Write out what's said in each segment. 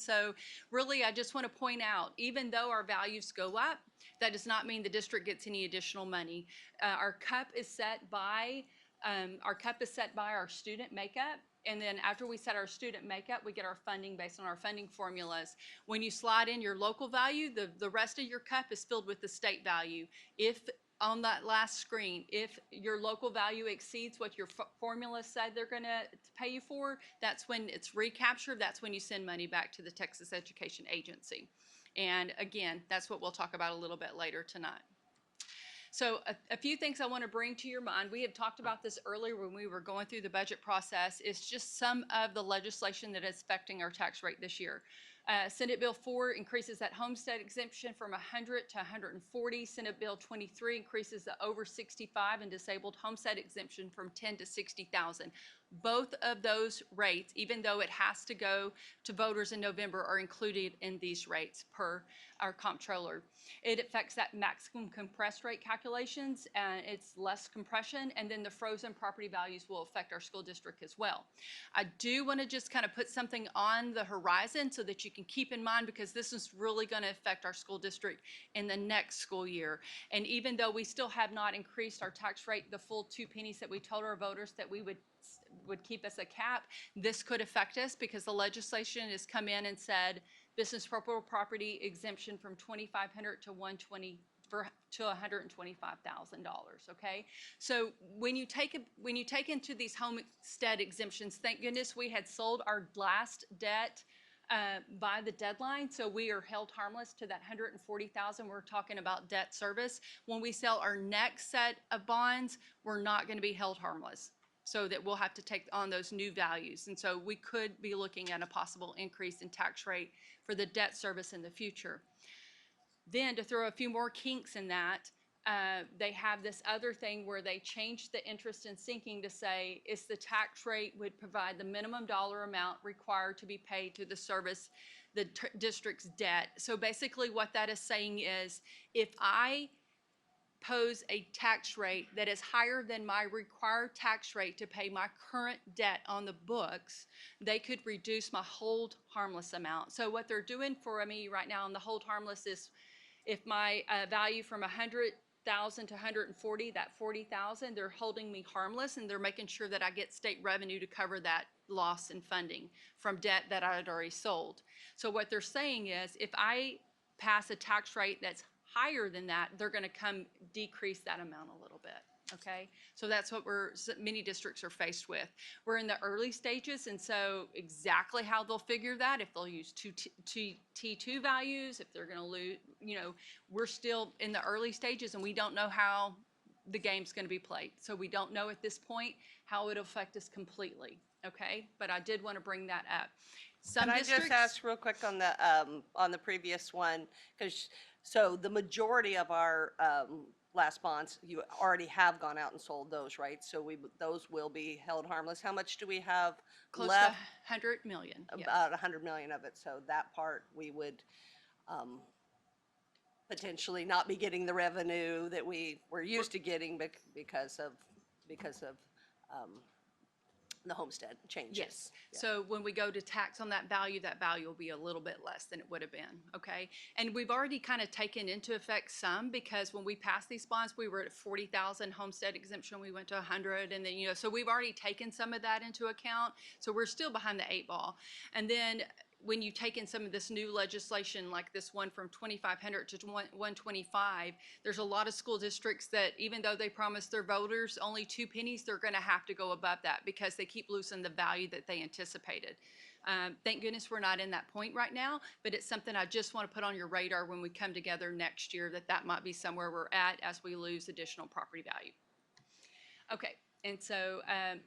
And so really, I just want to point out, even though our values go up, that does not mean the district gets any additional money. Our cup is set by our student makeup. And then after we set our student makeup, we get our funding based on our funding formulas. When you slide in your local value, the rest of your cup is filled with the state value. If on that last screen, if your local value exceeds what your formula said they're going to pay you for, that's when it's recaptured. That's when you send money back to the Texas Education Agency. And again, that's what we'll talk about a little bit later tonight. So a few things I want to bring to your mind. We had talked about this earlier when we were going through the budget process. It's just some of the legislation that is affecting our tax rate this year. Senate Bill 4 increases that homestead exemption from 100 to 140. Senate Bill 23 increases the over 65 and disabled homestead exemption from 10 to 60,000. Both of those rates, even though it has to go to voters in November, are included in these rates per our comptroller. It affects that maximum compressed rate calculations, and it's less compression, and then the frozen property values will affect our school district as well. I do want to just kind of put something on the horizon so that you can keep in mind, because this is really going to affect our school district in the next school year. And even though we still have not increased our tax rate the full 2 pennies that we told our voters that we would keep as a cap, this could affect us because the legislation has come in and said business property exemption from $2,500 to $125,000. Okay, so when you take into these homestead exemptions, thank goodness we had sold our last debt by the deadline, so we are held harmless to that $140,000. We're talking about debt service. When we sell our next set of bonds, we're not going to be held harmless, so that we'll have to take on those new values. And so we could be looking at a possible increase in tax rate for the debt service in the future. Then to throw a few more kinks in that, they have this other thing where they changed the interest and sinking to say it's the tax rate would provide the minimum dollar amount required to be paid to the service the district's debt. So basically what that is saying is, if I pose a tax rate that is higher than my required tax rate to pay my current debt on the books, they could reduce my hold harmless amount. So what they're doing for me right now on the hold harmless is, if my value from 100,000 to 140, that 40,000, they're holding me harmless, and they're making sure that I get state revenue to cover that loss in funding from debt that I had already sold. So what they're saying is, if I pass a tax rate that's higher than that, they're going to come decrease that amount a little bit. Okay, so that's what many districts are faced with. We're in the early stages, and so exactly how they'll figure that, if they'll use T2 values, if they're going to lose, we're still in the early stages, and we don't know how the game's going to be played. So we don't know at this point how it'll affect us completely. Okay, but I did want to bring that up. Can I just ask real quick on the previous one, because so the majority of our last bonds, you already have gone out and sold those, right? So those will be held harmless. How much do we have Close left? To 100 million. About 100 million of it. So that part we would potentially not be getting the revenue that we were used to getting because of the homestead changes. Yes. Yeah. So when we go to tax on that value will be a little bit less than it would have been. Okay. And we've already kind of taken into effect some, because when we passed these bonds, we were at 40,000 homestead exemption. We went to 100, and then, so we've already taken some of that into account. So we're still behind the 8 ball. And then when you take in some of this new legislation, like this one from 2,500 to 125, there's a lot of school districts that, even though they promised their voters only 2 pennies, they're going to have to go above that because they keep losing the value that they anticipated. Thank goodness we're not in that point right now, but it's something I just want to put on your radar when we come together next year, that might be somewhere we're at as we lose additional property value. Okay. And so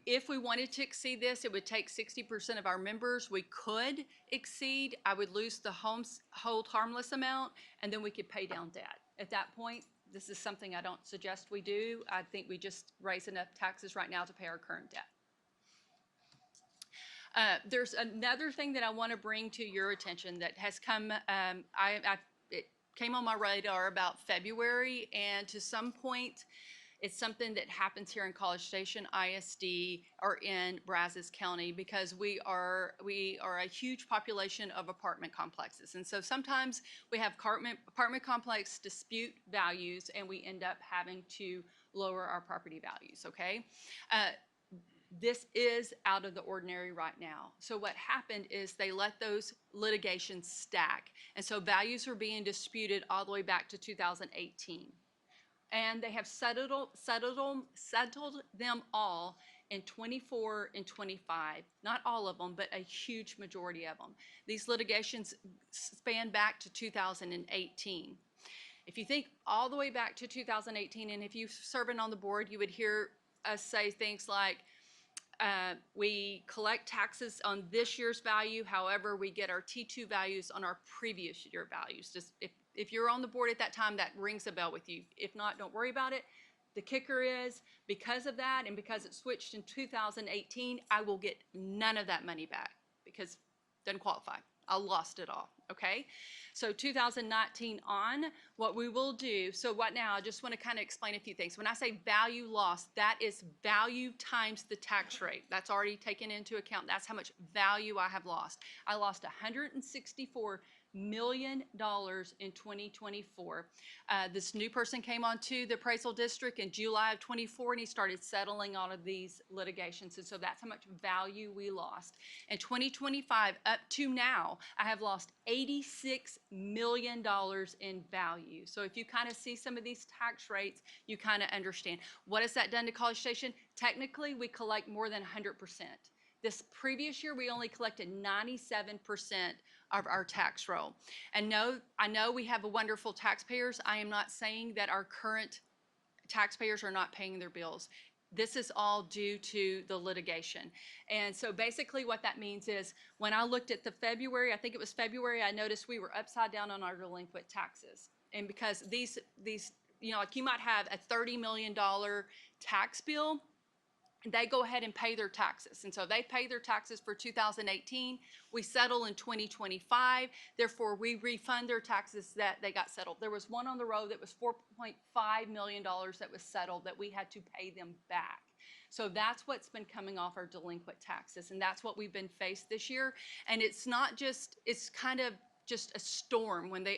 if we wanted to exceed this, it would take 60% of our members. We could exceed. I would lose the hold harmless amount, and then we could pay down debt. At that point, this is something I don't suggest we do. I think we just raise enough taxes right now to pay our current debt. There's another thing that I want to bring to your attention that has come, it came on my radar about February, and to some point, It's something that happens here in College Station ISD or in Brazos County because we are a huge population of apartment complexes. And so sometimes we have apartment complex dispute values and we end up having to lower our property values, okay? This is out of the ordinary right now. So what happened is they let those litigations stack. And so values are being disputed all the way back to 2018. And they have settled them all in 24 and 25. Not all of them, but a huge majority of them. These litigations span back to 2018. If you think all the way back to 2018, and if you're serving on the board, you would hear us say things like, we collect taxes on this year's value, however, we get our T2 values on our previous year values. Just if you're on the board at that time, that rings a bell with you. If not, don't worry about it. The kicker is, because of that and because it switched in 2018, I will get none of that money back because it doesn't qualify. I lost it all, okay? So 2019 on, what we will do, so right now I just want to kind of explain a few things. When I say value lost, that is value times the tax rate. That's already taken into account. That's how much value I have lost. I lost $164 million in 2024. This new person came onto the appraisal district in July of 24 and he started settling all of these litigations. And so that's how much value we lost. In 2025 up to now, I have lost $86 million in value. So if you kind of see some of these tax rates, you kind of understand. What has that done to College Station? Technically, we collect more than 100%. This previous year, we only collected 97% of our tax roll. And I know we have wonderful taxpayers. I am not saying that our current taxpayers are not paying their bills. This is all due to the litigation. And so basically what that means is when I looked at the February, I think it was February, I noticed we were upside down on our delinquent taxes. And because these, you know, like you might have a $30 million tax bill, they go ahead and pay their taxes. And so they pay their taxes for 2018. We settle in 2025. Therefore, we refund their taxes that they got settled. There was one on the road that was $4.5 million that was settled that we had to pay them back. So that's what's been coming off our delinquent taxes. And that's what we've been faced this year. And it's not just, it's kind of just a storm. When they're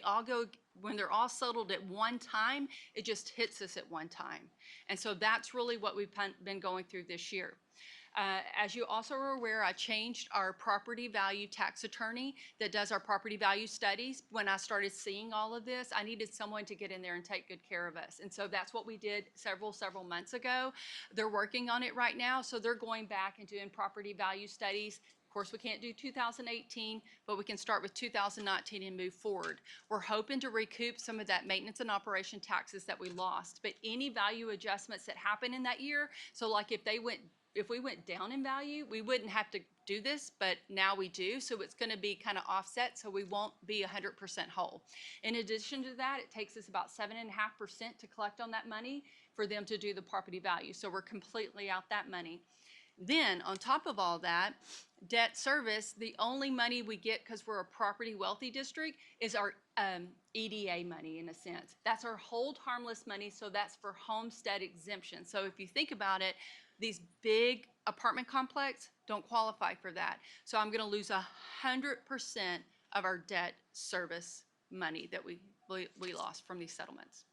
all settled at one time, it just hits us at one time. And so that's really what we've been going through this year. As you also are aware, I changed our property value tax attorney that does our property value studies. When I started seeing all of this, I needed someone to get in there and take good care of us. And so that's what we did several months ago. They're working on it right now. So they're going back and doing property value studies. Of course, we can't do 2018, but we can start with 2019 and move forward. We're hoping to recoup some of that maintenance and operation taxes that we lost, but any value adjustments that happen in that year, so like if we went down in value, we wouldn't have to do this, but now we do, so it's gonna be kind of offset, so we won't be 100% whole. In addition to that, it takes us about 7.5% to collect on that money for them to do the property value, so we're completely out that money. Then, on top of all that, debt service, the only money we get because we're a property wealthy district is our EDA money in a sense. That's our hold harmless money, so that's for homestead exemption. So if you think about it, these big apartment complex don't qualify for that. So I'm gonna lose 100% of our debt service money that we lost from these settlements.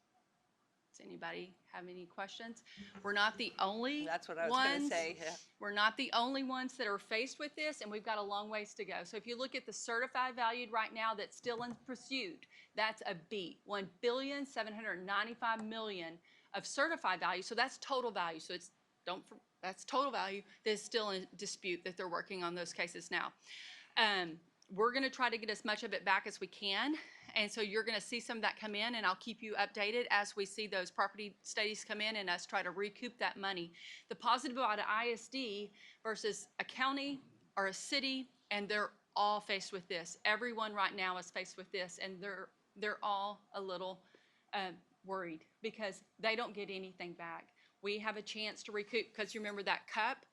Does anybody have any questions? We're not the only That's what I was going to say. Yeah. We're not the only ones that are faced with this, and we've got a long ways to go. So if you look at the certified valued right now that's still in pursuit, that's a beat, $1,795,000,000 of certified value. So that's total value. So that's total value that's still in dispute that they're working on those cases now. We're going to try to get as much of it back as we can. And so you're going to see some of that come in, and I'll keep you updated as we see those property studies come in and us try to recoup that money. The positive about an ISD versus a county or a city, and they're all faced with this. Everyone right now is faced with this, and they're all a little worried because they don't get anything back. We have a chance to recoup because you remember that cup.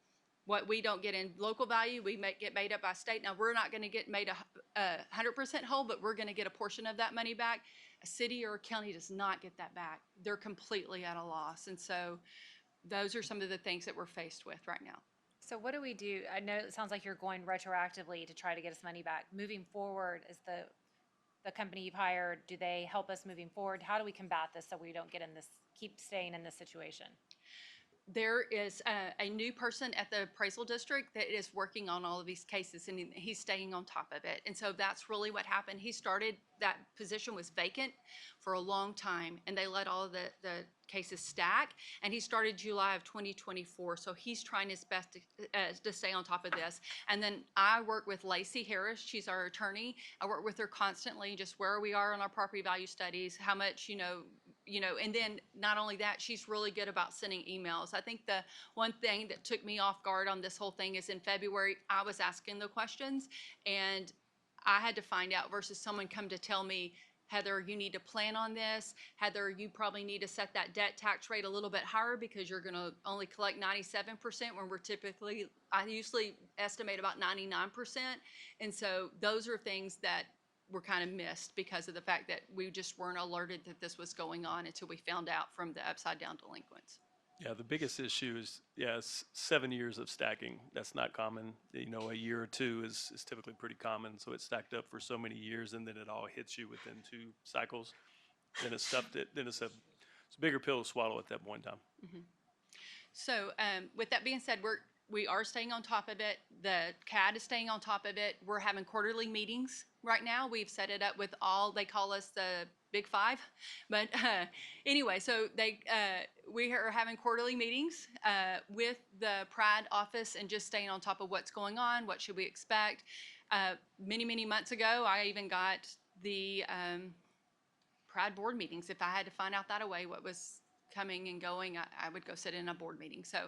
What we don't get in local value, we get made up by state. Now, we're not going to get made 100% whole, but we're going to get a portion of that money back. A city or a county does not get that back. They're completely at a loss. And so those are some of the things that we're faced with right now. So what do we do? I know it sounds like you're going retroactively to try to get us money back. Moving forward, is the company you've hired, do they help us moving forward? How do we combat this so we don't get in this, keep staying in this situation? There is a new person at the appraisal district that is working on all of these cases, and he's staying on top of it. And so that's really what happened. He started, that position was vacant for a long time, and they let all of the cases stack. And he started July of 2024, so he's trying his best to stay on top of this. And then I work with Lacey Harris. She's our attorney. I work with her constantly, just where we are on our property value studies, how much, and then not only that, she's really good about sending emails. I think the one thing that took me off guard on this whole thing is in February, I was asking the questions and I had to find out versus someone come to tell me, Heather, you need to plan on this. Heather, you probably need to set that debt tax rate a little bit higher because you're going to only collect 97% when we're typically, I usually estimate about 99%. And so those are things that were kind of missed because of the fact that we just weren't alerted that this was going on until we found out from the upside down delinquents. Yeah, the biggest issue is, yes, 7 years of stacking. That's not common. A year or two is typically pretty common. So it's stacked up for so many years, and then it all hits you within 2 cycles. Then it's stuff that, then it's a bigger pill to swallow at that point in time. Mm-hmm. So with that being said, we are staying on top of it. The CAD is staying on top of it. We're having quarterly meetings right now. We've set it up with they call us the Big Five. But anyway, so we are having quarterly meetings with the Pride office and just staying on top of what's going on, what should we expect. Many, many months ago, I even got the Pride board meetings. If I had to find out that away, what was coming and going, I would go sit in a board meeting. So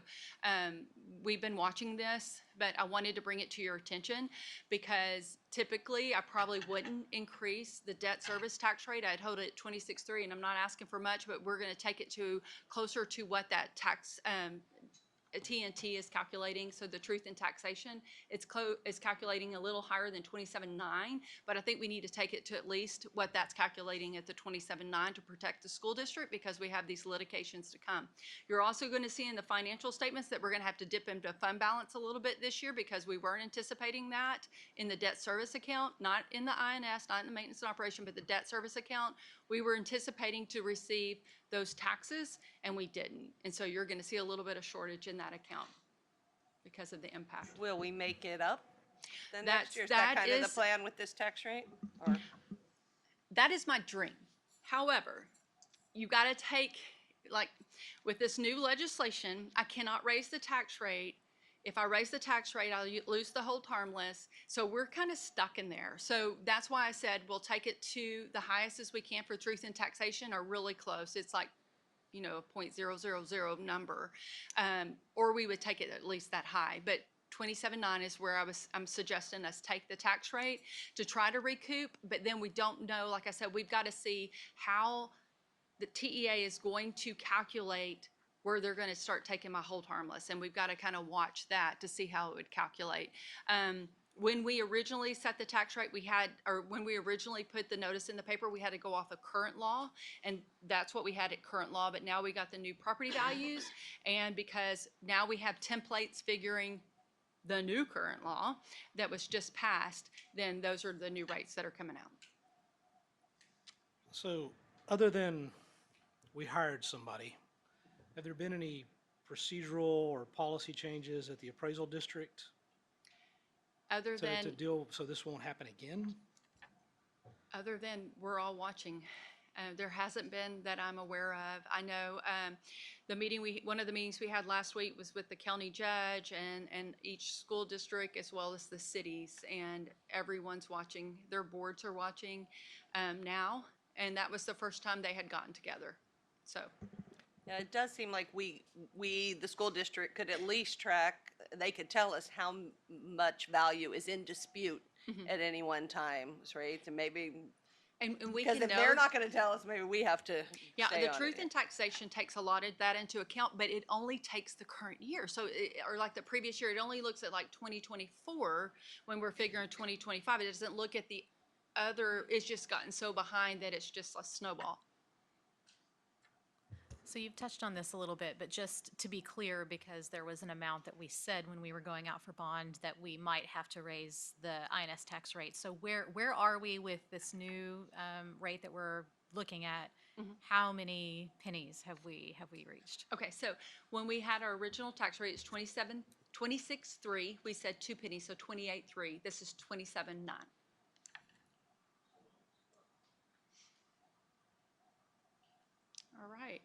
we've been watching this, but I wanted to bring it to your attention because typically I probably wouldn't increase the debt service tax rate. I'd hold it at 26.3, and I'm not asking for much, but we're going to take it to closer to what that tax TNT is calculating. So the truth in taxation, is calculating a little higher than 27.9, but I think we need to take it to at least what that's calculating at the 27.9 to protect the school district because we have these litigations to come. You're also going to see in the financial statements that we're going to have to dip into fund balance a little bit this year because we weren't anticipating that in the debt service account, not in the INS, not in the maintenance and operation, but the debt service account. We were anticipating to receive those taxes, and we didn't. And so you're going to see a little bit of shortage in that account because of the impact. Will we make it up the next year? Is that kind of the plan with this tax rate? Or? That is my dream. However, you got to take, like, with this new legislation, I cannot raise the tax rate. If I raise the tax rate, I'll lose the hold harmless. So we're kind of stuck in there. So that's why I said we'll take it to the highest as we can for truth in taxation or really close. It's like, a 0.000 number. Or we would take it at least that high. But 27.9 is where I'm suggesting us take the tax rate to try to recoup. But then we don't know, like I said, we've got to see how the TEA is going to calculate where they're going to start taking my hold harmless. And we've got to kind of watch that to see how it would calculate. When we originally set the tax rate, when we originally put the notice in the paper, we had to go off of current law, and that's what we had at current law. But now we got the new property values, and because now we have templates figuring the new current law that was just passed, then those are the new rates that are coming out. So other than we hired somebody, have there been any procedural or policy changes at the appraisal district Other than to deal so this won't happen again? Other than we're all watching. There hasn't been that I'm aware of. I know one of the meetings we had last week was with the county judge and each school district as well as the cities, and everyone's watching. Their boards are watching now, and that was the first time they had gotten together. So. Yeah, it does seem like we, the school district, could at least track, they could tell us how much value is in dispute at any one time, right? And maybe, and we because can if know, they're not going to tell us, maybe we have to stay the on truth it. in taxation takes a lot of that into account, but it only takes the current year. So, or like the previous year, it only looks at like 2024 when we're figuring 2025. It doesn't look at the it's just gotten so behind that it's just a snowball. So you've touched on this a little bit, but just to be clear, because there was an amount that we said when we were going out for bond that we might have to raise the INS tax rate. So where are we with this new rate that we're looking at? How many pennies have we reached? Okay, so when we had our original tax rate, it's 26.3. We said 2 pennies, so 28.3. This is 27.9. All right.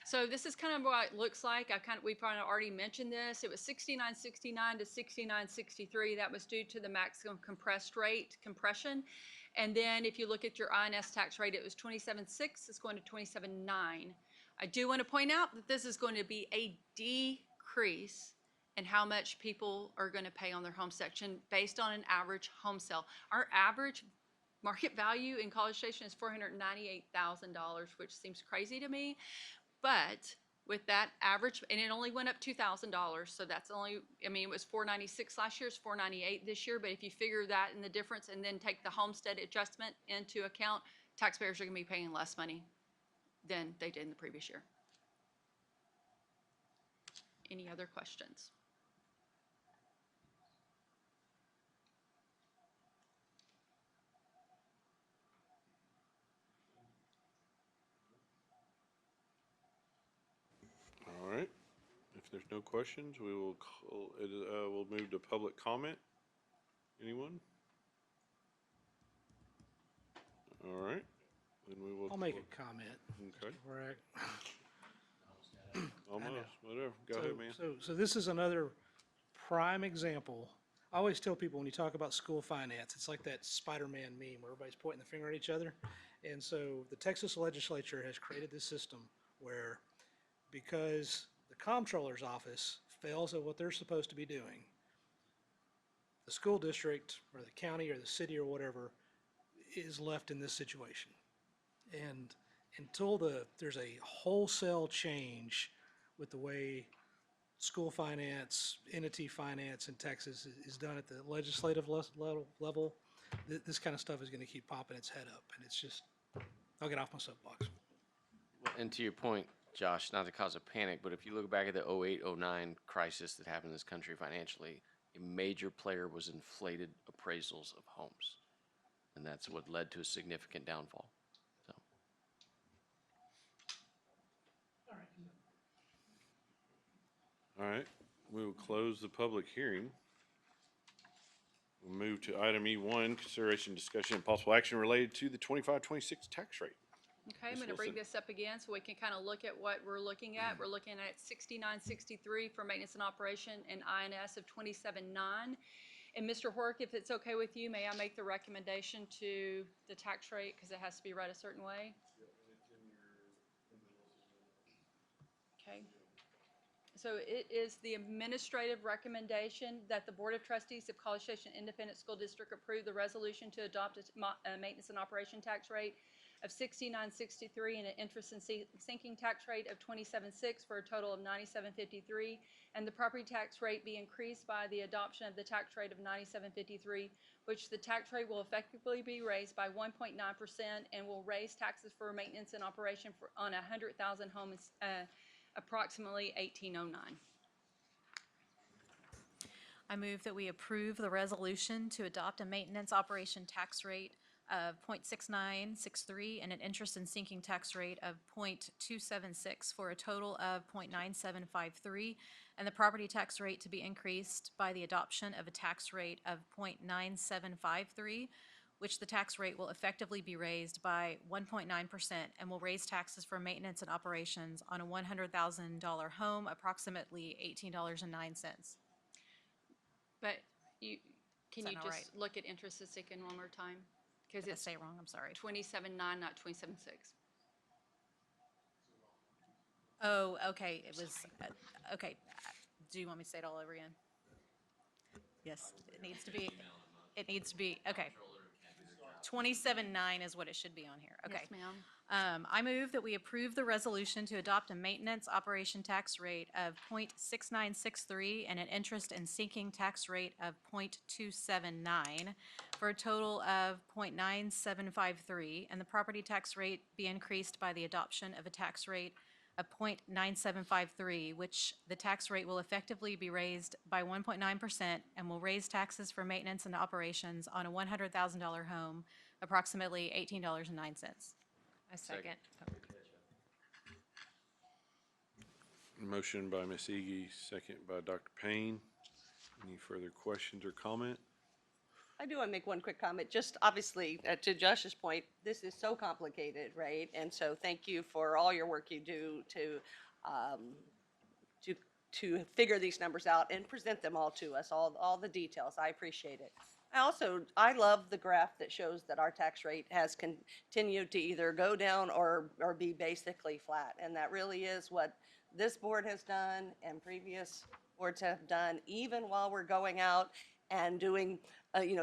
So this is kind of what it looks like. We probably already mentioned this. It was 69.69 to 69.63. That was due to the maximum compressed rate compression. And then if you look at your INS tax rate, it was 27.6. It's going to 27.9. I do want to point out that this is going to be a decrease in how much people are going to pay on their home section based on an average home sale. Our average market value in College Station is $498,000, which seems crazy to me. But with that average, and it only went up $2,000, so that's only, I mean, it was $496 last year, it's $498 this year, but if you figure that in the difference and then take the homestead adjustment into account, taxpayers are going to be paying less money than they did in the previous year. Any other questions? All right. If there's no questions, we will call it, we'll move to public comment. Anyone? All right. Then we will. I'll make a comment. Okay. Correct. Almost. Whatever. Go ahead, man. So this is another prime example. I always tell people when you talk about school finance, it's like that Spider-Man meme where everybody's pointing the finger at each other. And so the Texas legislature has created this system where, because the comptroller's office fails at what they're supposed to be doing, the school district or the county or the city or whatever is left in this situation. And until there's a wholesale change with the way school finance, entity finance in Texas is done at the legislative level, this kind of stuff is going to keep popping its head up. And it's just, I'll get off my soapbox. And to your point, Josh, not to cause a panic, but if you look back at the 08, 09 crisis that happened in this country financially, a major player was inflated appraisals of homes. And that's what led to a significant downfall. So. All right. We will close the public hearing. We'll move to item E1, consideration, discussion, and possible action related to the 25-26 tax rate. Okay, I'm Ms. going to bring Wilson. this up again so we can kind of look at what we're looking at. We're looking at 6963 for maintenance and operation and INS of 27.9. And Mr. Hork, if it's okay with you, may I make the recommendation to the tax rate because it has to be read a certain way? Okay. So it is the administrative recommendation that the Board of Trustees of College Station Independent School District approve the resolution to adopt a maintenance and operation tax rate of $69.63 and an interest and sinking tax rate of $27.6 for a total of $97.53, and the property tax rate be increased by the adoption of the tax rate of $97.53, which the tax rate will effectively be raised by 1.9% and will raise taxes for maintenance and operation on 100,000 homes, approximately 1809. I move that we approve the resolution to adopt a maintenance operation tax rate of 0.6963 and an interest and sinking tax rate of 0.276 for a total of 0.9753, and the property tax rate to be increased by the adoption of a tax rate of 0.9753, which the tax rate will effectively be raised by 1.9% and will raise taxes for maintenance and operations on a $100,000 home, approximately $18.09. But can that you not just right? look at interest and sinking one more time? Because Did I it's say it wrong? I'm sorry. 27.9, not 27.6. Oh, okay, it was, okay. Do you want me to say it all over again? Yes, it needs to be, okay. 27.9 is what it should be on here. Okay. Yes, ma'am. I move that we approve the resolution to adopt a maintenance operation tax rate of 0.6963 and an interest and sinking tax rate of 0.279 for a total of 0.9753, and the property tax rate be increased by the adoption of a tax rate of 0.9753, which the tax rate will effectively be raised by 1.9% and will raise taxes for maintenance and operations on a $100,000 home, approximately $18.09. A second. Motion by Ms. Iggy, second by Dr. Payne. Any further questions or comment? I do want to make one quick comment, just obviously, to Josh's point, this is so complicated, right? And so thank you for all your work you do to figure these numbers out and present them all to us, all the details. I appreciate it. I love the graph that shows that our tax rate has continued to either go down or be basically flat. And that really is what this board has done and previous boards have done, even while we're going out and doing,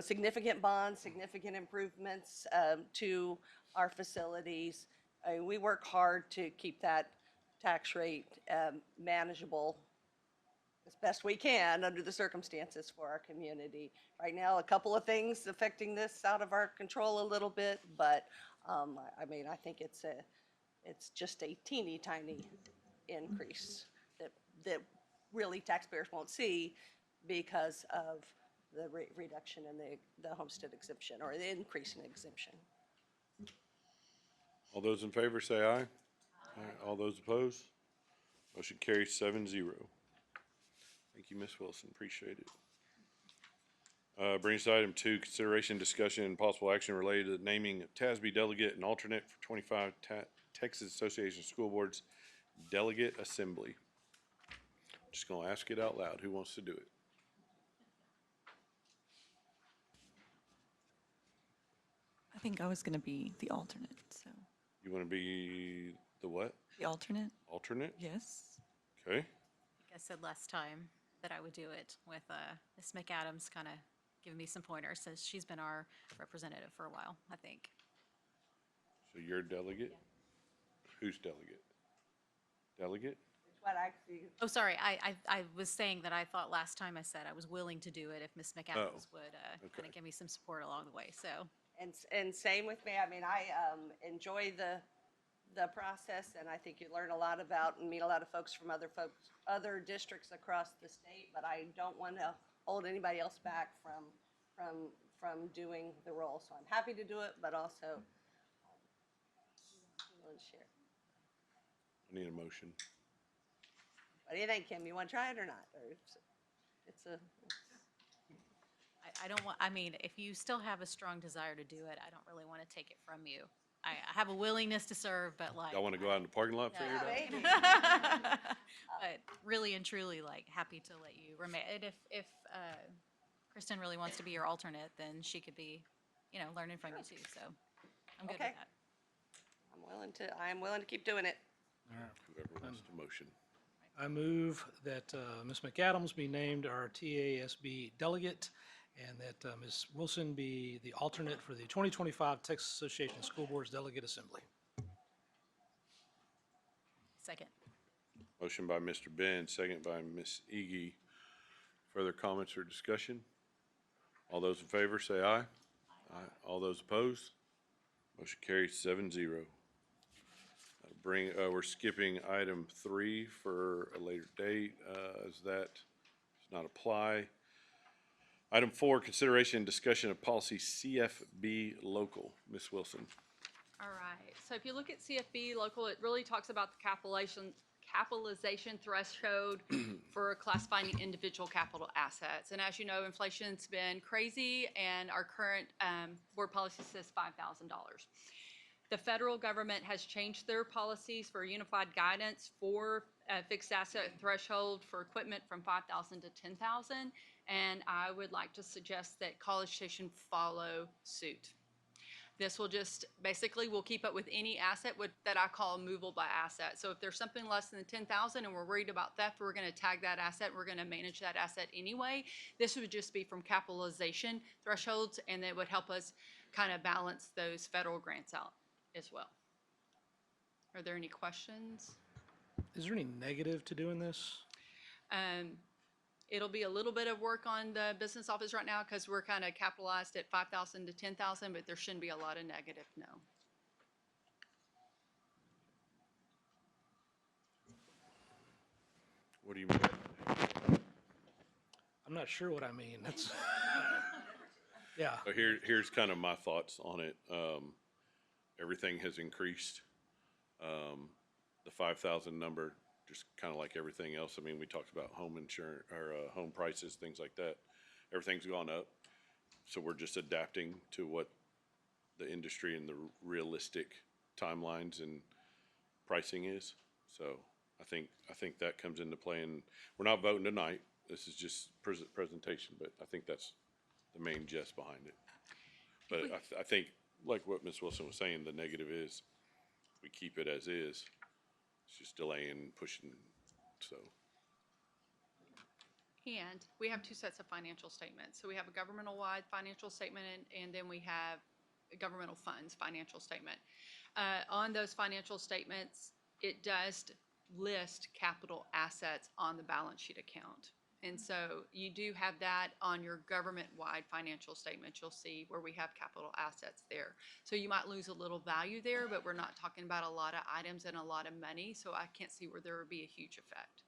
significant bonds, significant improvements to our facilities. We work hard to keep that tax rate manageable as best we can under the circumstances for our community. Right now, a couple of things affecting this out of our control a little bit, but I think it's just a teeny tiny increase that really taxpayers won't see because of the reduction in the homestead exemption or the increase in exemption. All those in favor say aye. Aye. All those opposed? Motion carries 7-0. Thank you, Ms. Wilson. Appreciate it. Brings us to item 2, consideration, discussion, and possible action related to the naming of TASBY delegate and alternate for 25 Texas Association of School Boards Delegate Assembly. Just gonna ask it out loud. Who wants to do it? I think I was going to be the alternate, so. You wanna be the what? The alternate? Alternate? Yes. Okay. I said last time that I would do it with Ms. McAdams kind of giving me some pointers, since she's been our representative for a while, I think. So you're delegate? Who's delegate? Delegate? What actually, Oh, sorry, I was saying that I thought last time I said I was willing to do it if Ms. McAdams would kind okay. of give me some support along the way, so. and same with me. I enjoy the process, and I think you learn a lot about and meet a lot of folks from other districts across the state, but I don't want to hold anybody else back from doing the role. So I'm happy to do it, but also willing to share. I need a motion. What do you think, Kim? You want to try it or not? Or I don't want, if you still have a strong desire to do it, I don't really want to take it from you. I have a willingness to serve, but like. Y'all wanna go out in the parking lot and figure it out? maybe. But really and truly, like, happy to let you remain. And if Kristen really wants to be your alternate, then she could be, learning from you too, so I'm good with Okay. that. I'm willing to keep doing it. Whoever wants to motion. I move that Ms. McAdams be named our TASB delegate, and that Ms. Wilson be the alternate for the 2025 Texas Association of School Boards Delegate Assembly. Second. Motion by Mr. Ben, second by Ms. Iggy. Further comments or discussion? All those in favor say aye. Aye. All those opposed? Motion carries 7-0. We're skipping item 3 for a later date, as that does not apply. Item 4, consideration and discussion of policy CFB local. Ms. Wilson. All right, so if you look at CFB local, it really talks about the capitalization threshold for classifying individual capital assets. And as you know, inflation's been crazy, and our current board policy says $5,000. The federal government has changed their policies for unified guidance for fixed asset threshold for equipment from $5,000 to $10,000, and I would like to suggest that College Station follow suit. This will just, basically, we'll keep up with any asset that I call movable by asset. So if there's something less than 10,000 and we're worried about theft, we're going to tag that asset. We're going to manage that asset anyway. This would just be from capitalization thresholds, and it would help us kind of balance those federal grants out as well. Are there any questions? Is there any negative to doing this? It'll be a little bit of work on the business office right now because we're kind of capitalized at 5,000 to 10,000, but there shouldn't be a lot of negative, no. What do you mean? I'm not sure what I mean. That's, yeah. So here's kind of my thoughts on it. Everything has increased. The 5,000 number, just kind of like everything else. I mean, we talked about home insurance or home prices, things like that. Everything's gone up. So we're just adapting to what the industry and the realistic timelines and pricing is. So I think that comes into play, and we're not voting tonight. This is just presentation, but I think that's the main gist behind it. But I think, like what Ms. Wilson was saying, the negative is we keep it as is. It's just delaying, pushing, so. And we have two sets of financial statements. So we have a governmental-wide financial statement, and then we have a governmental funds financial statement. On those financial statements, it does list capital assets on the balance sheet account. And so you do have that on your government-wide financial statement. You'll see where we have capital assets there. So you might lose a little value there, but we're not talking about a lot of items and a lot of money, so I can't see where there would be a huge effect.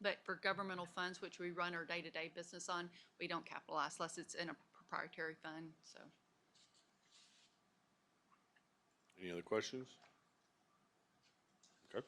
But for governmental funds, which we run our day-to-day business on, we don't capitalize unless it's in a proprietary fund, so. Any other questions? Okay.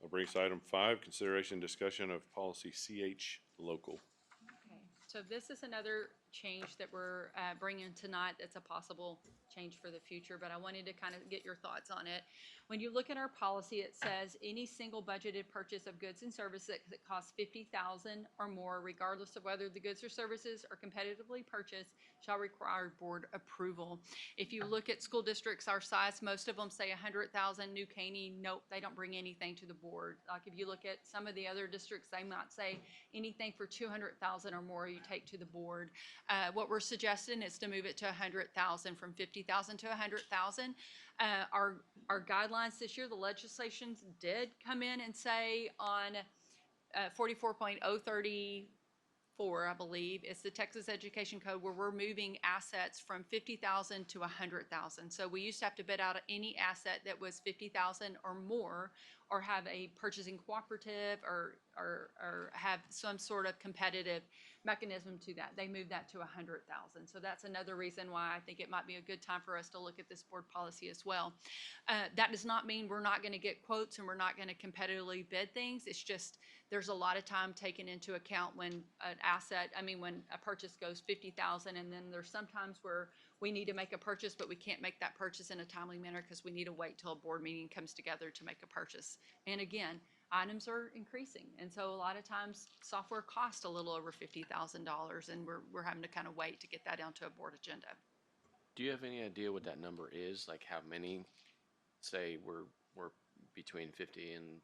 I'll bring us item 5, consideration and discussion of policy CH local. Okay, so this is another change that we're bringing tonight that's a possible change for the future, but I wanted to kind of get your thoughts on it. When you look at our policy, it says any single budgeted purchase of goods and services that costs $50,000 or more, regardless of whether the goods or services are competitively purchased, shall require board approval. If you look at school districts our size, most of them say 100,000. New Caney, nope, they don't bring anything to the board. Like if you look at some of the other districts, they might say anything for 200,000 or more you take to the board. What we're suggesting is to move it to 100,000, from 50,000 to 100,000. Our guidelines this year, the legislation did come in and say on 44.034, I believe, it's the Texas Education Code, where we're moving assets from 50,000 to 100,000. So we used to have to bid out any asset that was 50,000 or more, or have a purchasing cooperative, or have some sort of competitive mechanism to that. They moved that to 100,000. So that's another reason why I think it might be a good time for us to look at this board policy as well. That does not mean we're not going to get quotes and we're not going to competitively bid things. It's just there's a lot of time taken into account when an asset, when a purchase goes 50,000, and then there's sometimes where we need to make a purchase, but we can't make that purchase in a timely manner because we need to wait till a board meeting comes together to make a purchase. And again, items are increasing, and so a lot of times software costs a little over $50,000, and we're having to kind of wait to get that onto a board agenda. Do you have any idea what that number is? Like how many, say, we're between 50 and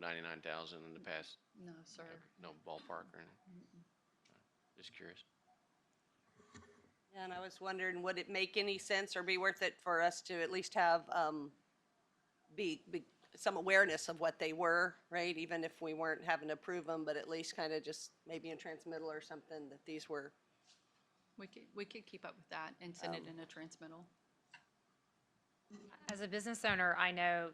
99,000 in the past? No, sir. No ballpark or anything? Just curious. Yeah, and I was wondering, would it make any sense or be worth it for us to at least have, be some awareness of what they were, right? Even if we weren't having to approve them, but at least kind of just maybe in transmittal or something that these were. We could keep up with that and send it in a transmittal. As a business owner, I know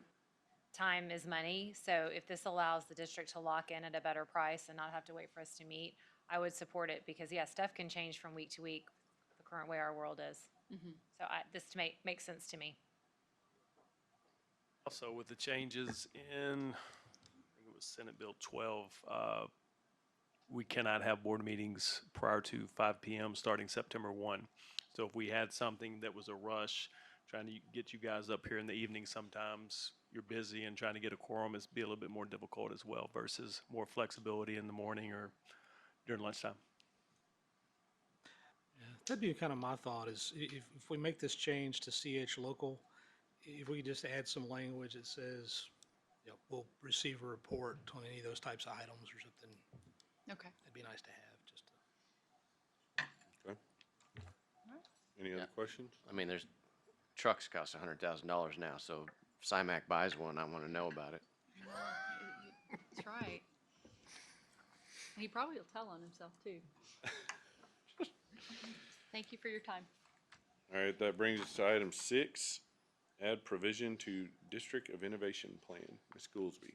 time is money, so if this allows the district to lock in at a better price and not have to wait for us to meet, I would support it, because yeah, stuff can change from week to week, the current way our world is. So this makes sense to me. Also, with the changes in, I think it was Senate Bill 12, we cannot have board meetings prior to 5 p.m. starting September 1. So if we had something that was a rush, trying to get you guys up here in the evening, sometimes you're busy, and trying to get a quorum is be a little bit more difficult as well, versus more flexibility in the morning or during lunchtime. Yeah, that'd be kind of my thought, is if we make this change to CH local, if we just add some language that says, we'll receive a report on any of those types of items or something. Okay. It'd be nice to have, just to. Okay. Any other Yeah. questions? I mean, there's, trucks cost $100,000 now, so if CIMAC buys one, I want to know about it. That's right. He probably will tell on himself too. Thank you for your time. All right, that brings us to item 6, add provision to District of Innovation Plan. Ms. Goolsby.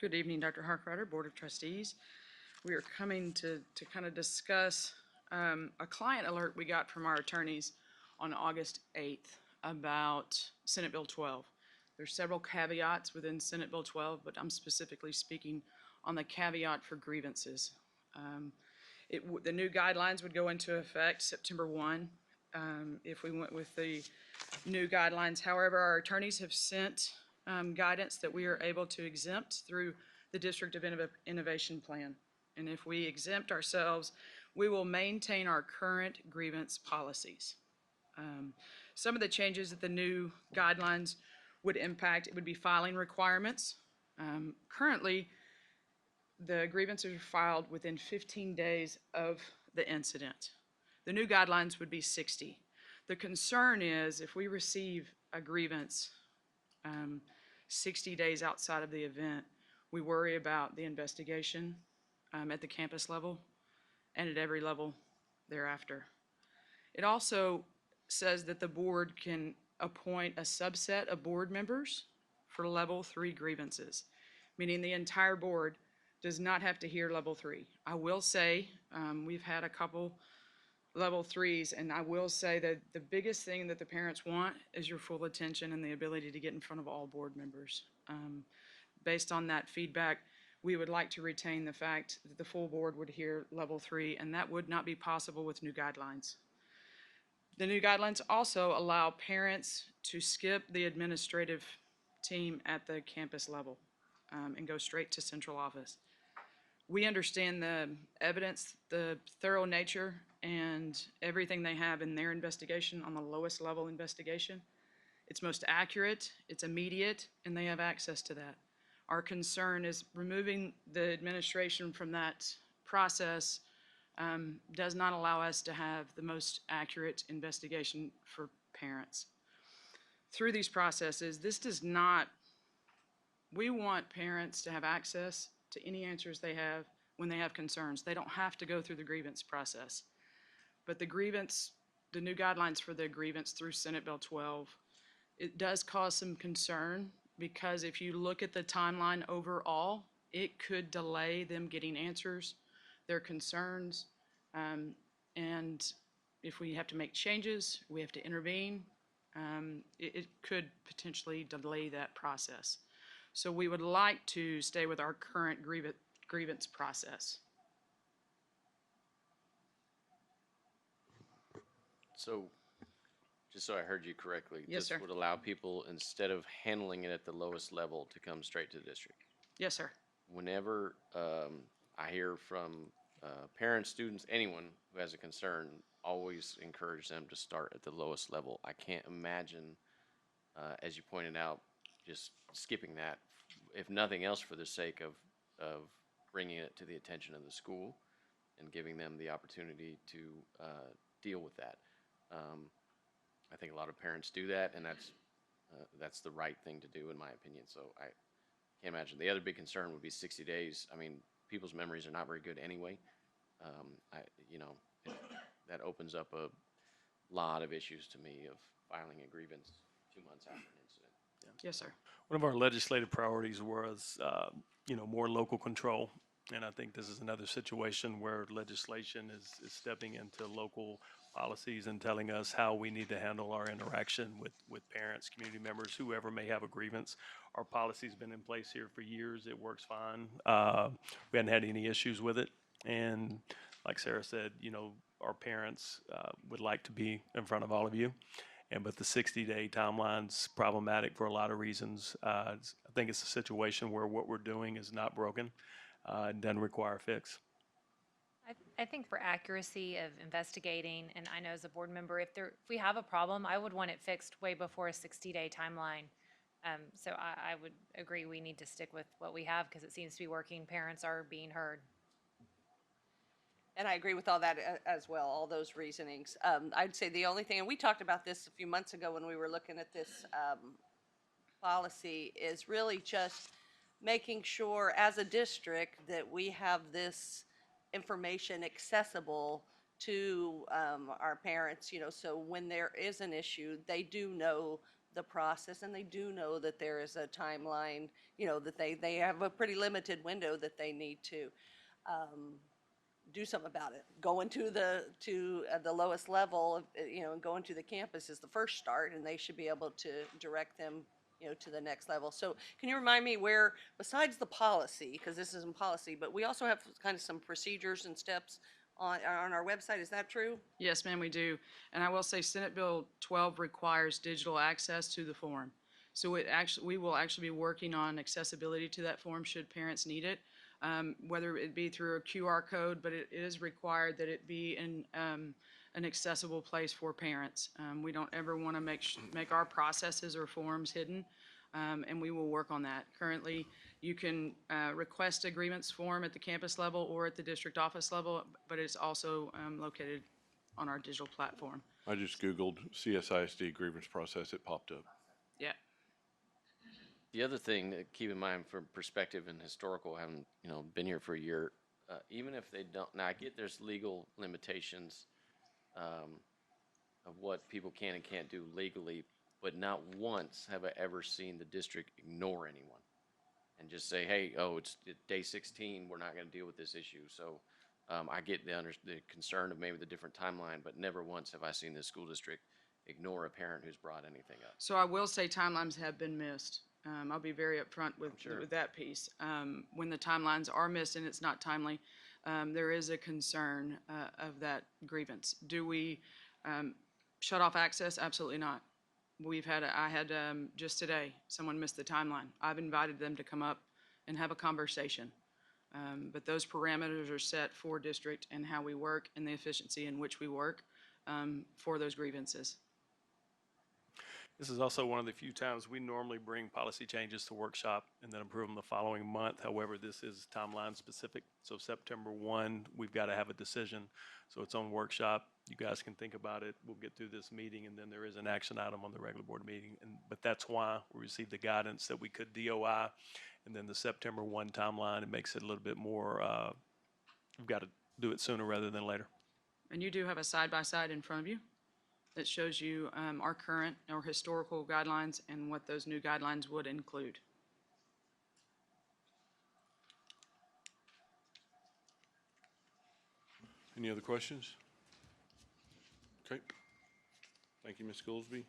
Good evening, Dr. Harkrider, Board of Trustees. We are coming to kind of discuss a client alert we got from our attorneys on August 8th about Senate Bill 12. There's several caveats within Senate Bill 12, but I'm specifically speaking on the caveat for grievances. The new guidelines would go into effect September 1 if we went with the new guidelines. However, our attorneys have sent guidance that we are able to exempt through the District of Innovation Plan. And if we exempt ourselves, we will maintain our current grievance policies. Some of the changes that the new guidelines would impact, it would be filing requirements. Currently, the grievances are filed within 15 days of the incident. The new guidelines would be 60. The concern is if we receive a grievance 60 days outside of the event, we worry about the investigation at the campus level and at every level thereafter. It also says that the board can appoint a subset of board members for level 3 grievances, meaning the entire board does not have to hear level 3. I will say we've had a couple level 3s, and I will say that the biggest thing that the parents want is your full attention and the ability to get in front of all board members. Based on that feedback, we would like to retain the fact that the full board would hear level 3, and that would not be possible with new guidelines. The new guidelines also allow parents to skip the administrative team at the campus level and go straight to central office. We understand the evidence, the thorough nature, and everything they have in their investigation on the lowest level investigation. It's most accurate, it's immediate, and they have access to that. Our concern is removing the administration from that process does not allow us to have the most accurate investigation for parents. Through these processes, we want parents to have access to any answers they have when they have concerns. They don't have to go through the grievance process. But the new guidelines for the grievance through Senate Bill 12, it does cause some concern because if you look at the timeline overall, it could delay them getting answers, their concerns, and if we have to make changes, we have to intervene, it could potentially delay that process. So we would like to stay with our current grievance process. So, just so I heard you correctly. Yes, sir. This would allow people, instead of handling it at the lowest level, to come straight to the district. Yes, sir. Whenever I hear from parents, students, anyone who has a concern, always encourage them to start at the lowest level. I can't imagine, as you pointed out, just skipping that, if nothing else for the sake of bringing it to the attention of the school and giving them the opportunity to deal with that. I think a lot of parents do that, and that's the right thing to do, in my opinion. So I can't imagine. The other big concern would be 60 days. I mean, people's memories are not very good anyway. That opens up a lot of issues to me of filing a grievance 2 months after an incident. Yes, sir. One of our legislative priorities was, more local control. And I think this is another situation where legislation is stepping into local policies and telling us how we need to handle our interaction with parents, community members, whoever may have a grievance. Our policy's been in place here for years. It works fine. We hadn't had any issues with it. And like Sarah said, our parents would like to be in front of all of you. But the 60-day timeline's problematic for a lot of reasons. I think it's a situation where what we're doing is not broken and doesn't require a fix. I think for accuracy of investigating, and I know as a board member, if we have a problem, I would want it fixed way before a 60-day timeline So I would agree, we need to stick with what we have because it seems to be working. Parents are being heard. And I agree with all that as well, all those reasonings. I'd say the only thing, and we talked about this a few months ago when we were looking at this policy, is really just making sure as a district that we have this information accessible to our parents, so when there is an issue, they do know the process and they do know that there is a timeline, that they have a pretty limited window that they need to do something about it. Going to the lowest level, and going to the campus is the first start, and they should be able to direct them, to the next level. So can you remind me where, besides the policy, because this isn't policy, but we also have kind of some procedures and steps on our website, is that true? Yes, ma'am, we do. And I will say Senate Bill 12 requires digital access to the form. So we will actually be working on accessibility to that form should parents need it, whether it be through a QR code, but it is required that it be in an accessible place for parents. We don't ever want to make our processes or forms hidden, and we will work on that. Currently, you can request a grievance form at the campus level or at the district office level, but it's also located on our digital platform. I just Googled CSISD grievance process, it popped up. Yeah. The other thing to keep in mind from perspective and historical, having, been here for a year, even if they don't, now I get there's legal limitations of what people can and can't do legally, but not once have I ever seen the district ignore anyone and just say, hey, it's day 16, we're not going to deal with this issue. So I get the concern of maybe the different timeline, but never once have I seen this school district ignore a parent who's brought anything up. So I will say timelines have been missed. I'll be very upfront with that piece. When the timelines are missed and it's not timely, there is a concern of that grievance. Do we shut off access? Absolutely not. I had just today, someone missed the timeline. I've invited them to come up and have a conversation. But those parameters are set for district and how we work and the efficiency in which we work for those grievances. This is also one of the few times we normally bring policy changes to workshop and then approve them the following month. However, this is timeline specific. So September 1, we've got to have a decision. So it's on workshop. You guys can think about it. We'll get through this meeting and then there is an action item on the regular board meeting. But that's why we received the guidance that we could DOI and then the September 1 timeline. It makes it a little bit more, we've got to do it sooner rather than later. And you do have a side-by-side in front of you that shows you our current or historical guidelines and what those new guidelines would include. Any other questions? Okay. Thank you, Ms. Goolsby.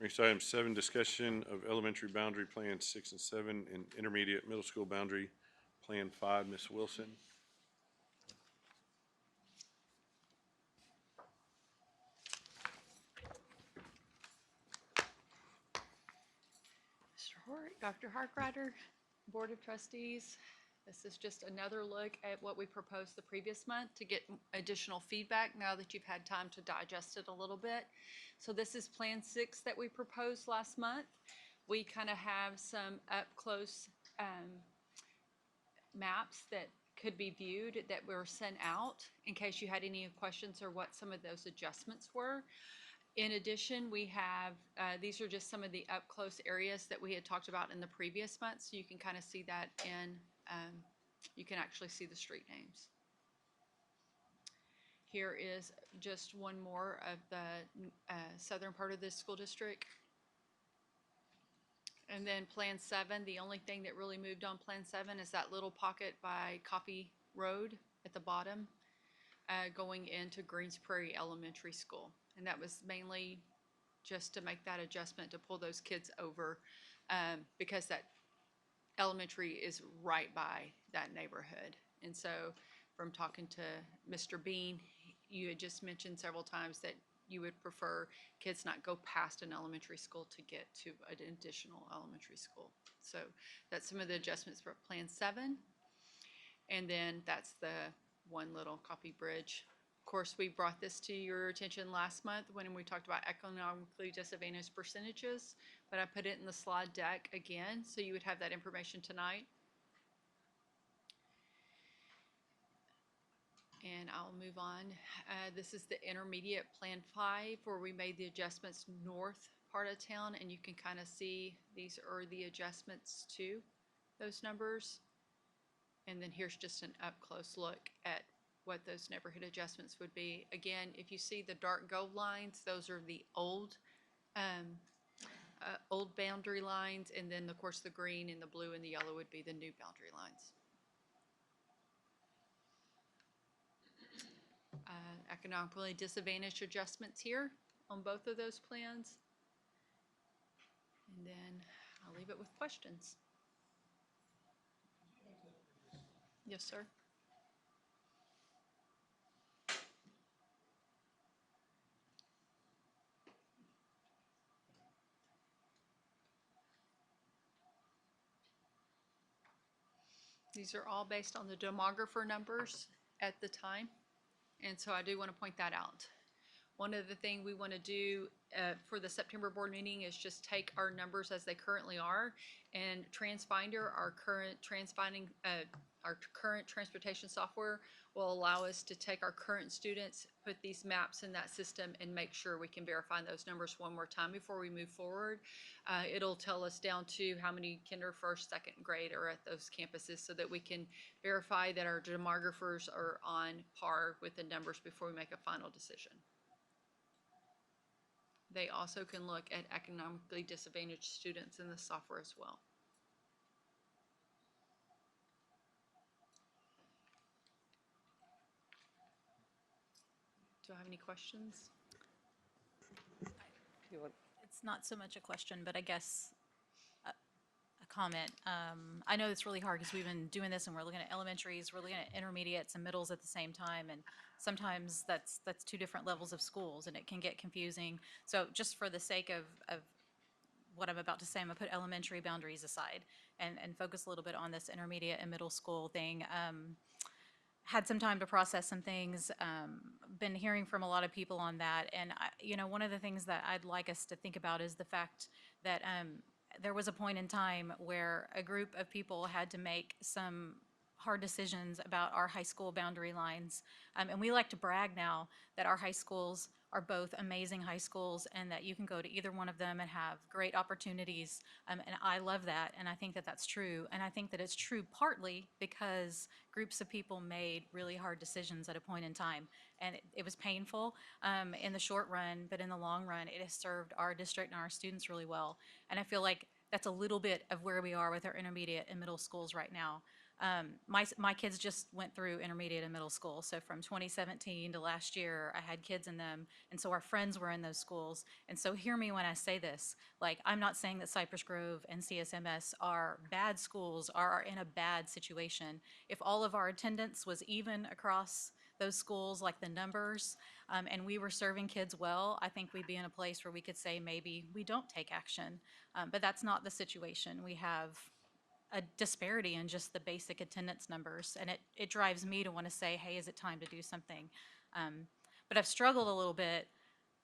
Next item 7, discussion of elementary boundary plans 6 and 7 and intermediate middle school boundary plan 5. Ms. Wilson. Dr. Harkrider, Board of Trustees. This is just another look at what we proposed the previous month to get additional feedback now that you've had time to digest it a little bit. So this is Plan 6 that we proposed last month. We kind of have some up-close maps that could be viewed that were sent out in case you had any questions or what some of those adjustments were. In addition, we have, these are just some of the up-close areas that we had talked about in the previous month, so you can kind of see that in, you can actually see the street names. Here is just one more of the southern part of this school district. And then Plan 7, the only thing that really moved on Plan 7 is that little pocket by Coffee Road at the bottom, going into Greens Prairie Elementary School. And that was mainly just to make that adjustment to pull those kids over because that elementary is right by that neighborhood. And so from talking to Mr. Bean, you had just mentioned several times that you would prefer kids not go past an elementary school to get to an additional elementary school. So that's some of the adjustments for Plan 7. And then that's the one little Coffee Bridge course, we brought this to your attention last month when we talked about economically disadvantaged percentages, but I put it in the slide deck again, so you would have that information tonight. And I'll move on. This is the intermediate Plan 5, where we made the adjustments north part of town, and you can kind of see these are the adjustments to those numbers. And then here's just an up-close look at what those neighborhood adjustments would be. Again, if you see the dark gold lines, those are the old boundary lines, and then, of course, the green and the blue and the yellow would be the new boundary lines. Economically disadvantaged adjustments here on both of those plans. And then I'll leave it with questions. Yes, sir. These are all based on the demographer numbers at the time. And so I do want to point that out. One of the things we want to do for the September board meeting is just take our numbers as they currently are, and TransFinder, our current transportation software, will allow us to take our current students, put these maps in that system, and make sure we can verify those numbers one more time before we move forward. It'll tell us down to how many kinder, first, second grade are at those campuses, so that we can verify that our demographers are on par with the numbers before we make a final decision. They also can look at economically disadvantaged students in the software as well. Do I have any questions? It's not so much a question, but I guess a comment. I know it's really hard because we've been doing this and we're looking at elementaries, we're looking at intermediates and middles at the same time, and sometimes that's two different levels of schools and it can get confusing. So just for the sake of what I'm about to say, I'm gonna put elementary boundaries aside and focus a little bit on this intermediate and middle school thing. Had some time to process some things, been hearing from a lot of people on that, and one of the things that I'd like us to think about is the fact that there was a point in time where a group of people had to make some hard decisions about our high school boundary lines. And we like to brag now that our high schools are both amazing high schools and that you can go to either one of them and have great opportunities. And I love that, and I think that that's true. And I think that it's true partly because groups of people made really hard decisions at a point in time. And it was painful in the short run, but in the long run, it has served our district and our students really well. And I feel like that's a little bit of where we are with our intermediate and middle schools right now. My kids just went through intermediate and middle school. So from 2017 to last year, I had kids in them. And so our friends were in those schools. And so hear me when I say this. Like, I'm not saying that Cypress Grove and CSMS are bad schools, are in a bad situation. If all of our attendance was even across those schools, like the numbers, and we were serving kids well, I think we'd be in a place where we could say maybe we don't take action. But that's not the situation. We have a disparity in just the basic attendance numbers, and it drives me to want to say, hey, is it time to do something? But I've struggled a little bit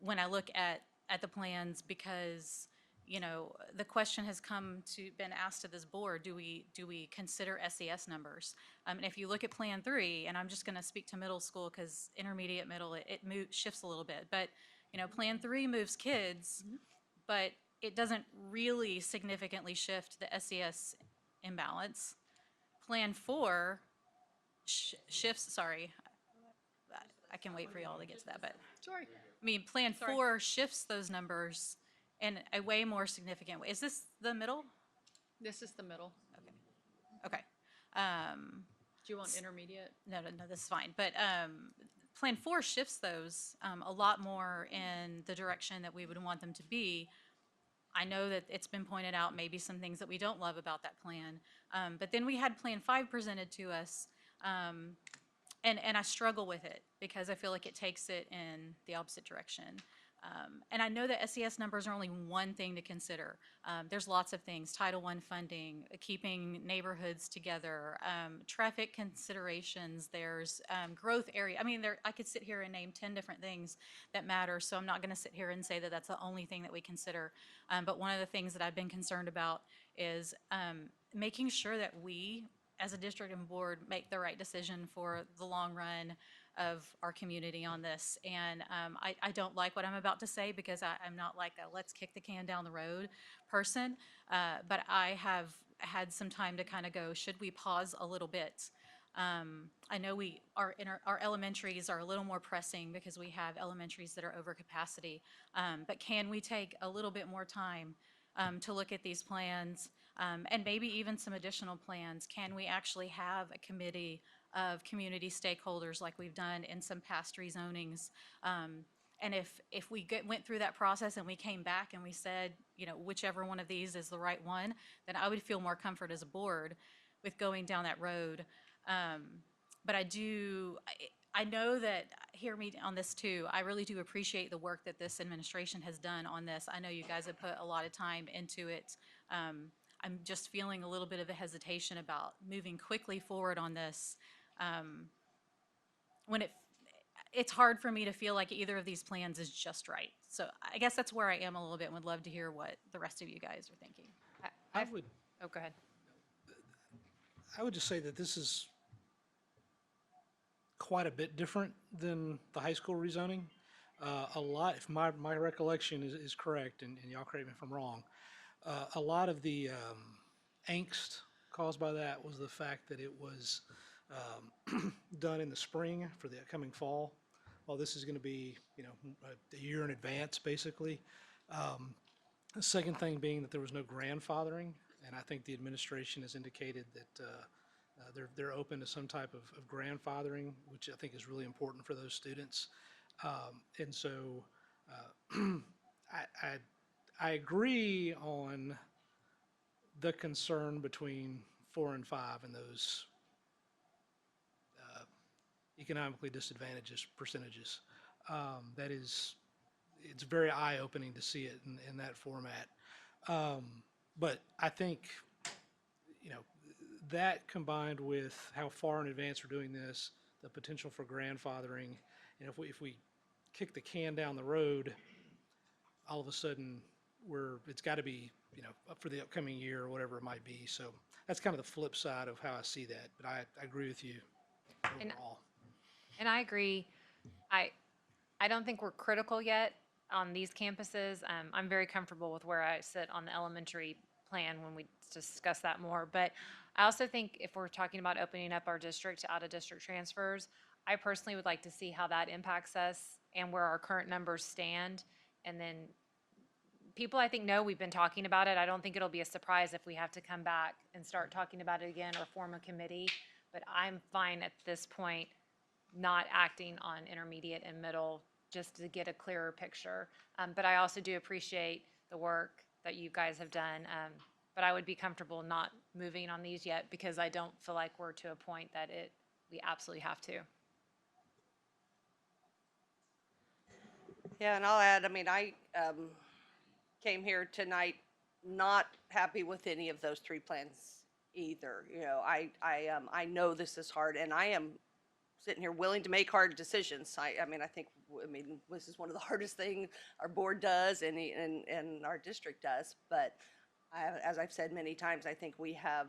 when I look at the plans because, the question has been asked to this board, do we consider SES numbers? And if you look at Plan 3, and I'm just going to speak to middle school because intermediate middle, it shifts a little bit, but, Plan 3 moves kids, but it doesn't really significantly shift the SES imbalance. Plan 4 shifts, sorry, I can wait for y'all to get to that, but Sorry. I mean, Plan 4 shifts those numbers in a way more significant way. Is this the middle? This is the middle. Okay. Do you want intermediate? No, this is fine. But Plan 4 shifts those a lot more in the direction that we would want them to be. I know that it's been pointed out maybe some things that we don't love about that plan. But then we had Plan 5 presented to us, and I struggle with it because I feel like it takes it in the opposite direction. And I know that SES numbers are only one thing to consider. There's lots of things, Title I funding, keeping neighborhoods together, traffic considerations, there's growth area. I mean, I could sit here and name 10 different things that matter, so I'm not going to sit here and say that that's the only thing that we consider. But one of the things that I've been concerned about is making sure that we, as a district and board, make the right decision for the long run of our community on this. And I don't like what I'm about to say because I'm not like a let's kick the can down the road person, but I have had some time to kind of go, should we pause a little bit? I know our elementaries are a little more pressing because we have elementaries that are over capacity, but can we take a little bit more time to look at these plans, and maybe even some additional plans? Can we actually have a committee of community stakeholders like we've done in some past rezonings? And if we went through that process and we came back and we said, whichever one of these is the right one, then I would feel more comfort as a board with going down that road. But I know that, hear me on this too, I really do appreciate the work that this administration has done on this. I know you guys have put a lot of time into it. I'm just feeling a little bit of a hesitation about moving quickly forward on this. When it's hard for me to feel like either of these plans is just right. So I guess that's where I am a little bit and would love to hear what the rest of you guys are thinking. Oh, go ahead. I would just say that this is quite a bit different than the high school rezoning. A lot, if my recollection is correct, and y'all correct me if I'm wrong, a lot of the angst caused by that was the fact that it was done in the spring for the upcoming fall. Well, this is going to be, a year in advance, basically. The second thing being that there was no grandfathering, and I think the administration has indicated that they're open to some type of grandfathering, which I think is really important for those students. And so I agree on the concern between 4 and 5 and those economically disadvantaged percentages. It's very eye-opening to see it in that format. But I think, that combined with how far in advance we're doing this, the potential for grandfathering, and if we kick the can down the road, all of a sudden it's got to be, up for the upcoming year or whatever it might be. So that's kind of the flip side of how I see that. But I agree with you overall. And I agree. I don't think we're critical yet on these campuses. I'm very comfortable with where I sit on the elementary plan when we discuss that more. But I also think if we're talking about opening up our district to out-of-district transfers, I personally would like to see how that impacts us and where our current numbers stand. And then people, I think, know we've been talking about it. I don't think it'll be a surprise if we have to come back and start talking about it again or form a committee. But I'm fine at this point not acting on intermediate and middle just to get a clearer picture. But I also do appreciate the work that you guys have done. But I would be comfortable not moving on these yet because I don't feel like we're to a point that we absolutely have to. Yeah, and I'll add, I came here tonight not happy with any of those 3 plans either. I know this is hard, and I am sitting here willing to make hard decisions. I think this is one of the hardest things our board does and our district does. But as I've said many times, I think we have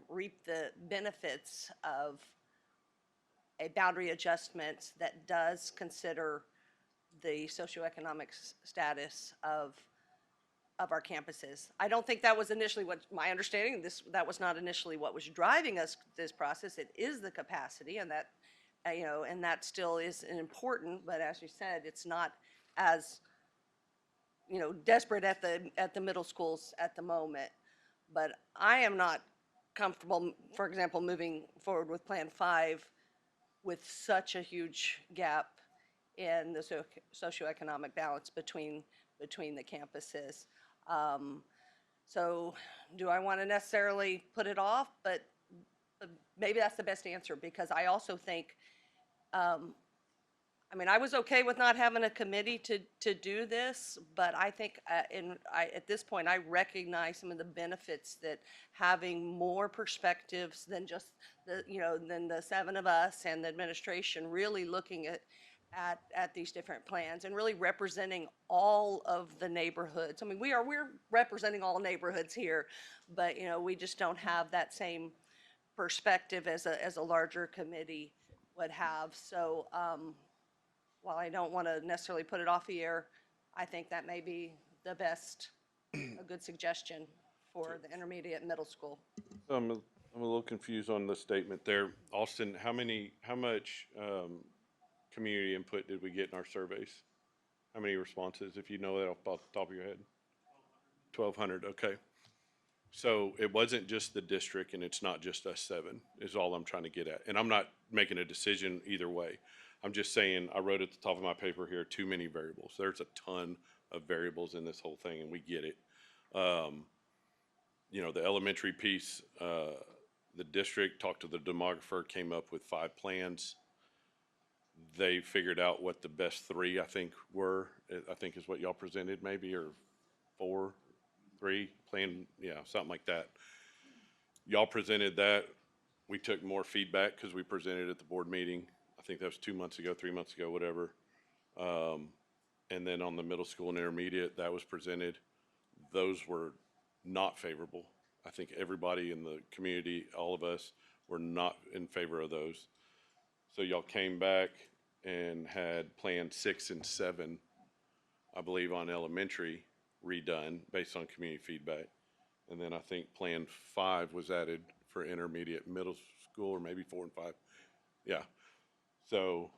reaped the benefits of a boundary adjustment that does consider the socioeconomic status of our campuses. I don't think that was initially what my understanding. That was not initially what was driving us this process. It is the capacity, and that and that still is important. But as you said, it's not as desperate at the middle schools at the moment. But I am not comfortable, for example, moving forward with Plan 5 with such a huge gap in the socioeconomic balance between the campuses. So do I want to necessarily put it off? But maybe that's the best answer, because I also think I mean, I was okay with not having a committee to do this, but I think, at this point, I recognize some of the benefits that having more perspectives than just than the seven of us and the administration really looking at these different plans and really representing all of the neighborhoods. I mean, we're representing all neighborhoods here, but, we just don't have that same perspective as a larger committee would have. So, while I don't want to necessarily put it off a year, I think that may be a good suggestion for the intermediate and middle school. I'm a little confused on the statement there. Austin, how much, community input did we get in our surveys? How many responses, if you know that off the top of your head? 1,200, okay. So it wasn't just the district and it's not just us seven, is all I'm trying to get at. And I'm not making a decision either way. I'm just saying, I wrote at the top of my paper here, too many variables. There's a ton of variables in this whole thing and we get it. The elementary piece, the district talked to the demographer, came up with 5 plans. They figured out what the best 3, I think, were. I think is what y'all presented maybe, or 4, 3 plan, something like that. Y'all presented that. We took more feedback because we presented at the board meeting. I think that was 2 months ago, 3 months ago, whatever. And then on the middle school and intermediate, that was presented. Those were not favorable. I think everybody in the community, all of us, were not in favor of those. So y'all came back and had Plan 6 and 7, I believe, on elementary redone based on community feedback. And then I think Plan 5 was added for intermediate middle school, or maybe 4 and 5. Yeah. So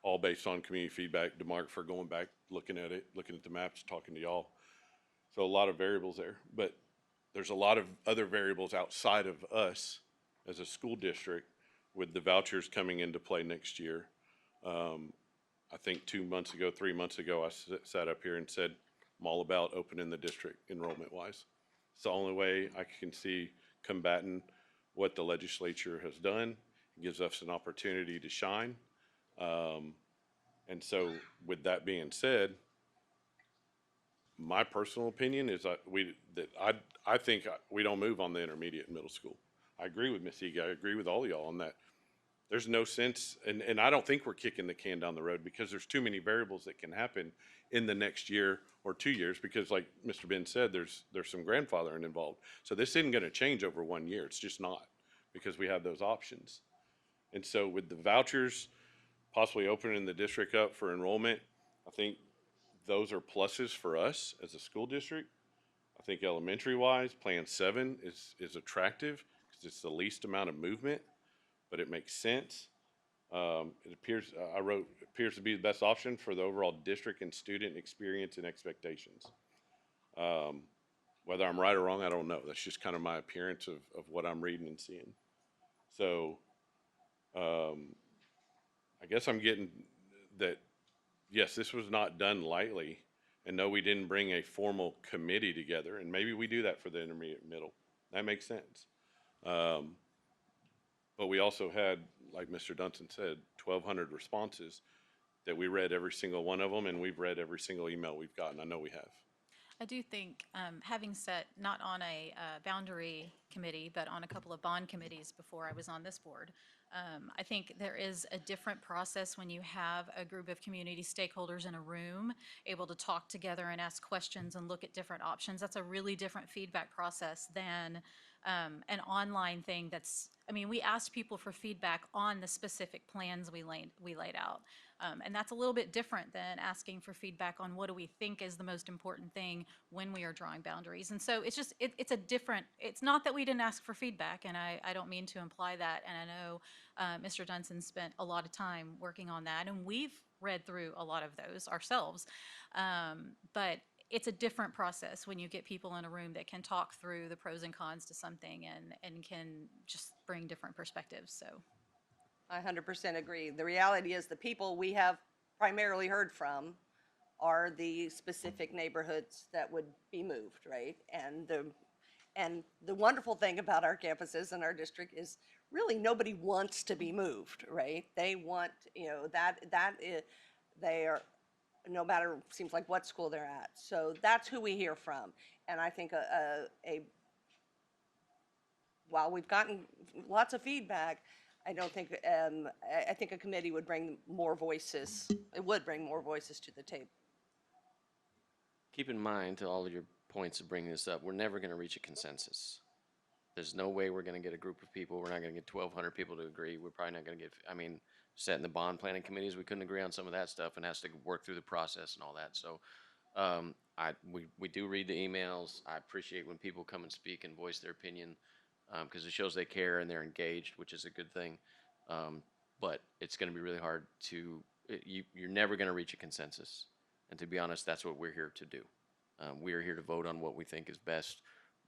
all based on community feedback, demographer going back, looking at it, looking at the maps, talking to y'all. So a lot of variables there, but there's a lot of other variables outside of us as a school district with the vouchers coming into play next year. I think 2 months ago, 3 months ago, I sat up here and said, I'm all about opening the district enrollment wise. It's the only way I can see combating what the legislature has done. It gives us an opportunity to shine. And so with that being said, my personal opinion is I think we don't move on the intermediate and middle school. I agree with Ms. Egan. I agree with all of y'all on that. There's no sense, and I don't think we're kicking the can down the road because there's too many variables that can happen in the next year or 2 years because, like Mr. Ben said, there's some grandfathering involved. So this isn't going to change over 1 year. It's just not, because we have those options. And so with the vouchers, possibly opening the district up for enrollment, I think those are pluses for us as a school district. I think elementary-wise, Plan 7 is attractive because it's the least amount of movement, but it makes sense. It appears to be the best option for the overall district and student experience and expectations. Whether I'm right or wrong, I don't know. That's just kind of my appearance of what I'm reading and seeing. So I guess I'm getting that, yes, this was not done lightly. And no, we didn't bring a formal committee together. And maybe we do that for the intermediate middle. That makes sense. But we also had, like Mr. Dunson said, 1,200 responses that we read every single one of them, and we've read every single email we've gotten. I know we have. I do think, having sat not on a boundary committee, but on a couple of bond committees before I was on this board, I think there is a different process when you have a group of community stakeholders in a room able to talk together and ask questions and look at different options. That's a really different feedback process than an online thing that's, I mean, we asked people for feedback on the specific plans we laid out. And that's a little bit different than asking for feedback on what do we think is the most important thing when we are drawing boundaries. And so it's just, it's a different, it's not that we didn't ask for feedback, and I don't mean to imply that. And I know Mr. Dunson spent a lot of time working on that, and we've read through a lot of those ourselves. But it's a different process when you get people in a room that can talk through the pros and cons to something and can just bring different perspectives, so. I 100% agree. The reality is the people we have primarily heard from are the specific neighborhoods that would be moved, right? And the wonderful thing about our campuses and our district is really nobody wants to be moved, right? They want, you know, that is, they are, no matter, seems like what school they're at. So that's who we hear from. And I think while we've gotten lots of feedback, I don't think, I think a committee would bring more voices, it would bring more voices to the table. Keep in mind, to all of your points of bringing this up, we're never going to reach a consensus. There's no way we're going to get a group of people, we're not going to get 1,200 people to agree. We're probably not going to get, I mean, setting the bond planning committees, we couldn't agree on some of that stuff and has to work through the process and all that. So we do read the emails. I appreciate when people come and speak and voice their opinion, because it shows they care and they're engaged, which is a good thing. But it's going to be really hard to, you're never going to reach a consensus. And to be honest, that's what we're here to do. We are here to vote on what we think is best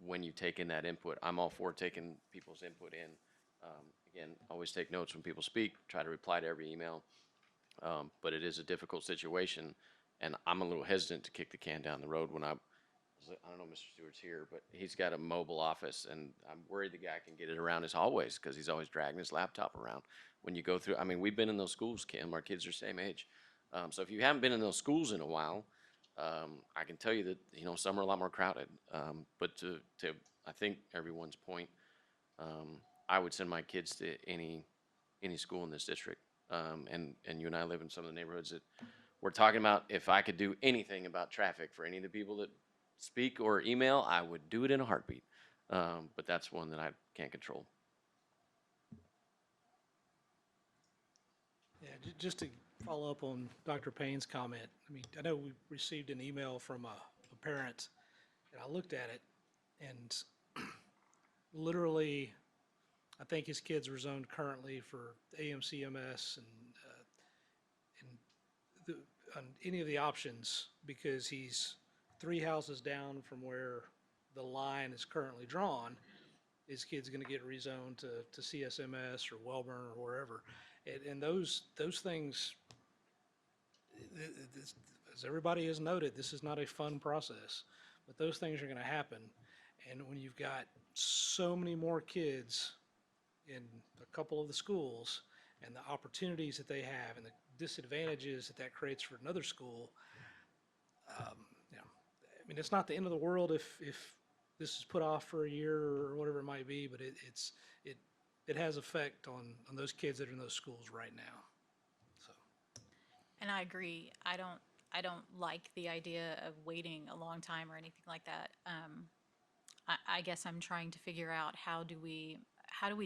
when you take in that input. I'm all for taking people's input in. Again, always take notes when people speak, try to reply to every email. But it is a difficult situation, and I'm a little hesitant to kick the can down the road when I don't know, Mr. Stewart's here, but he's got a mobile office, and I'm worried the guy can get it around his hallways because he's always dragging his laptop around. When you go through, I mean, we've been in those schools, Kim, our kids are the same age. So if you haven't been in those schools in a while, I can tell you that, you know, some are a lot more crowded. But to I think everyone's point, I would send my kids to any school in this district. And you and I live in some of the neighborhoods that we're talking about. If I could do anything about traffic for any of the people that speak or email, I would do it in a heartbeat. But that's one that I can't control. Yeah, just to follow up on Dr. Payne's comment, I mean, I know we received an email from a parent, and I looked at it, and literally, I think his kids were zoned currently for AMCMS on any of the options because he's 3 houses down from where the line is currently drawn. His kid's going to get rezoned to CSMS or Welborn or wherever. And those things, as everybody has noted, this is not a fun process, but those things are going to happen. And when you've got so many more kids in a couple of the schools and the opportunities that they have and the disadvantages that creates for another school, you know, I mean, it's not the end of the world if this is put off for a year or whatever it might be, but it has effect on those kids that are in those schools right now. So. And I agree. I don't like the idea of waiting a long time or anything like that. I guess I'm trying to figure out how do we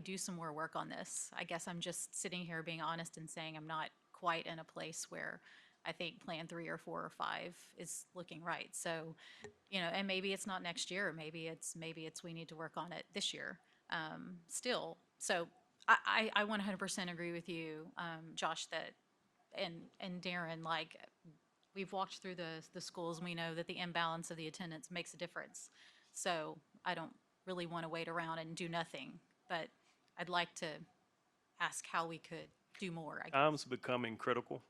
do some more work on this? I guess I'm just sitting here being honest and saying I'm not quite in a place where I think plan 3 or 4 or 5 is looking right. So, you know, and maybe it's not next year. Maybe it's we need to work on it this year. Still, so I 100% agree with you, Josh, that and Darren, like we've walked through the schools and we know that the imbalance of the attendance makes a difference. So I don't really want to wait around and do nothing, but I'd like to ask how we could do more, I guess. Time's becoming critical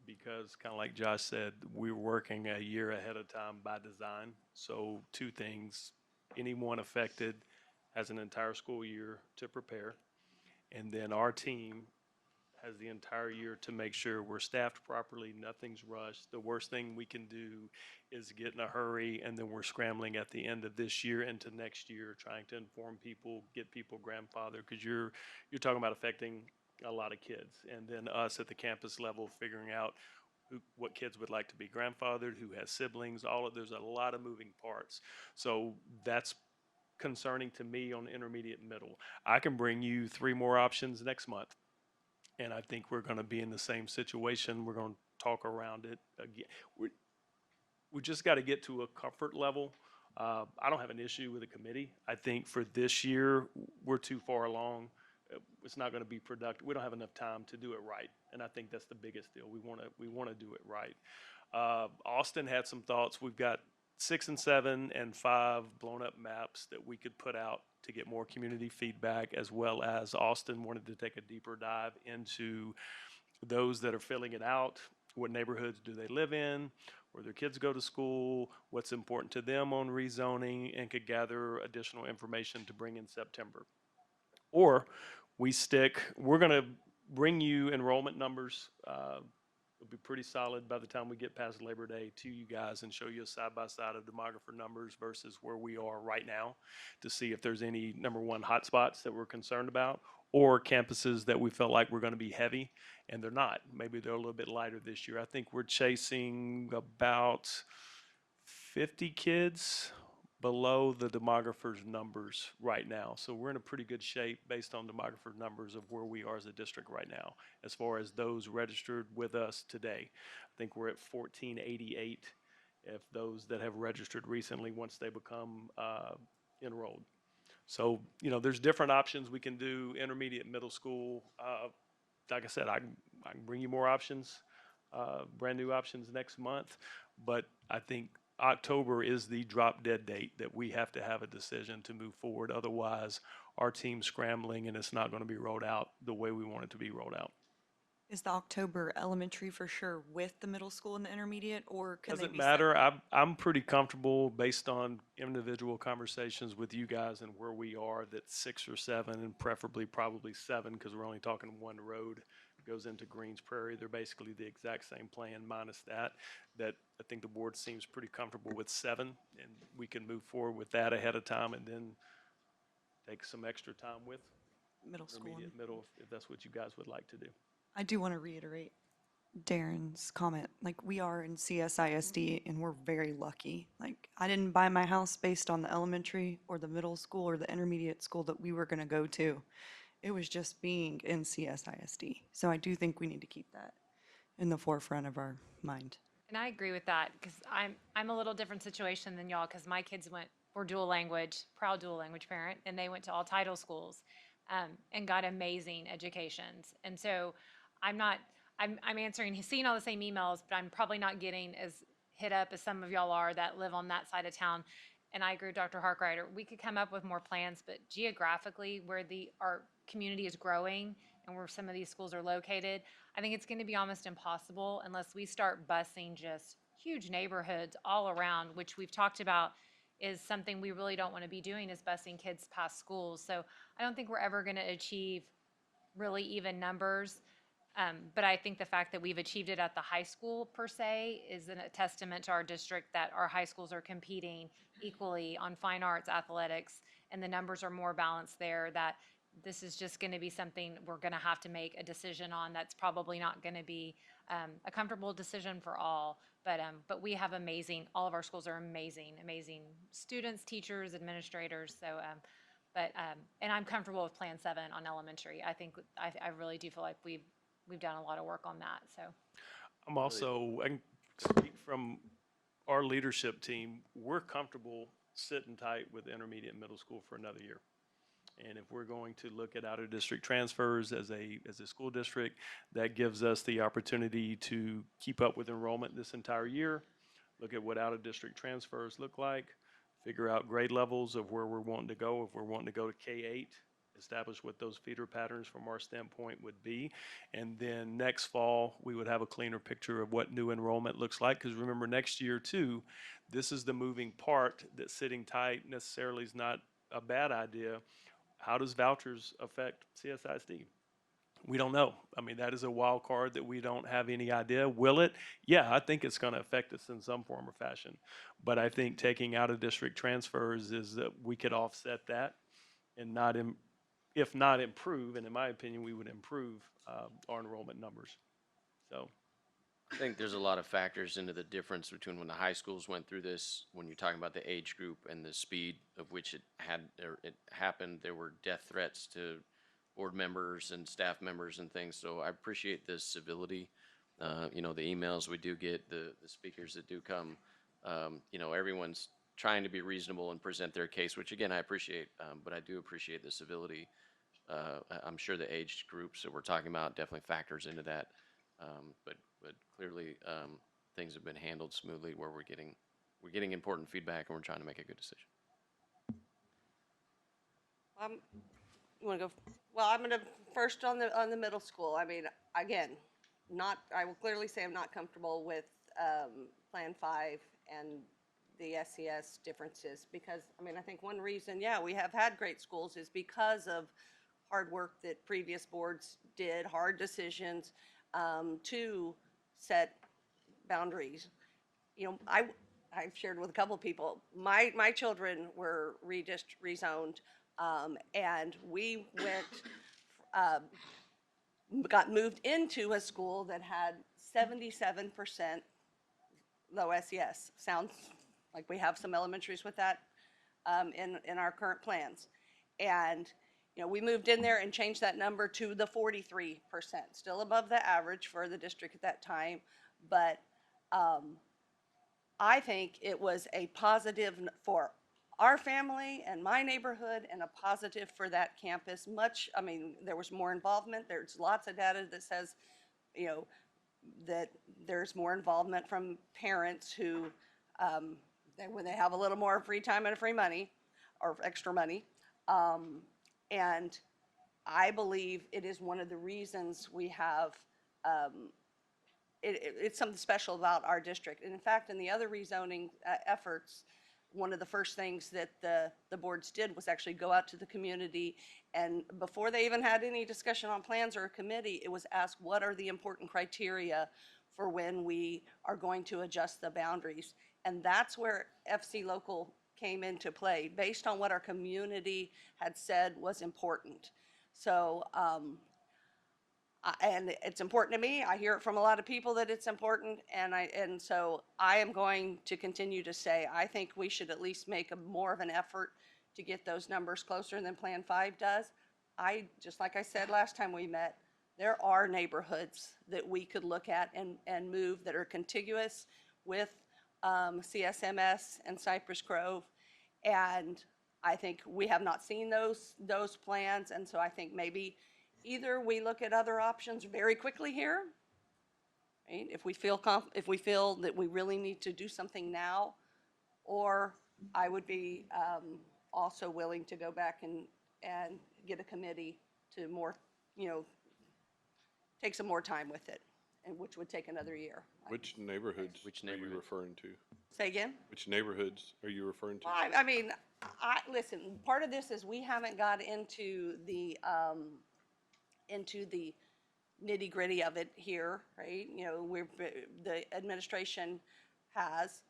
because, kind of like Josh said, we're working a year ahead of time by design. So 2 things, anyone affected has an entire school year to prepare. And then our team has the entire year to make sure we're staffed properly, nothing's rushed. The worst thing we can do is get in a hurry, and then we're scrambling at the end of this year into next year, trying to inform people, get people grandfathered, because you're talking about affecting a lot of kids. And then us at the campus level figuring out what kids would like to be grandfathered, who has siblings, there's a lot of moving parts. So that's concerning to me on intermediate and middle. I can bring you 3 more options next month, and I think we're going to be in the same situation. We're going to talk around it again. We just got to get to a comfort level. I don't have an issue with the committee. I think for this year, we're too far along. It's not going to be productive. We don't have enough time to do it right, and I think that's the biggest deal. We want to do it right. Austin had some thoughts. We've got 6 and 7 and 5 blown up maps that we could put out to get more community feedback, as well as Austin wanted to take a deeper dive into those that are filling it out. What neighborhoods do they live in? Where their kids go to school? What's important to them on rezoning? And could gather additional information to bring in September. Or we're going to bring you enrollment numbers. It'll be pretty solid by the time we get past Labor Day to you guys and show you a side-by-side of demographer numbers versus where we are right now to see if there's any, number one, hotspots that we're concerned about or campuses that we felt like were going to be heavy and they're not. Maybe they're a little bit lighter this year. I think we're chasing about 50 kids below the demographer's numbers right now. So we're in a pretty good shape based on demographer numbers of where we are as a district right now, as far as those registered with us today. I think we're at 1488 if those that have registered recently once they become enrolled. So, you know, there's different options we can do, intermediate, middle school. Like I said, I can bring you more options, brand new options next month, but I think October is the drop dead date that we have to have a decision to move forward. Otherwise, our team's scrambling and it's not going to be rolled out the way we want it to be rolled out. Is the October elementary for sure with the middle school and the intermediate, or can they Doesn't be matter. separate? I'm pretty comfortable based on individual conversations with you guys and where we are that 6 or 7 and preferably probably 7 because we're only talking one road goes into Greens Prairie. They're basically the exact same plan minus that I think the board seems pretty comfortable with 7 and we can move forward with that ahead of time and then take some extra time with Middle school. intermediate, middle, if that's what you guys would like to do. I do want to reiterate Darren's comment. Like, we are in CSISD and we're very lucky. Like, I didn't buy my house based on the elementary or the middle school or the intermediate school that we were going to go to. It was just being in CSISD. So I do think we need to keep that in the forefront of our mind. And I agree with that because I'm a little different situation than y'all because my kids were dual language, proud dual language parent, and they went to all title schools and got amazing educations. And so I'm answering, seeing all the same emails, but I'm probably not getting as hit up as some of y'all are that live on that side of town. And I agree with Dr. Harkrider. We could come up with more plans, but geographically, where our community is growing and where some of these schools are located, I think it's going to be almost impossible unless we start busing just huge neighborhoods all around, which we've talked about is something we really don't want to be doing, is busing kids past schools. So I don't think we're ever going to achieve really even numbers. But I think the fact that we've achieved it at the high school per se is a testament to our district that our high schools are competing equally on fine arts, athletics, and the numbers are more balanced there, that this is just going to be something we're going to have to make a decision on. That's probably not going to be a comfortable decision for all, but we have all of our schools are amazing students, teachers, administrators. So, and I'm comfortable with Plan 7 on elementary. I think I really do feel like we've done a lot of work on that, so. I can speak from our leadership team, we're comfortable sitting tight with intermediate and middle school for another year. And if we're going to look at out-of-district transfers as a school district, that gives us the opportunity to keep up with enrollment this entire year, look at what out-of-district transfers look like, figure out grade levels of where we're wanting to go. If we're wanting to go to K-8, establish what those feeder patterns from our standpoint would be. And then next fall, we would have a cleaner picture of what new enrollment looks like. Because remember, next year too, this is the moving part that sitting tight necessarily is not a bad idea. How does vouchers affect CSISD? We don't know. I mean, that is a wild card that we don't have any idea. Will it? Yeah, I think it's going to affect us in some form or fashion. But I think taking out of district transfers is that we could offset that and not, if not improve, and in my opinion, we would improve our enrollment numbers. So. I think there's a lot of factors into the difference between when the high schools went through this, when you're talking about the age group and the speed of which it happened. There were death threats to board members and staff members and things. So I appreciate the civility. The emails we do get, the speakers that do come, everyone's trying to be reasonable and present their case, which again, I appreciate, but I do appreciate the civility. I'm sure the age groups that we're talking about definitely factors into that. But clearly things have been handled smoothly where we're getting important feedback and we're trying to make a good decision. You want to go? Well, I'm going to first on the middle school. I mean, again, I will clearly say I'm not comfortable with Plan 5 and the SES differences because, I mean, I think one reason, we have had great schools is because of hard work that previous boards did, hard decisions, to set boundaries. You know, I've shared with a couple of people, my children were rezoned, and we got moved into a school that had 77% low SES. Sounds like we have some elementaries with that, in our current plans. And, you know, we moved in there and changed that number to the 43%, still above the average for the district at that time. But I think it was a positive for our family and my neighborhood, and a positive for that campus. I mean, there was more involvement. There's lots of data that says, you know, that there's more involvement from parents who, when they have a little more free time and free money, or extra money. And I believe it is one of the reasons we have, it's something special about our district. And in fact, in the other rezoning efforts, one of the first things that the boards did was actually go out to the community, and before they even had any discussion on plans or a committee, it was asked, what are the important criteria for when we are going to adjust the boundaries? And that's where FC Local came into play, based on what our community had said was important. So, and it's important to me. I hear it from a lot of people that it's important, and so I am going to continue to say, I think we should at least make more of an effort to get those numbers closer than Plan 5 does. Just like I said last time we met, there are neighborhoods that we could look at and move that are contiguous with CSMS and Cypress Grove, and I think we have not seen those plans, and so I think maybe either we look at other options very quickly here, right, if we feel that we really need to do something now, or I would be also willing to go back and get a committee to more, you know, take some more time with it, and which would take another year. Which neighborhoods Which are you neighborhood? referring to? Say again? Which neighborhoods are you referring to? Well, I mean, listen, part of this is we haven't got into the nitty gritty of it here, right? You know, the administration has,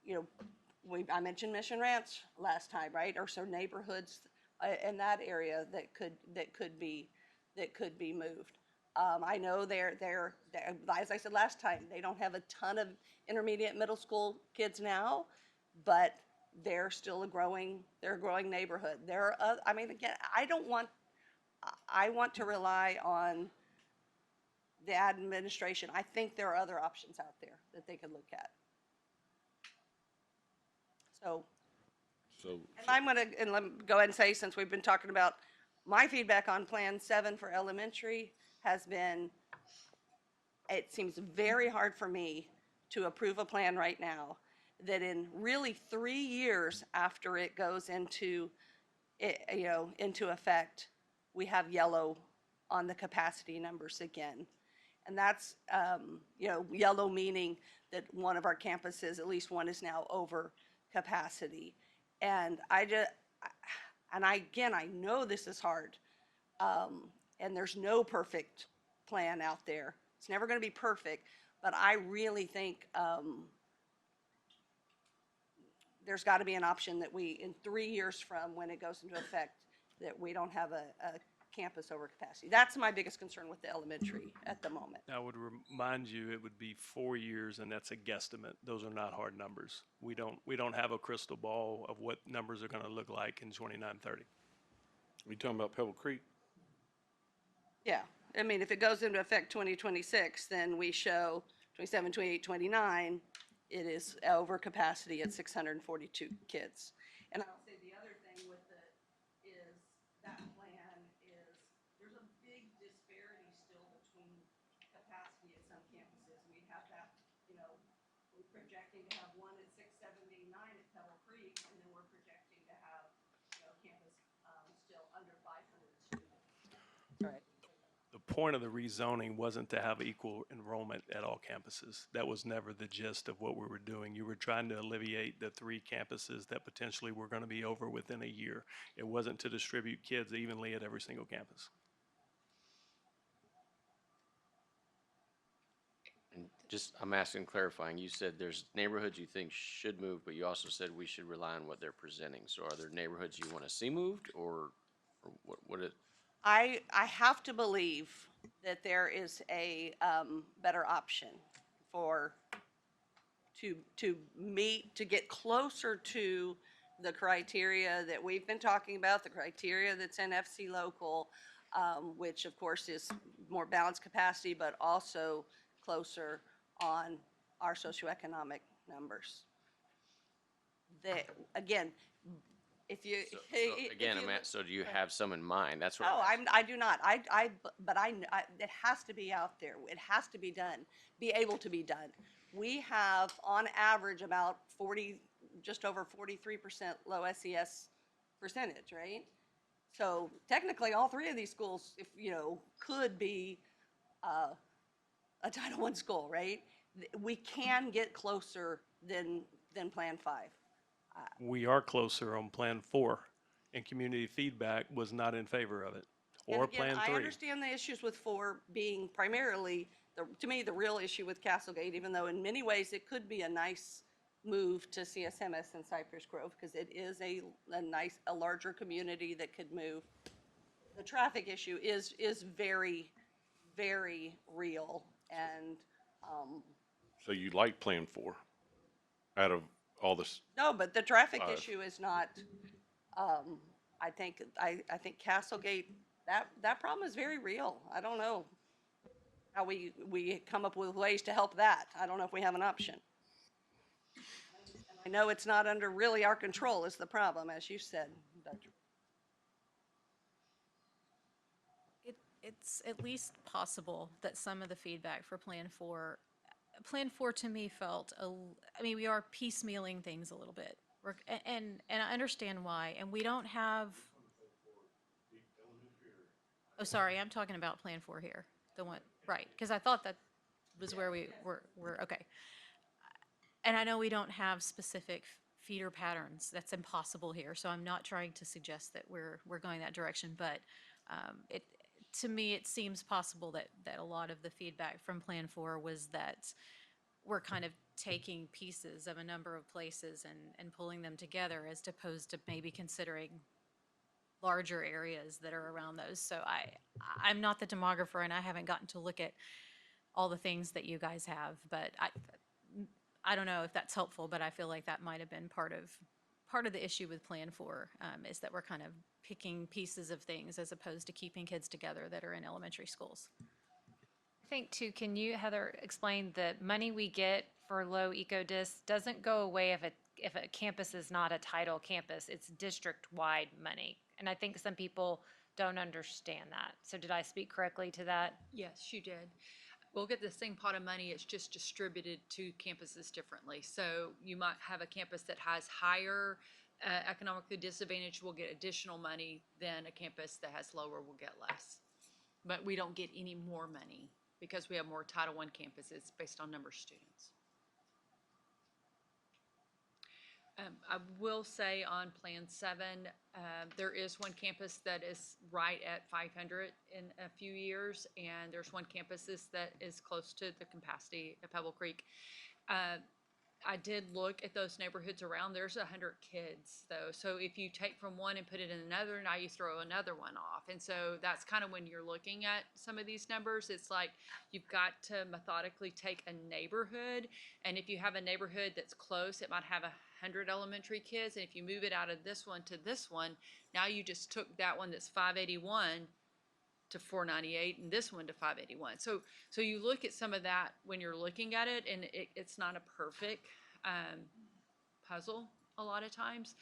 you know, I mentioned Mission Ranch last time, right? Or so neighborhoods in that area that could be moved. I know they're, as I said last time, they don't have a ton of intermediate middle school kids now, but they're still a growing neighborhood. I mean, again, I want to rely on the administration. I think there are other options out there that they could look at. So, and I'm gonna, and let me go ahead and say, since we've been talking about my feedback on Plan 7 for elementary has been, it seems very hard for me to approve a plan right now that in really 3 years after it goes into, you know, into effect, we have yellow on the capacity numbers again. And that's, you know, yellow meaning that one of our campuses, at least one, is now over capacity. And again, I know this is hard, and there's no perfect plan out there. It's never going to be perfect, but I really think there's got to be an option that we, in 3 years from when it goes into effect, that we don't have a campus over capacity. That's my biggest concern with the elementary at the moment. I would remind you, it would be 4 years, and that's a guesstimate. Those are not hard numbers. We don't have a crystal ball of what numbers are going to look like in 2930. You talking about Pebble Creek? Yeah, I mean, if it goes into effect 2026, then we show 27, 28, 29, it is over capacity at 642 kids. And I'll say the other thing with it is that plan is, there's a big disparity still between capacity at some campuses. We have that, you know, we're projecting to have one at 679 at Pebble Creek, and then we're projecting to have, you know, campus still under 500 students. Right. The point of the rezoning wasn't to have equal enrollment at all campuses. That was never the gist of what we were doing. You were trying to alleviate the 3 campuses that potentially were going to be over within a year. It wasn't to distribute kids evenly at every single campus. And just, I'm asking clarifying, you said there's neighborhoods you think should move, but you also said we should rely on what they're presenting. So are there neighborhoods you want to see moved, or what it? I have to believe that there is a better option for, to meet, to get closer to the criteria that we've been talking about, the criteria that's in FC local, which of course is more balanced capacity, but also closer on our socioeconomic numbers. Again, if you. Again, so do you have some in mind? That's what. No, I do not. But it has to be out there. It has to be done, be able to be done. We have on average about just over 43% low SES percentage, right? So technically all 3 of these schools, if, could be a Title I school, right? We can get closer than Plan 5. We are closer on Plan 4, and community feedback was not in favor of it, or And again, Plan I 3. understand the issues with 4 being primarily, to me, the real issue with Castlegate, even though in many ways it could be a nice move to CSMS in Cypress Grove, because it is a larger community that could move. The traffic issue is very, very real, and, So you like Plan 4 out of all this? no, but the traffic 5. issue is not, I think Castlegate, that problem is very real. I don't know how we come up with ways to help that. I don't know if we have an option. I know it's not under really our control is the problem, as you said, Dr. It's at least possible that some of the feedback for Plan 4 to me felt, we are piecemealing things a little bit. And I understand why, and we don't have, oh, sorry, I'm talking about Plan 4 here, the one, right, because I thought that was where we were, okay. And I know we don't have specific feeder patterns, that's impossible here, so I'm not trying to suggest that we're going that direction, but to me, it seems possible that a lot of the feedback from Plan 4 was that we're kind of taking pieces of a number of places and pulling them together as opposed to maybe considering larger areas that are around those. So I'm not the demographer, and I haven't gotten to look at all the things that you guys have, but I don't know if that's helpful, but I feel like that might have been part of the issue with Plan 4, is that we're kind of picking pieces of things as opposed to keeping kids together that are in elementary schools. I think too, can you, Heather, explain the money we get for low eco-dis doesn't go away if a campus is not a title campus, it's district-wide money. And I think some people don't understand that. So did I speak correctly to that? Yes, you did. We'll get the same pot of money, it's just distributed to campuses differently. So you might have a campus that has higher economically disadvantaged will get additional money than a campus that has lower will get less. But we don't get any more money because we have more Title I campuses based on number of students. I will say on Plan 7, there is one campus that is right at 500 in a few years, and there's one campus that is close to the capacity at Pebble Creek. I did look at those neighborhoods around. There's 100 kids, though. So if you take from one and put it in another, now you throw another one off. And so that's kind of when you're looking at some of these numbers, it's like you've got to methodically take a neighborhood. And if you have a neighborhood that's close, it might have 100 elementary kids. And if you move it out of this one to this one, now you just took that one that's 581 to 498 and this one to 581. So you look at some of that when you're looking at it, and it's not a perfect puzzle a lot of times.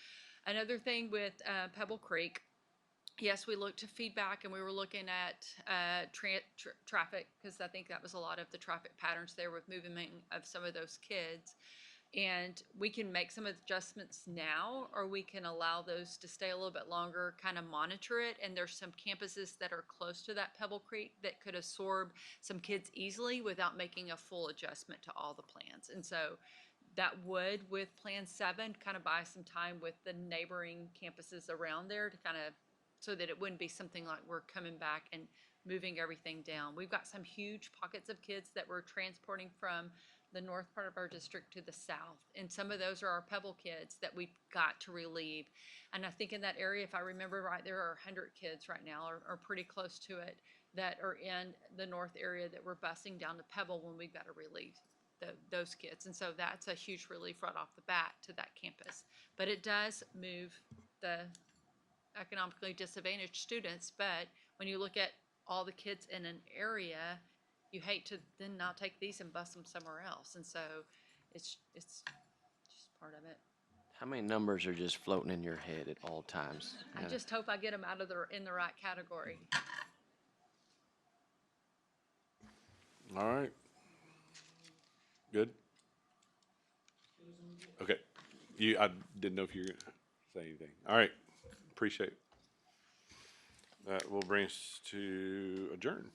Another thing with Pebble Creek, yes, we looked to feedback and we were looking at traffic, because I think that was a lot of the traffic patterns there with movement of some of those kids. And we can make some adjustments now, or we can allow those to stay a little bit longer, kind of monitor it. And there's some campuses that are close to that Pebble Creek that could absorb some kids easily without making a full adjustment to all the plans. And so that would, with Plan 7, kind of buy some time with the neighboring campuses around there to kind of, so that it wouldn't be something like we're coming back and moving everything down. We've got some huge pockets of kids that we're transporting from the north part of our district to the south. And some of those are our Pebble kids that we've got to relieve. And I think in that area, if I remember right, there are 100 kids right now, or pretty close to it, that are in the north area that we're busing down to Pebble when we've got to relieve those kids. And so that's a huge relief right off the bat to that campus. But it does move the economically disadvantaged students. But when you look at all the kids in an area, you hate to then not take these and bus them somewhere else. And so it's just part of it. How many numbers are just floating in your head at all times? I just hope I get them out of in the right category. All right. Good? Okay. I didn't know if you were gonna say anything. All right. Appreciate it. That will bring us to adjourn.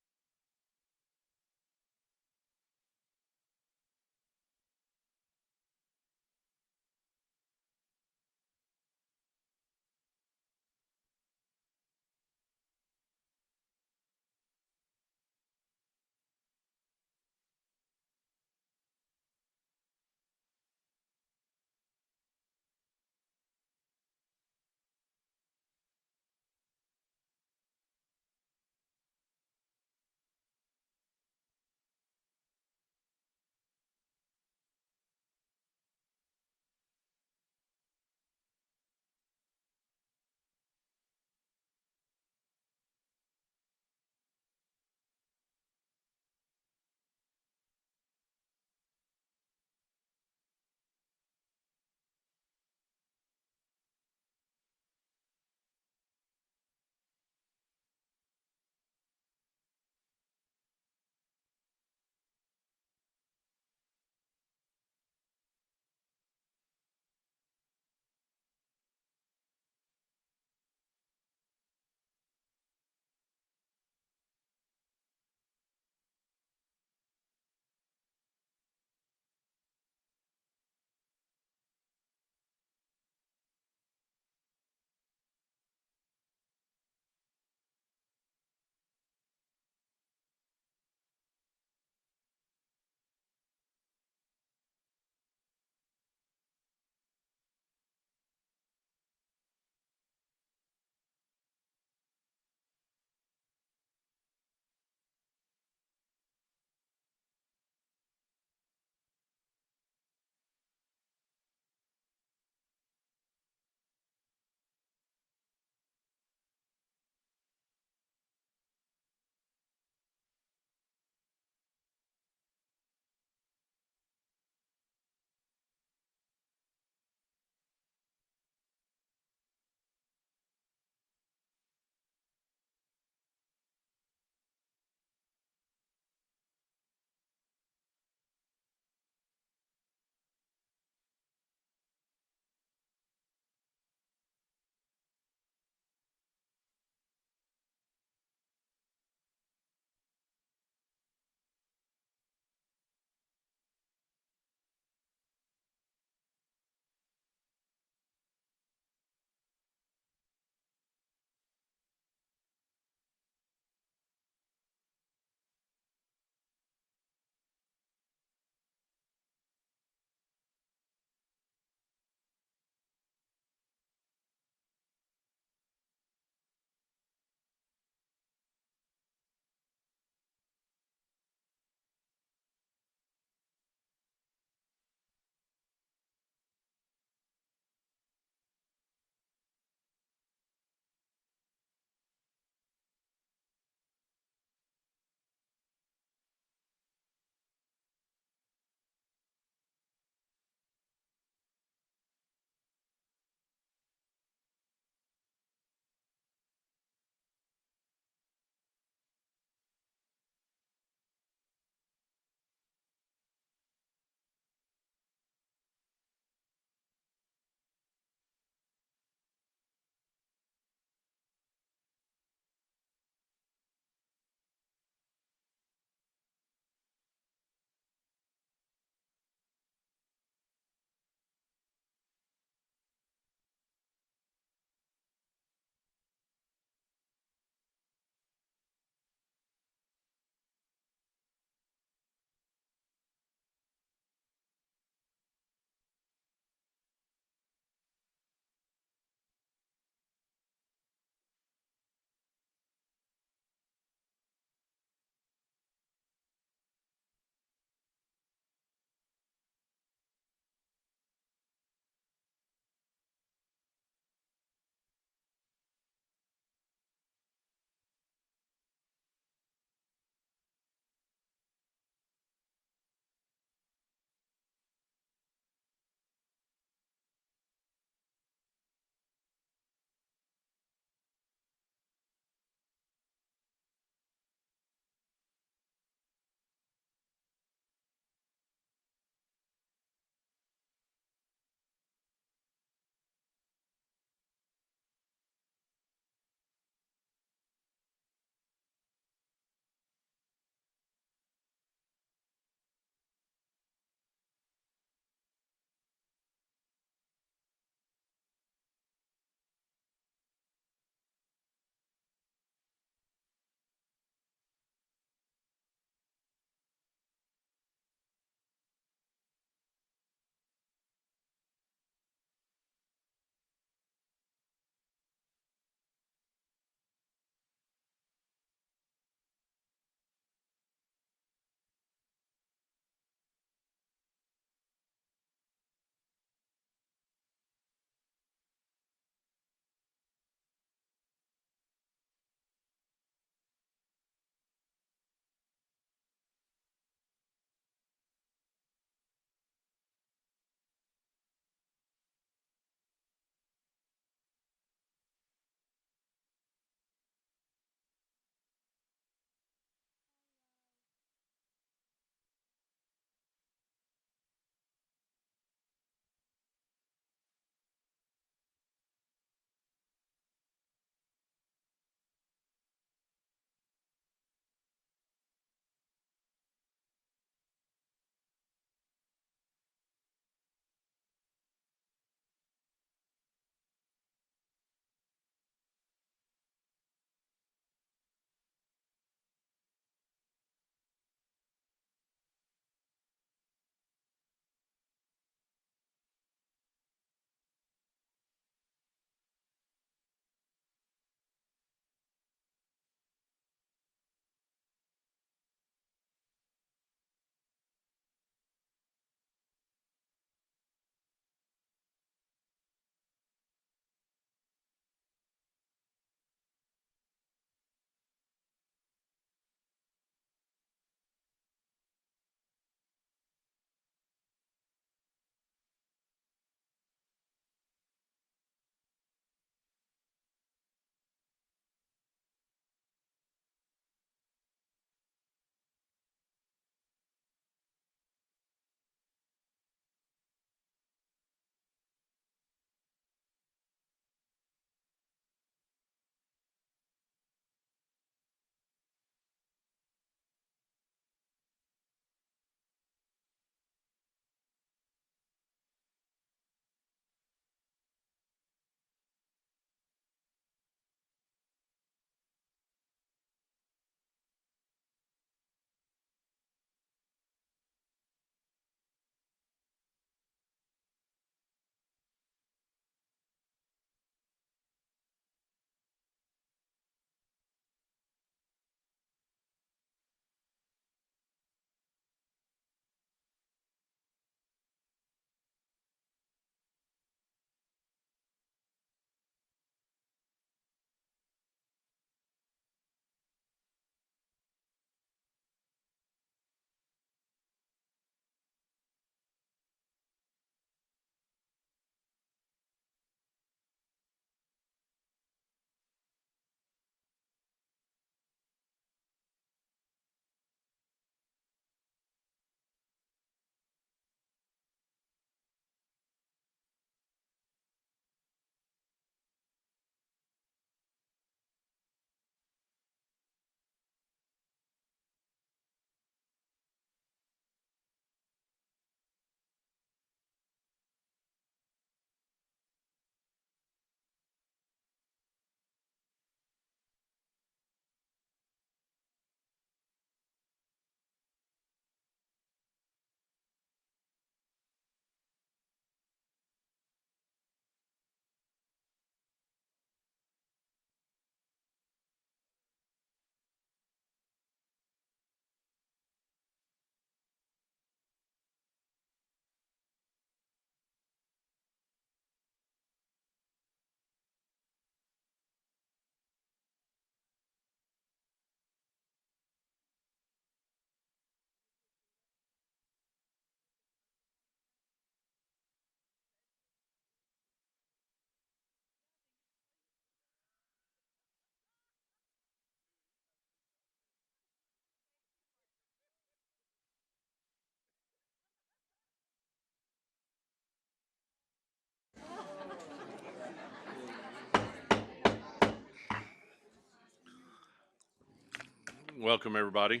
Welcome, everybody.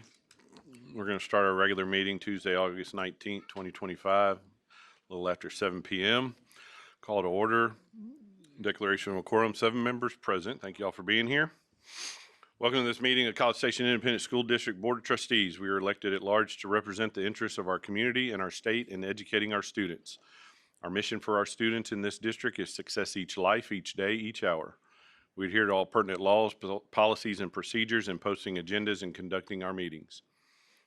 We're going to start our regular meeting Tuesday, August 19th, 2025, a little after 7 p.m. Call to order. Declaration of a quorum, 7 members present. Thank you all for being here. Welcome to this meeting of College Station Independent School District Board of Trustees. We are elected at large to represent the interests of our community and our state in educating our students. Our mission for our students in this district is success each life, each day, each hour. We adhere to all pertinent laws, policies, and procedures in posting agendas and conducting our meetings.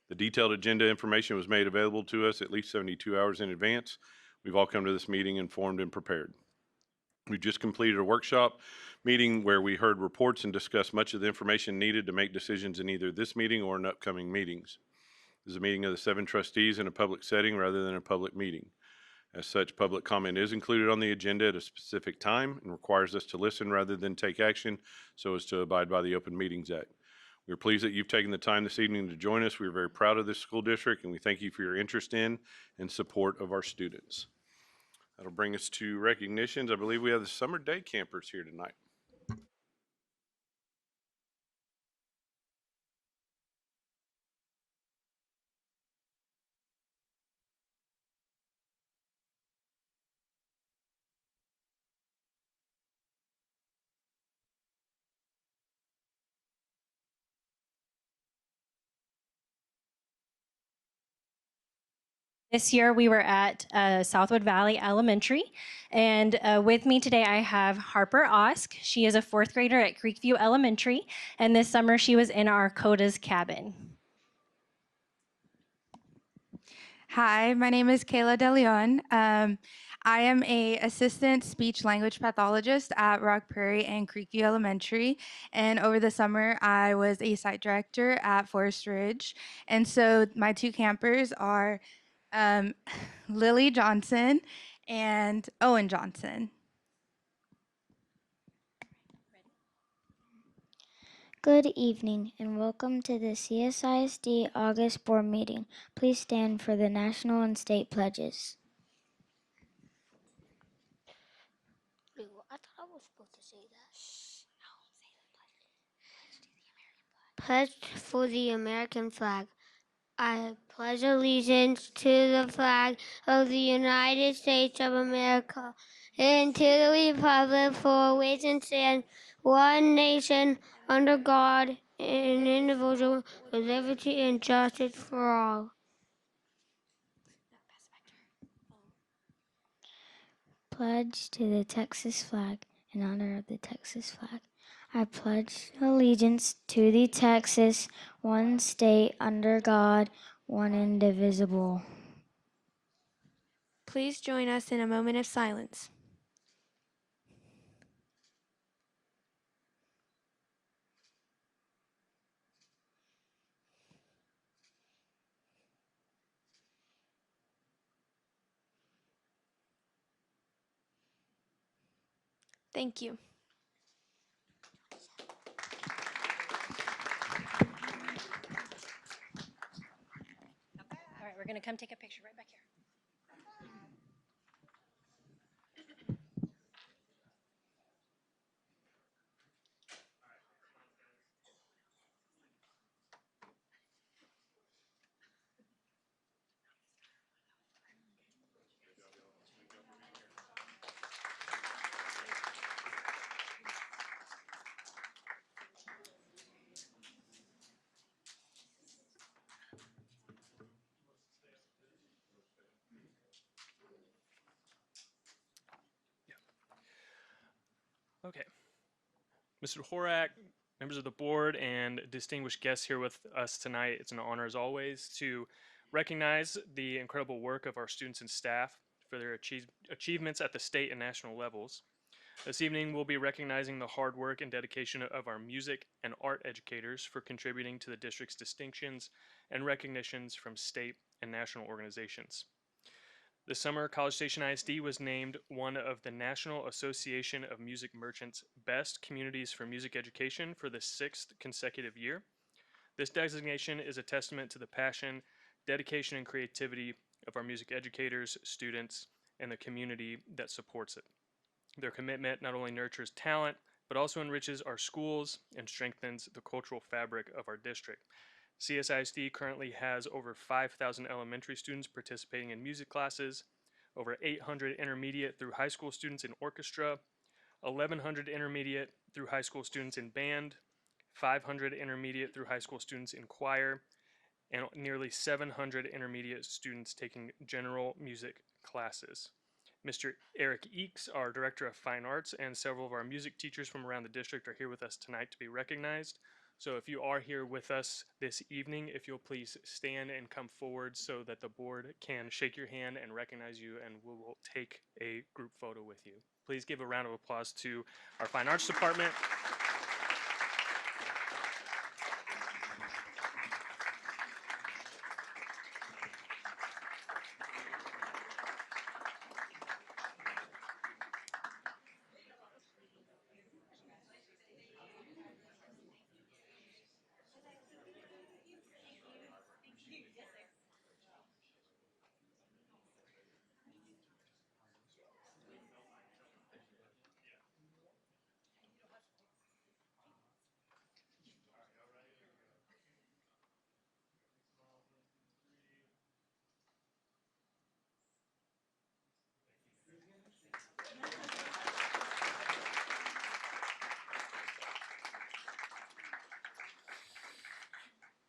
The detailed agenda information was made available to us at least 72 hours in advance. We've all come to this meeting informed and prepared. We've just completed a workshop meeting where we heard reports and discussed much of the information needed to make decisions in either this meeting or in upcoming meetings. This is a meeting of the 7 trustees in a public setting rather than a public meeting. As such, public comment is included on the agenda at a specific time and requires us to listen rather than take action so as to abide by the Open Meetings Act. We're pleased that you've taken the time this evening to join us. We're very proud of this school district and we thank you for your interest in and support of our students. That'll bring us to recognitions. I believe we have the summer day campers here tonight. This year we were at Southwood Valley Elementary, and with me today I have Harper Osk. She is a 4th grader at Creekview Elementary, and this summer she was in our CODA's cabin. Hi, my name is Kayla DeLeon. I am a assistant speech language pathologist at Rock Prairie and Creekview Elementary. And over the summer, I was a site director at Forest Ridge. And so my 2 campers are Lily Johnson and Owen Johnson. Good evening and welcome to the CSISD August board meeting. Please stand for the national and state pledges. I thought I was supposed to say that. Shh, no, say the pledge. Pledge for the American flag. I pledge allegiance to the flag of the United States of America and to the republic for which it stands, one nation, under God, and indivisible, with liberty and justice for all. Pledge to the Texas flag in honor of the Texas flag. I pledge allegiance to the Texas, one state under God, one indivisible. Please join us in a moment of silence. Thank you. All right, we're going to come take a picture right back here. Okay. Mr. Horak, members of the board, and distinguished guests here with us tonight, it's an honor as always to recognize the incredible work of our students and staff for their achievements at the state and national levels. This evening, we'll be recognizing the hard work and dedication of our music and art educators for contributing to the district's distinctions and recognitions from state and national organizations. This summer, College Station ISD was named one of the National Association of Music Merchants' Best Communities for Music Education for the 6th consecutive year. This designation is a testament to the passion, dedication, and creativity of our music educators, students, and the community that supports it. Their commitment not only nurtures talent, but also enriches our schools and strengthens the cultural fabric of our district. CSISD currently has over 5,000 elementary students participating in music classes, over 800 intermediate through high school students in orchestra, 1,100 intermediate through high school students in band, 500 intermediate through high school students in choir, and nearly 700 intermediate students taking general music classes. Mr. Eric Eakes, our Director of Fine Arts, and several of our music teachers from around the district are here with us tonight to be recognized. So if you are here with us this evening, if you'll please stand and come forward so that the board can shake your hand and recognize you, and we will take a group photo with you. Please give a round of applause to our Fine Arts Department.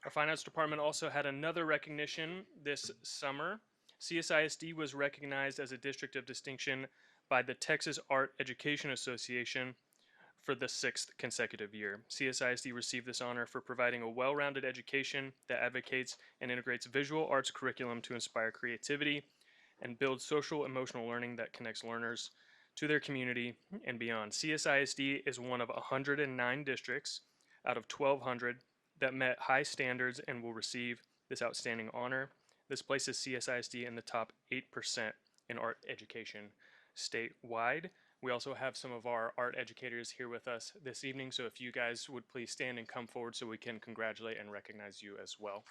Our finance department also had another recognition this summer. CSISD was recognized as a district of distinction by the Texas Art Education Association for the 6th consecutive year. CSISD received this honor for providing a well-rounded education that advocates and integrates visual arts curriculum to inspire creativity and build social emotional learning that connects learners to their community and beyond. CSISD is one of 109 districts out of 1,200 that met high standards and will receive this outstanding honor. This places CSISD in the top 8% in art education statewide. We also have some of our art educators here with us this evening, so if you guys would please stand and come forward so we can congratulate and recognize you as well.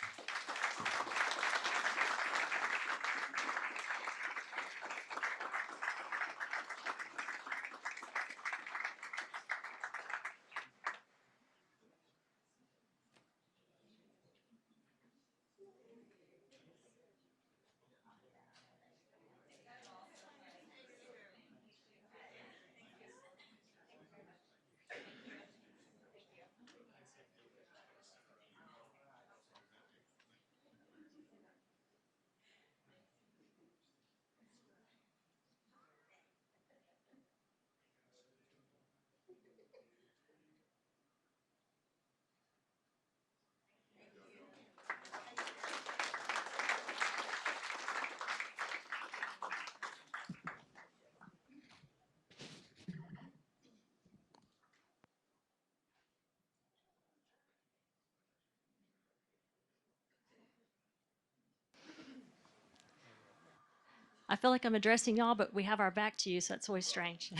I feel like I'm addressing y'all, but we have our back to you, so it's always strange.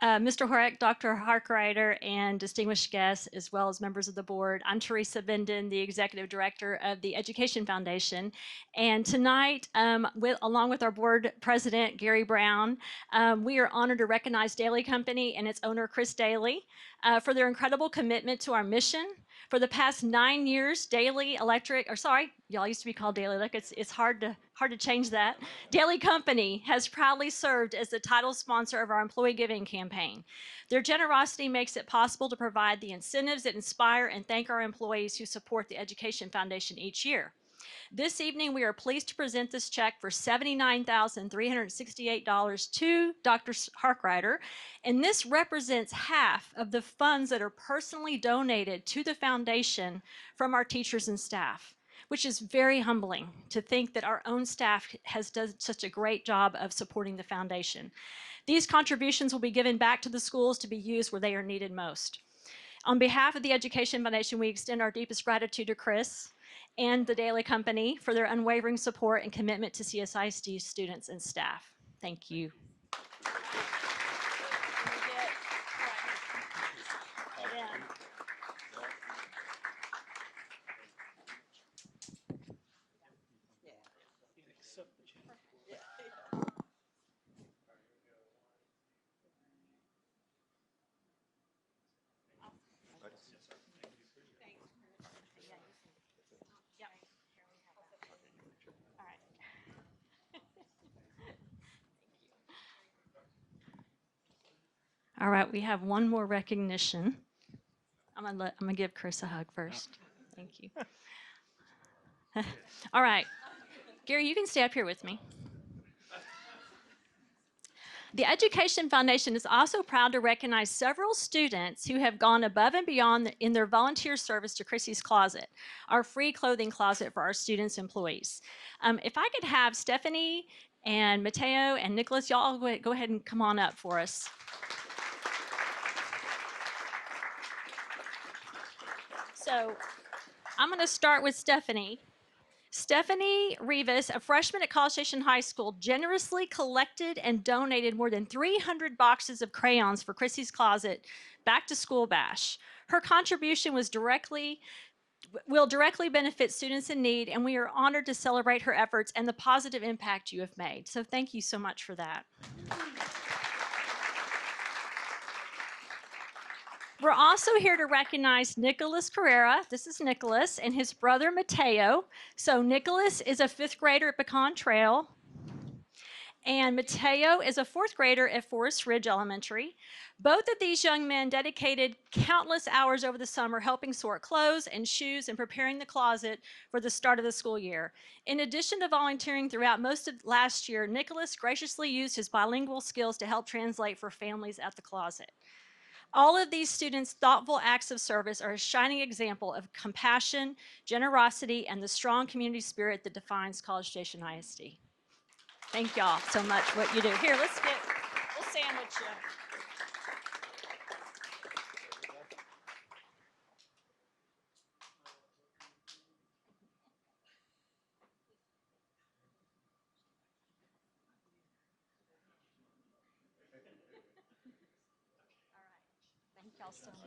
Mr. Horak, Dr. Harkrider, and distinguished guests, as well as members of the board. I'm Teresa Benden, the Executive Director of the Education Foundation. And tonight, along with our board president, Gary Brown, we are honored to recognize Daly Company and its owner, Chris Daly, for their incredible commitment to our mission. For the past 9 years, Daly Electric, or sorry, y'all used to be called Daly Electric. It's hard to change that. Daly Company has proudly served as the title sponsor of our employee giving campaign. Their generosity makes it possible to provide the incentives that inspire and thank our employees who support the Education Foundation each year. This evening, we are pleased to present this check for $79,368 to Dr. Harkrider, and this represents half of the funds that are personally donated to the foundation from our teachers and staff, which is very humbling to think that our own staff has done such a great job of supporting the foundation. These contributions will be given back to the schools to be used where they are needed most. On behalf of the Education Foundation, we extend our deepest gratitude to Chris and the Daly Company for their unwavering support and commitment to CSISD students and staff. Thank you. All right, we have one more recognition. I'm gonna give Chris a hug first. Thank you. All right, Gary, you can stay up here with me. The Education Foundation is also proud to recognize several students who have gone above and beyond in their volunteer service to Chrissy's Closet, our free clothing closet for our students' employees. If I could have Stephanie and Mateo and Nicholas, y'all go ahead and come on up for us. So I'm going to start with Stephanie. Stephanie Rivas, a freshman at College Station High School, generously collected and donated more than 300 boxes of crayons for Chrissy's Closet Back to School Bash. Her contribution will directly benefit students in need, and we are honored to celebrate her efforts and the positive impact you have made. So thank you so much for that. We're also here to recognize Nicholas Carrera. This is Nicholas and his brother Mateo. So Nicholas is a 5th grader at Pecan Trail, and Mateo is a 4th grader at Forest Ridge Elementary. Both of these young men dedicated countless hours over the summer helping sort clothes and shoes and preparing the closet for the start of the school year. In addition to volunteering throughout most of last year, Nicholas graciously used his bilingual skills to help translate for families at the closet. All of these students' thoughtful acts of service are a shining example of compassion, generosity, and the strong community spirit that defines College Station ISD. Thank y'all so much for what you do. Here, we'll sandwich you. Thank y'all so much.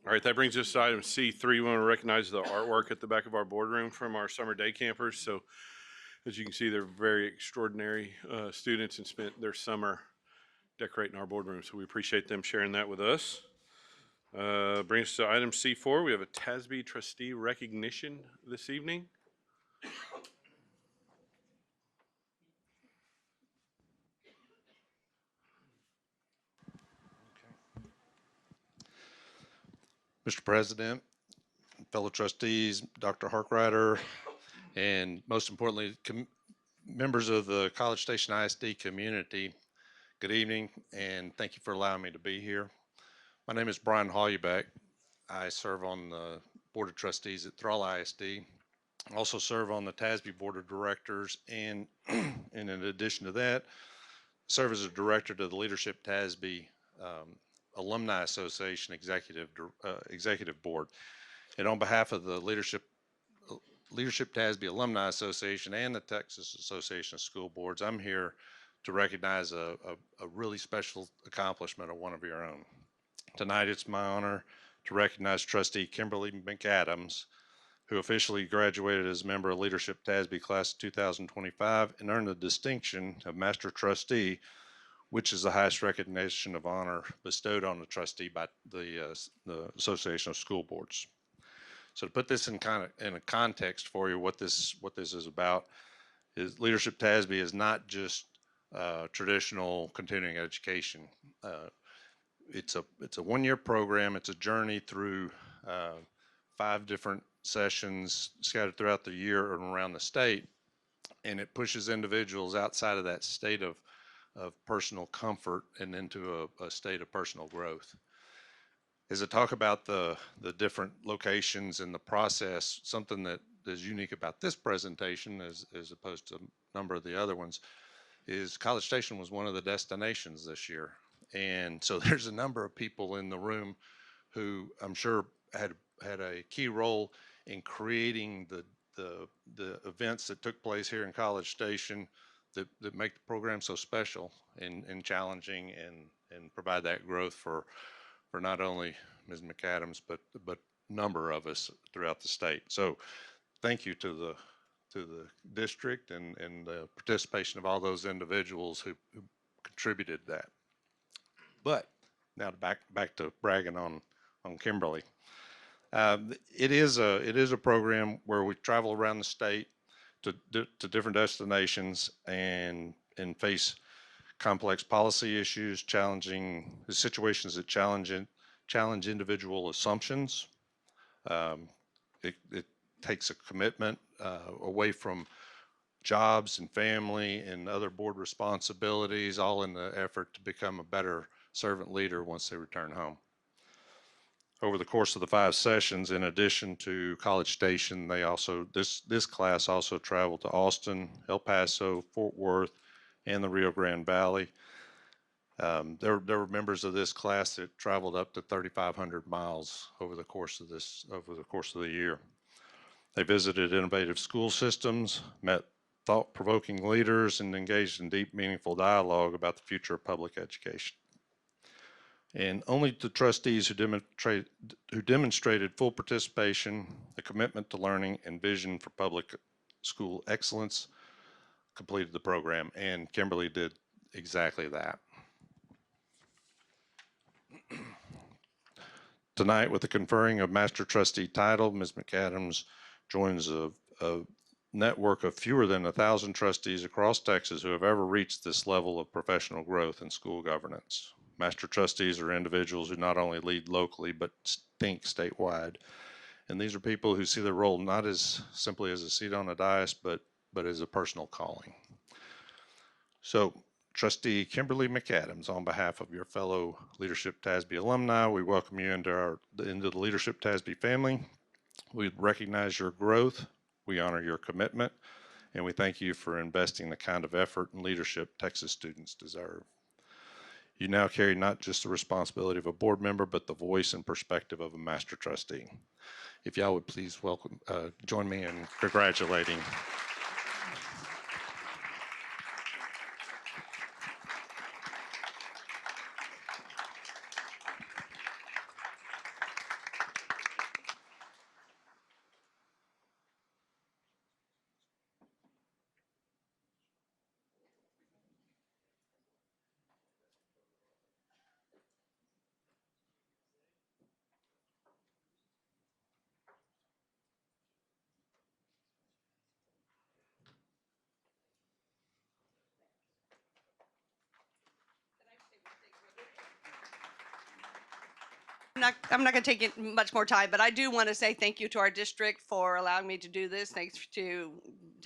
All right, that brings us to item C3. We want to recognize the artwork at the back of our boardroom from our summer day campers. So as you can see, they're very extraordinary students and spent their summer decorating our boardroom. So we appreciate them sharing that with us. Brings us to item C4. We have a TASBY trustee recognition this evening. Mr. President, fellow trustees, Dr. Harkrider, and most importantly, members of the College Station ISD community, good evening, and thank you for allowing me to be here. My name is Brian Hollybeck. I serve on the Board of Trustees at Thrall ISD. I also serve on the TASBY Board of Directors, and in addition to that, serve as a director to the Leadership TASBY Alumni Association Executive Board. And on behalf of the Leadership TASBY Alumni Association and the Texas Association of School Boards, I'm here to recognize a really special accomplishment of one of your own. Tonight, it's my honor to recognize Trustee Kimberly McAdams, who officially graduated as a member of Leadership TASBY Class 2025 and earned the distinction of Master Trustee, which is the highest recognition of honor bestowed on the trustee by the Association of School Boards. So to put this in a context for you, what this is about is Leadership TASBY is not just traditional continuing education. It's a one-year program. It's a journey through 5 different sessions scattered throughout the year and around the state, and it pushes individuals outside of that state of personal comfort and into a state of personal growth. As I talk about the different locations and the process, something that is unique about this presentation as opposed to a number of the other ones is College Station was one of the destinations this year. And so there's a number of people in the room who I'm sure had a key role in creating the events that took place here in College Station that make the program so special and challenging and provide that growth for not only Ms. McAdams, but number of us throughout the state. So thank you to the district and the participation of all those individuals who contributed that. But now back to bragging on Kimberly. It is a program where we travel around the state to different destinations and face complex policy issues, challenging situations that challenge individual assumptions. It takes a commitment away from jobs and family and other board responsibilities, all in the effort to become a better servant leader once they return home. Over the course of the 5 sessions, in addition to College Station, they also, this class also traveled to Austin, El Paso, Fort Worth, and the Rio Grande Valley. There were members of this class that traveled up to 3,500 miles over the course of the year. They visited innovative school systems, met thought-provoking leaders, and engaged in deep, meaningful dialogue about the future of public education. And only the trustees who demonstrated full participation, a commitment to learning, and vision for public school excellence completed the program, and Kimberly did exactly that. Tonight, with the conferring of Master Trustee title, Ms. McAdams joins a network of fewer than 1,000 trustees across Texas who have ever reached this level of professional growth in school governance. Master trustees are individuals who not only lead locally, but think statewide. And these are people who see their role not as simply as a seat on a dais, but as a personal calling. So, Trustee Kimberly McAdams, on behalf of your fellow Leadership TASBY alumni, we welcome you into the Leadership TASBY family. We recognize your growth, we honor your commitment, and we thank you for investing the kind of effort and leadership Texas students deserve. You now carry not just the responsibility of a board member, but the voice and perspective of a master trustee. If y'all would please join me in congratulating. I'm not going to take it much more time, but I do want to say thank you to our district for allowing me to do this. Thanks to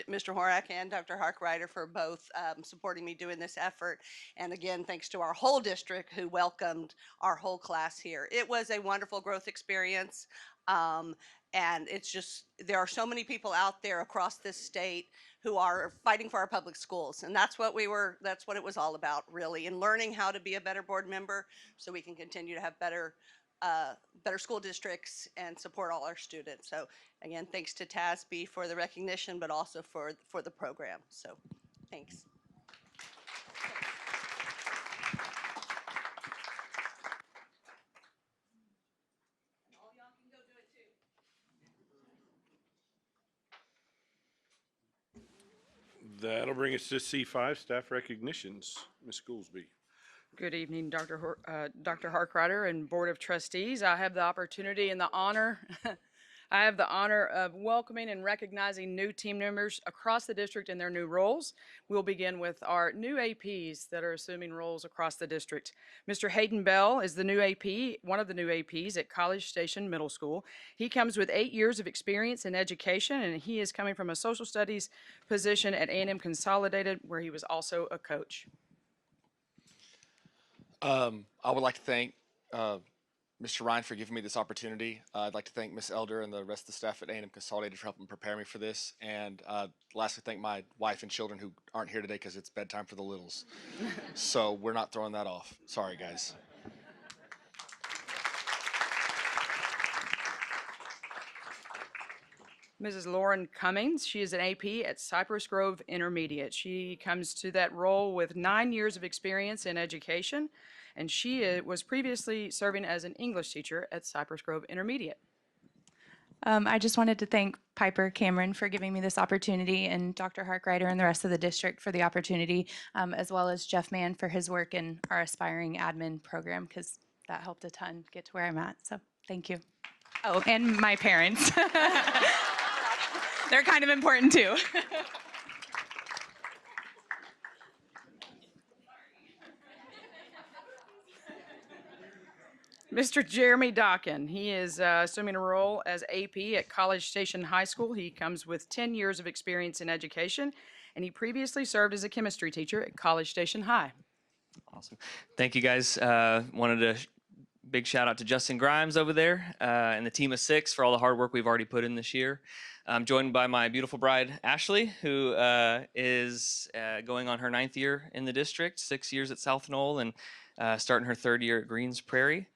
Mr. Horak and Dr. Harkrider for both supporting me doing this effort. And again, thanks to our whole district who welcomed our whole class here. It was a wonderful growth experience. And it's just, there are so many people out there across this state who are fighting for our public schools. And that's what it was all about, really, and learning how to be a better board member so we can continue to have better school districts and support all our students. So again, thanks to TASBY for the recognition, but also for the program. So thanks. That'll bring us to C5, staff recognitions. Ms. Goolsby. Good evening, Dr. Harkrider and Board of Trustees. I have the opportunity and the honor of welcoming and recognizing new team members across the district in their new roles. We'll begin with our new APs that are assuming roles across the district. Mr. Hayden Bell is the new AP, one of the new APs at College Station Middle School. He comes with 8 years of experience in education, and he is coming from a social studies position at A&M Consolidated, where he was also a coach. I would like to thank Mr. Ryan for giving me this opportunity. I'd like to thank Ms. Elder and the rest of the staff at A&M Consolidated for helping prepare me for this. And lastly, thank my wife and children who aren't here today because it's bedtime for the littles. So we're not throwing that off. Sorry, guys. Mrs. Lauren Cummings, she is an AP at Cypress Grove Intermediate. She comes to that role with 9 years of experience in education, and she was previously serving as an English teacher at Cypress Grove Intermediate. I just wanted to thank Piper Cameron for giving me this opportunity and Dr. Harkrider and the rest of the district for the opportunity, as well as Jeff Mann for his work in our aspiring admin program, because that helped a ton get to where I'm at. So thank you. Oh, and my parents. They're kind of important too. Mr. Jeremy Dockin, he is assuming a role as AP at College Station High School. He comes with 10 years of experience in education, and he previously served as a chemistry teacher at College Station High. Awesome. Thank you, guys. Wanted to big shout out to Justin Grimes over there and the team of 6 for all the hard work we've already put in this year. I'm joined by my beautiful bride, Ashley, who is going on her 9th year in the district, 6 years at South Knoll, and starting her 3rd year at Greens Prairie.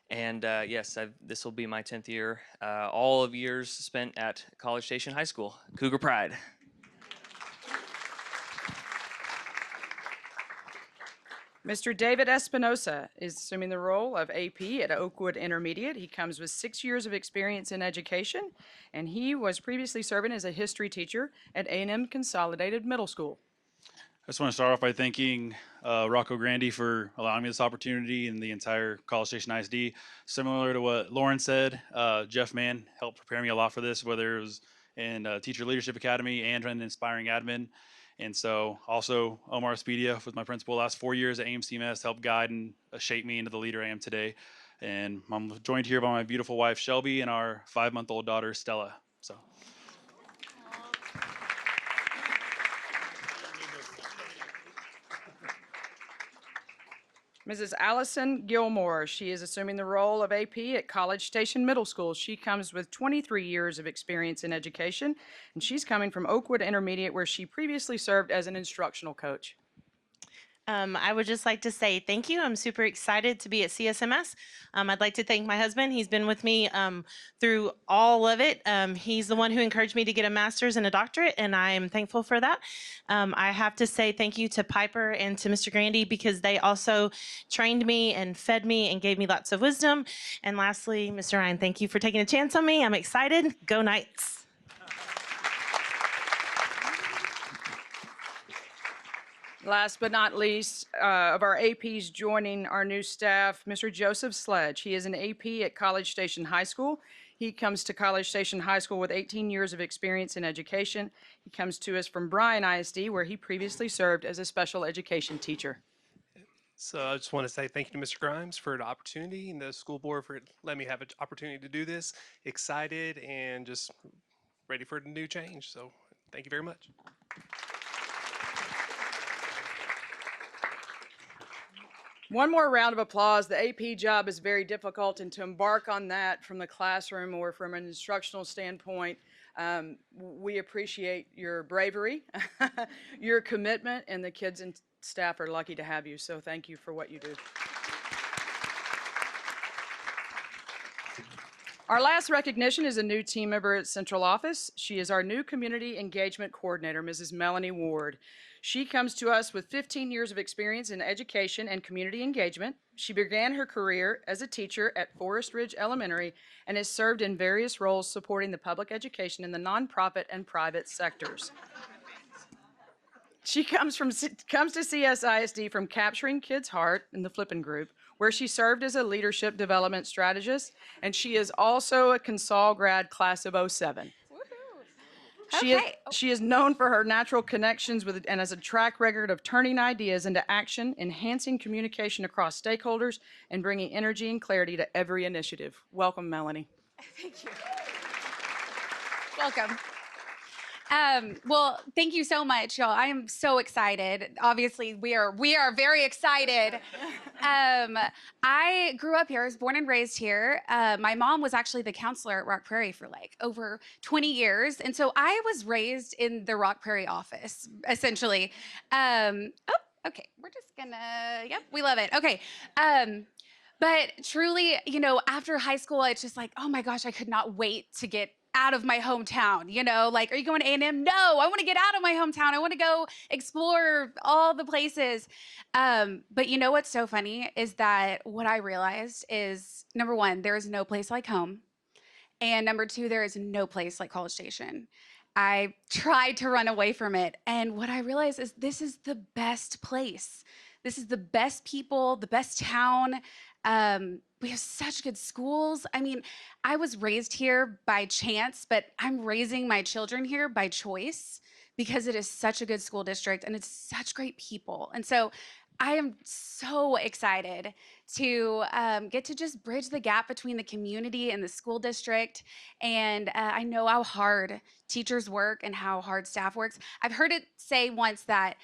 And yes, this will be my 10th year. All of years spent at College Station High School. Cougar Pride. Mr. David Espinosa is assuming the role of AP at Oakwood Intermediate. He comes with 6 years of experience in education, and he was previously serving as a history teacher at A&M Consolidated Middle School. I just want to start off by thanking Rocco Grandy for allowing me this opportunity and the entire College Station ISD. Similar to what Lauren said, Jeff Mann helped prepare me a lot for this, whether it was in Teacher Leadership Academy and in Inspiring Admin. And so also Omar Speedia was my principal last 4 years at AMCMS, helped guide and shape me into the leader I am today. And I'm joined here by my beautiful wife, Shelby, and our 5-month-old daughter, Stella. So. Mrs. Allison Gilmore, she is assuming the role of AP at College Station Middle School. She comes with 23 years of experience in education, and she's coming from Oakwood Intermediate, where she previously served as an instructional coach. I would just like to say thank you. I'm super excited to be at CSMS. I'd like to thank my husband. He's been with me through all of it. He's the one who encouraged me to get a master's and a doctorate, and I am thankful for that. I have to say thank you to Piper and to Mr. Grandy, because they also trained me and fed me and gave me lots of wisdom. And lastly, Mr. Ryan, thank you for taking a chance on me. I'm excited. Go Knights. Last but not least, of our APs joining our new staff, Mr. Joseph Sledge. He is an AP at College Station High School. He comes to College Station High School with 18 years of experience in education. He comes to us from Bryan ISD, where he previously served as a special education teacher. So I just want to say thank you to Mr. Grimes for the opportunity and the school board for letting me have an opportunity to do this. Excited and just ready for the new change. So thank you very much. One more round of applause. The AP job is very difficult, and to embark on that from the classroom or from an instructional standpoint, we appreciate your bravery, your commitment, and the kids and staff are lucky to have you, so thank you for what you do. Our last recognition is a new team member at Central Office. She is our new Community Engagement Coordinator, Mrs. Melanie Ward. She comes to us with 15 years of experience in education and community engagement. She began her career as a teacher at Forest Ridge Elementary and has served in various roles supporting the public education in the nonprofit and private sectors. She comes to CSISD from Capturing Kids' Heart in the Flippin' Group, where she served as a leadership development strategist, and she is also a Consol grad class of 07. She is known for her natural connections with and has a track record of turning ideas into action, enhancing communication across stakeholders, and bringing energy and clarity to every initiative. Welcome, Melanie. Thank you. Welcome. Well, thank you so much, y'all. I am so excited. Obviously, we are very excited. I grew up here. I was born and raised here. My mom was actually the counselor at Rock Prairie for like over 20 years. And so I was raised in the Rock Prairie office, essentially. Okay. We're just gonna, yep, we love it. Okay. But truly, you know, after high school, it's just like, oh my gosh, I could not wait to get out of my hometown, you know, like, are you going to A&M? No, I want to get out of my hometown. I want to go explore all the places. But you know what's so funny is that what I realized is, number one, there is no place like home. And number two, there is no place like College Station. I tried to run away from it. And what I realized is this is the best place. This is the best people, the best town. We have such good schools. I mean, I was raised here by chance, but I'm raising my children here by choice because it is such a good school district and it's such great people. And so I am so excited to get to just bridge the gap between the community and the school district. And I know how hard teachers work and how hard staff works. I've heard it say once that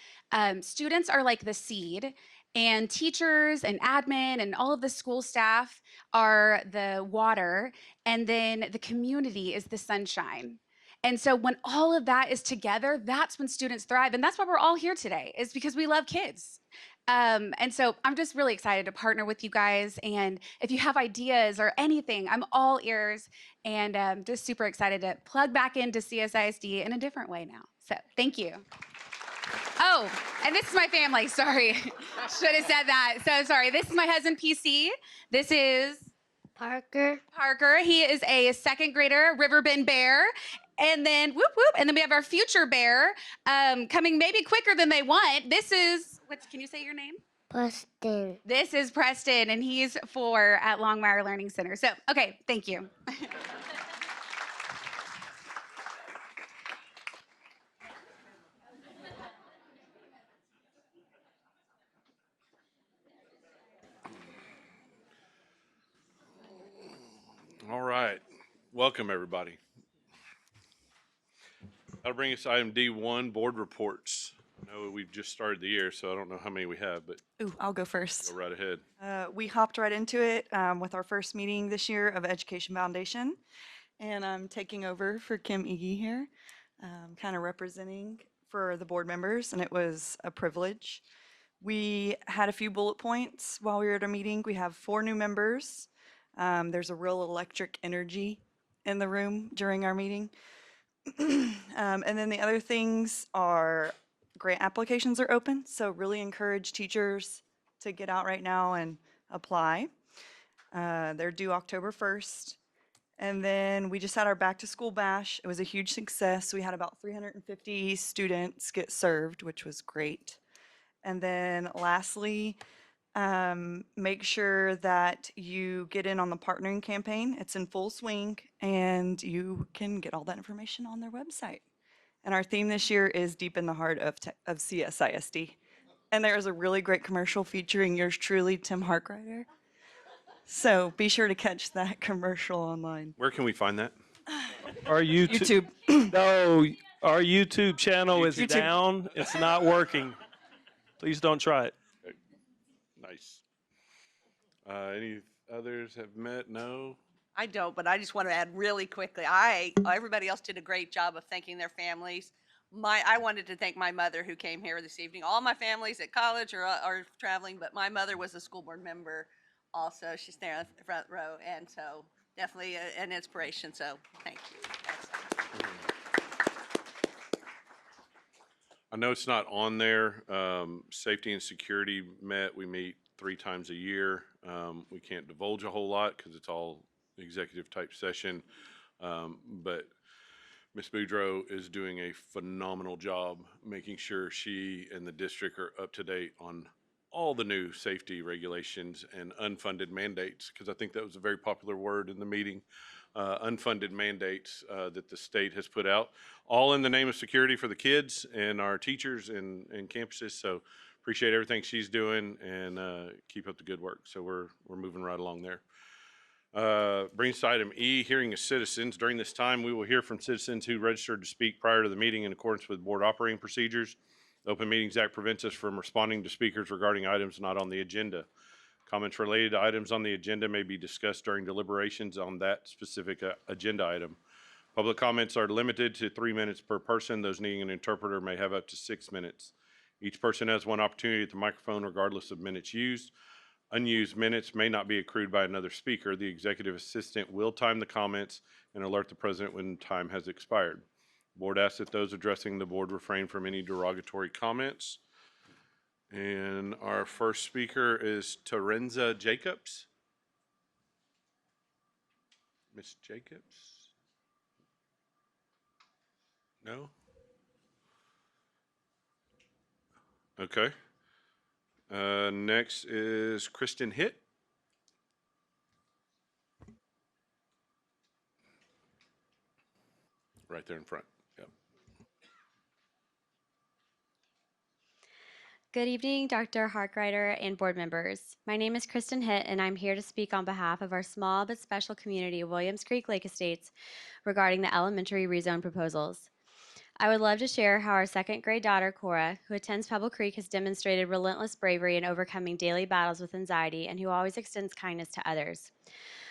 students are like the seed, and teachers and admin and all of the school staff are the water, and then the community is the sunshine. And so when all of that is together, that's when students thrive. And that's why we're all here today, is because we love kids. And so I'm just really excited to partner with you guys. And if you have ideas or anything, I'm all ears, and just super excited to plug back into CSISD in a different way now. So thank you. Oh, and this is my family. Sorry. Should have said that. So sorry. This is my husband, PC. This is Parker. Parker. He is a second grader, Riverbend Bear. And then whoop, whoop. And then we have our future bear coming maybe quicker than they want. This is, can you say your name? Preston. This is Preston, and he's 4 at Longmire Learning Center. So, okay, thank you. All right. Welcome, everybody. That'll bring us to item D1, board reports. I know we've just started the year, so I don't know how many we have, but Ooh, I'll go first. go right ahead. We hopped right into it with our first meeting this year of Education Foundation, and I'm taking over for Kim Iggy here, kind of representing for the board members, and it was a privilege. We had a few bullet points while we were at a meeting. We have 4 new members. There's a real electric energy in the room during our meeting. And then the other things are grant applications are open, so really encourage teachers to get out right now and apply. They're due October 1st. And then we just had our back to school bash. It was a huge success. We had about 350 students get served, which was great. And then lastly, make sure that you get in on the partnering campaign. It's in full swing, and you can get all that information on their website. And our theme this year is Deep in the Heart of CSISD. And there is a really great commercial featuring yours truly, Tim Harkrider. So be sure to catch that commercial online. Where can we find that? Our YouTube. No, our YouTube channel is down. It's not working. Please don't try it. Okay. Nice. Any others have met? No? I don't, but I just want to add really quickly. Everybody else did a great job of thanking their families. I wanted to thank my mother who came here this evening. All my families at college are traveling, but my mother was a school board member also. She's there in the front row, and so definitely an inspiration. So thank you. I know it's not on there. Safety and security met. We meet 3 times a year. We can't divulge a whole lot because it's all executive type session. But Ms. Boudreau is doing a phenomenal job making sure she and the district are up to date on all the new safety regulations and unfunded mandates, because I think that was a very popular word in the meeting. Unfunded mandates that the state has put out, all in the name of security for the kids and our teachers and campuses. So appreciate everything she's doing, and keep up the good work. So we're moving right along there. Brings us to item E, hearing of citizens. During this time, we will hear from citizens who registered to speak prior to the meeting in accordance with board operating procedures. The Open Meetings Act prevents us from responding to speakers regarding items not on the agenda. Comments related to items on the agenda may be discussed during deliberations on that specific agenda item. Public comments are limited to 3 minutes per person. Those needing an interpreter may have up to 6 minutes. Each person has 1 opportunity at the microphone regardless of minutes used. Unused minutes may not be accrued by another speaker. The executive assistant will time the comments and alert the president when time has expired. The board asks that those addressing the board refrain from any derogatory comments. And our first speaker is Terenza Jacobs. Miss Jacobs. No? Okay. Next is Kristen Hitt. Right there in front. Yep. Good evening, Dr. Harkrider and board members. My name is Kristen Hitt, and I'm here to speak on behalf of our small but special community of Williams Creek Lake Estates regarding the elementary rezone proposals. I would love to share how our second grade daughter, Cora, who attends Pebble Creek, has demonstrated relentless bravery in overcoming daily battles with anxiety and who always extends kindness to others.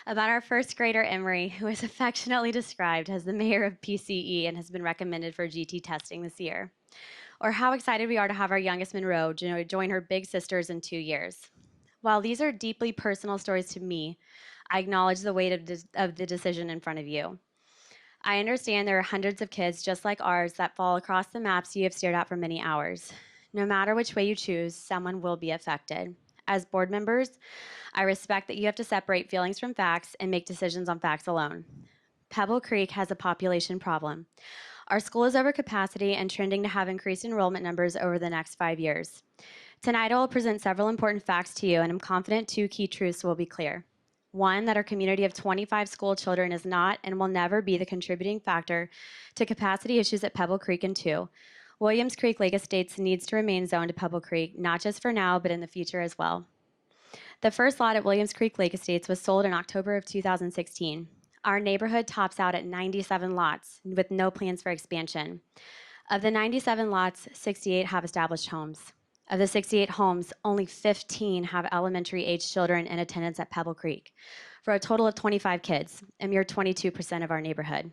About our first grader, Emery, who is affectionately described as the mayor of PCE and has been recommended for GT testing this year. Or how excited we are to have our youngest Monroe join her big sisters in 2 years. While these are deeply personal stories to me, I acknowledge the weight of the decision in front of you. I understand there are hundreds of kids just like ours that fall across the maps you have stared at for many hours. No matter which way you choose, someone will be affected. As board members, I respect that you have to separate feelings from facts and make decisions on facts alone. Pebble Creek has a population problem. Our school is over capacity and trending to have increased enrollment numbers over the next 5 years. Tonight, I will present several important facts to you, and I'm confident 2 key truths will be clear. One, that our community of 25 school children is not and will never be the contributing factor to capacity issues at Pebble Creek. And 2, Williams Creek Lake Estates needs to remain zoned to Pebble Creek, not just for now, but in the future as well. The first lot at Williams Creek Lake Estates was sold in October of 2016. Our neighborhood tops out at 97 lots with no plans for expansion. Of the 97 lots, 68 have established homes. Of the 68 homes, only 15 have elementary age children in attendance at Pebble Creek, for a total of 25 kids, a mere 22% of our neighborhood.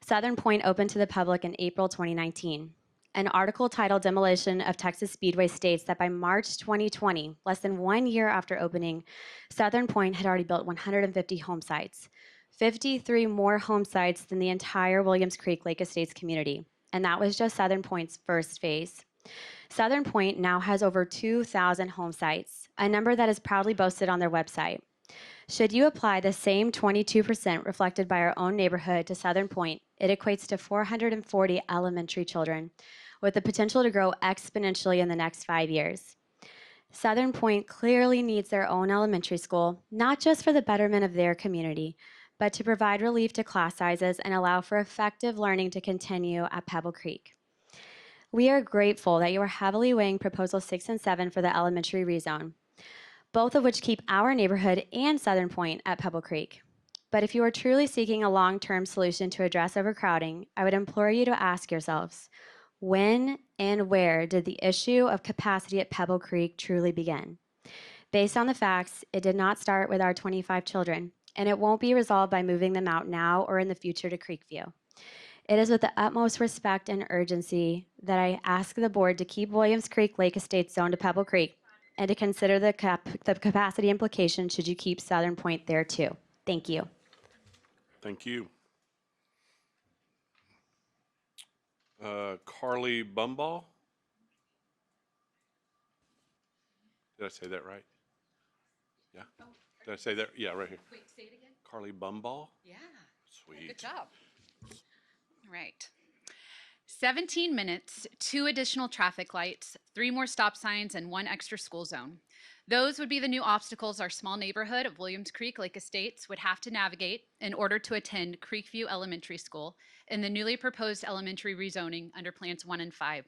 Southern Point opened to the public in April 2019. An article titled Demolition of Texas Speedway states that by March 2020, less than 1 year after opening, Southern Point had already built 150 home sites, 53 more home sites than the entire Williams Creek Lake Estates community, and that was just Southern Point's first phase. Southern Point now has over 2,000 home sites, a number that is proudly boasted on their website. Should you apply the same 22% reflected by our own neighborhood to Southern Point, it equates to 440 elementary children, with the potential to grow exponentially in the next 5 years. Southern Point clearly needs their own elementary school, not just for the betterment of their community, but to provide relief to class sizes and allow for effective learning to continue at Pebble Creek. We are grateful that you are heavily weighing Proposals 6 and 7 for the elementary rezone, both of which keep our neighborhood and Southern Point at Pebble Creek. But if you are truly seeking a long-term solution to address overcrowding, I would implore you to ask yourselves, when and where did the issue of capacity at Pebble Creek truly begin? Based on the facts, it did not start with our 25 children, and it won't be resolved by moving them out now or in the future to Creekview. It is with the utmost respect and urgency that I ask the board to keep Williams Creek Lake Estates zoned to Pebble Creek and to consider the capacity implications should you keep Southern Point there too. Thank you. Thank you. Carly Bumball. Did I say that right? Yeah. Did I say that? Yeah, right here. Wait, say it again. Carly Bumball. Yeah. Sweet. Good job. All right. 17 minutes, 2 additional traffic lights, 3 more stop signs, and 1 extra school zone. Those would be the new obstacles our small neighborhood of Williams Creek Lake Estates would have to navigate in order to attend Creekview Elementary School in the newly proposed elementary rezoning under Plans 1 and 5.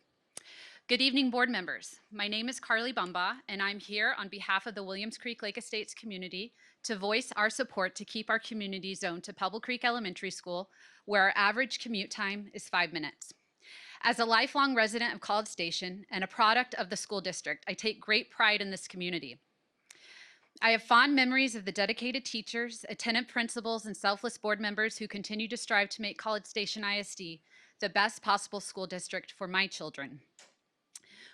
Good evening, board members. My name is Carly Bumbaugh, and I'm here on behalf of the Williams Creek Lake Estates community to voice our support to keep our community zoned to Pebble Creek Elementary School, where our average commute time is 5 minutes. As a lifelong resident of College Station and a product of the school district, I take great pride in this community. I have fond memories of the dedicated teachers, attentive principals, and selfless board members who continue to strive to make College Station ISD the best possible school district for my children.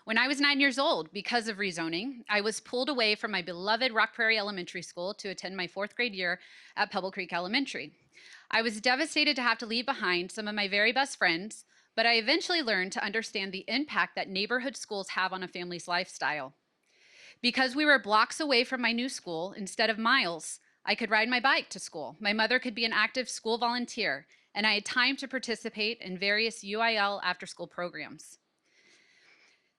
When I was 9 years old, because of rezoning, I was pulled away from my beloved Rock Prairie Elementary School to attend my 4th grade year at Pebble Creek Elementary. I was devastated to have to leave behind some of my very best friends, but I eventually learned to understand the impact that neighborhood schools have on a family's lifestyle. Because we were blocks away from my new school instead of miles, I could ride my bike to school. My mother could be an active school volunteer, and I had time to participate in various UIL after-school programs.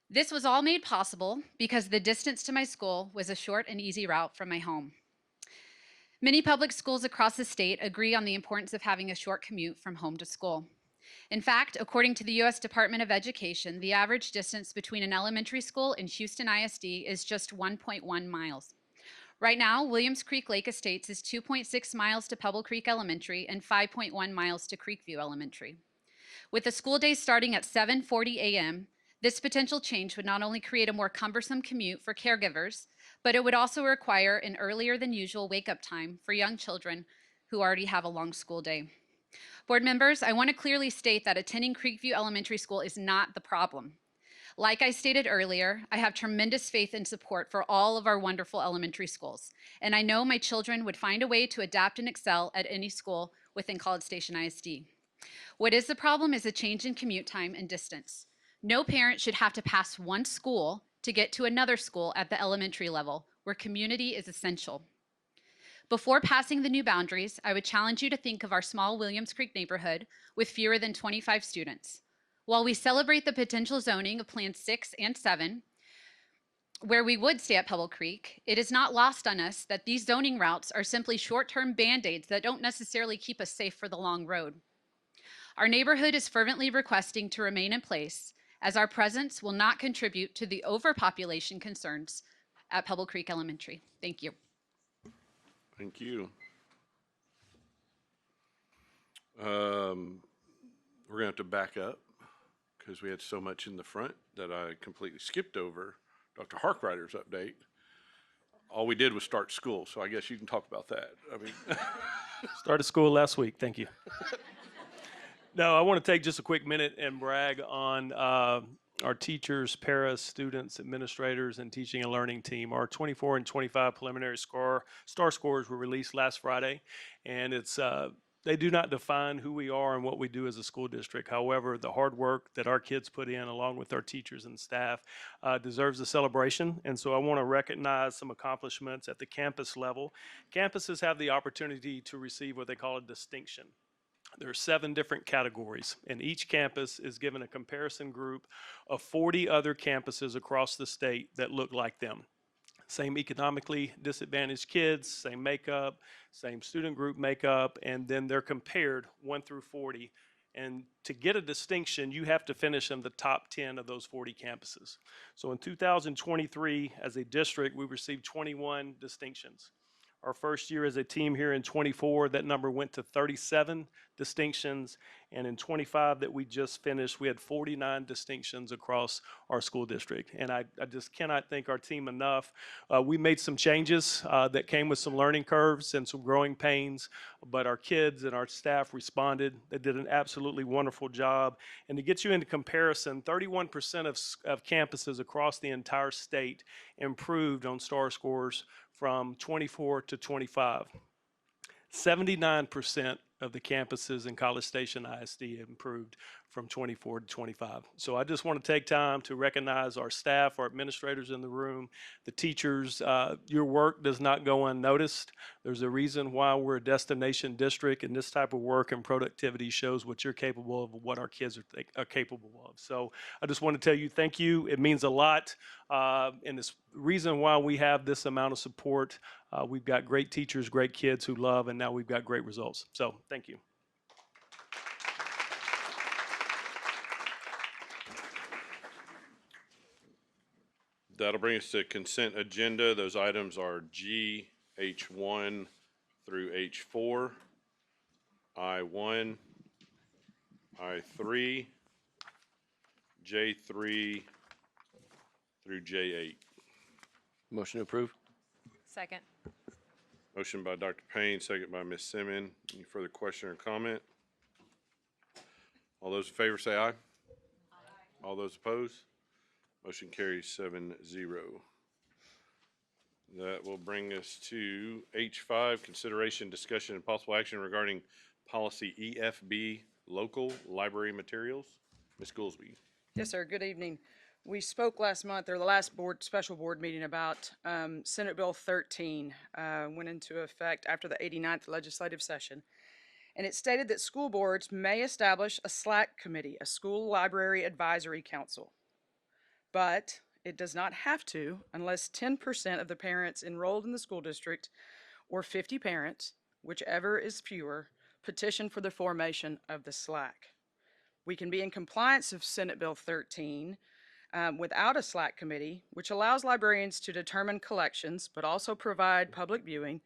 This was all made possible because the distance to my school was a short and easy route from my home. Many public schools across the state agree on the importance of having a short commute from home to school. In fact, according to the U.S. Department of Education, the average distance between an elementary school and Houston ISD is just 1.1 miles. Right now, Williams Creek Lake Estates is 2.6 miles to Pebble Creek Elementary and 5.1 miles to Creekview Elementary. With the school day starting at 7:40 a.m., this potential change would not only create a more cumbersome commute for caregivers, but it would also require an earlier than usual wake-up time for young children who already have a long school day. Board members, I want to clearly state that attending Creekview Elementary School is not the problem. Like I stated earlier, I have tremendous faith and support for all of our wonderful elementary schools, and I know my children would find a way to adapt and excel at any school within College Station ISD. What is the problem is a change in commute time and distance. No parent should have to pass one school to get to another school at the elementary level, where community is essential. Before passing the new boundaries, I would challenge you to think of our small Williams Creek neighborhood with fewer than 25 students. While we celebrate the potential zoning of Plans 6 and 7, where we would stay at Pebble Creek, it is not lost on us that these zoning routes are simply short-term band-aids that don't necessarily keep us safe for the long road. Our neighborhood is fervently requesting to remain in place, as our presence will not contribute to the overpopulation concerns at Pebble Creek Elementary. Thank you. Thank you. We're gonna have to back up because we had so much in the front that I completely skipped over Dr. Harkrider's update. All we did was start school, so I guess you can talk about that. I mean, Started school last week. Thank you. No, I want to take just a quick minute and brag on our teachers, paras, students, administrators, and teaching and learning team. Our 24 and 25 preliminary star scores were released last Friday, and they do not define who we are and what we do as a school district. However, the hard work that our kids put in, along with our teachers and staff, deserves a celebration. And so I want to recognize some accomplishments at the campus level. Campuses have the opportunity to receive what they call a distinction. There are 7 different categories, and each campus is given a comparison group of 40 other campuses across the state that look like them. Same economically disadvantaged kids, same makeup, same student group makeup, and then they're compared 1 through 40. And to get a distinction, you have to finish in the top 10 of those 40 campuses. So in 2023, as a district, we received 21 distinctions. Our first year as a team here in 24, that number went to 37 distinctions. And in 25 that we just finished, we had 49 distinctions across our school district. And I just cannot thank our team enough. We made some changes that came with some learning curves and some growing pains, but our kids and our staff responded. They did an absolutely wonderful job. And to get you into comparison, 31% of campuses across the entire state improved on STAR scores from 24 to 25. 79% of the campuses in College Station ISD improved from 24 to 25. So I just want to take time to recognize our staff, our administrators in the room, the teachers. Your work does not go unnoticed. There's a reason why we're a destination district, and this type of work and productivity shows what you're capable of, what our kids are capable of. So I just want to tell you thank you. It means a lot, and it's the reason why we have this amount of support. We've got great teachers, great kids who love, and now we've got great results. So thank you. that'll bring us to consent agenda. Those items are G, H1 through H4, I1, I3, J3 through J8. Motion to approve. Second. Motion by Dr. Payne, second by Ms. Simmons. Any further question or comment? All those in favor say aye. Aye. All those opposed? Motion carries 7-0. That will bring us to H5, consideration, discussion, and possible action regarding policy EFB, local library materials. Ms. Goolsby. Yes, sir. Good evening. We spoke last month, or the last special board meeting, about Senate Bill 13 went into effect after the 89th legislative session. And it stated that school boards may establish a SLAC committee, a school library advisory council. But it does not have to unless 10% of the parents enrolled in the school district, or 50 parents, whichever is fewer, petition for the formation of the SLAC. We can be in compliance with Senate Bill 13 without a SLAC committee, which allows librarians to determine collections but also provide public viewing,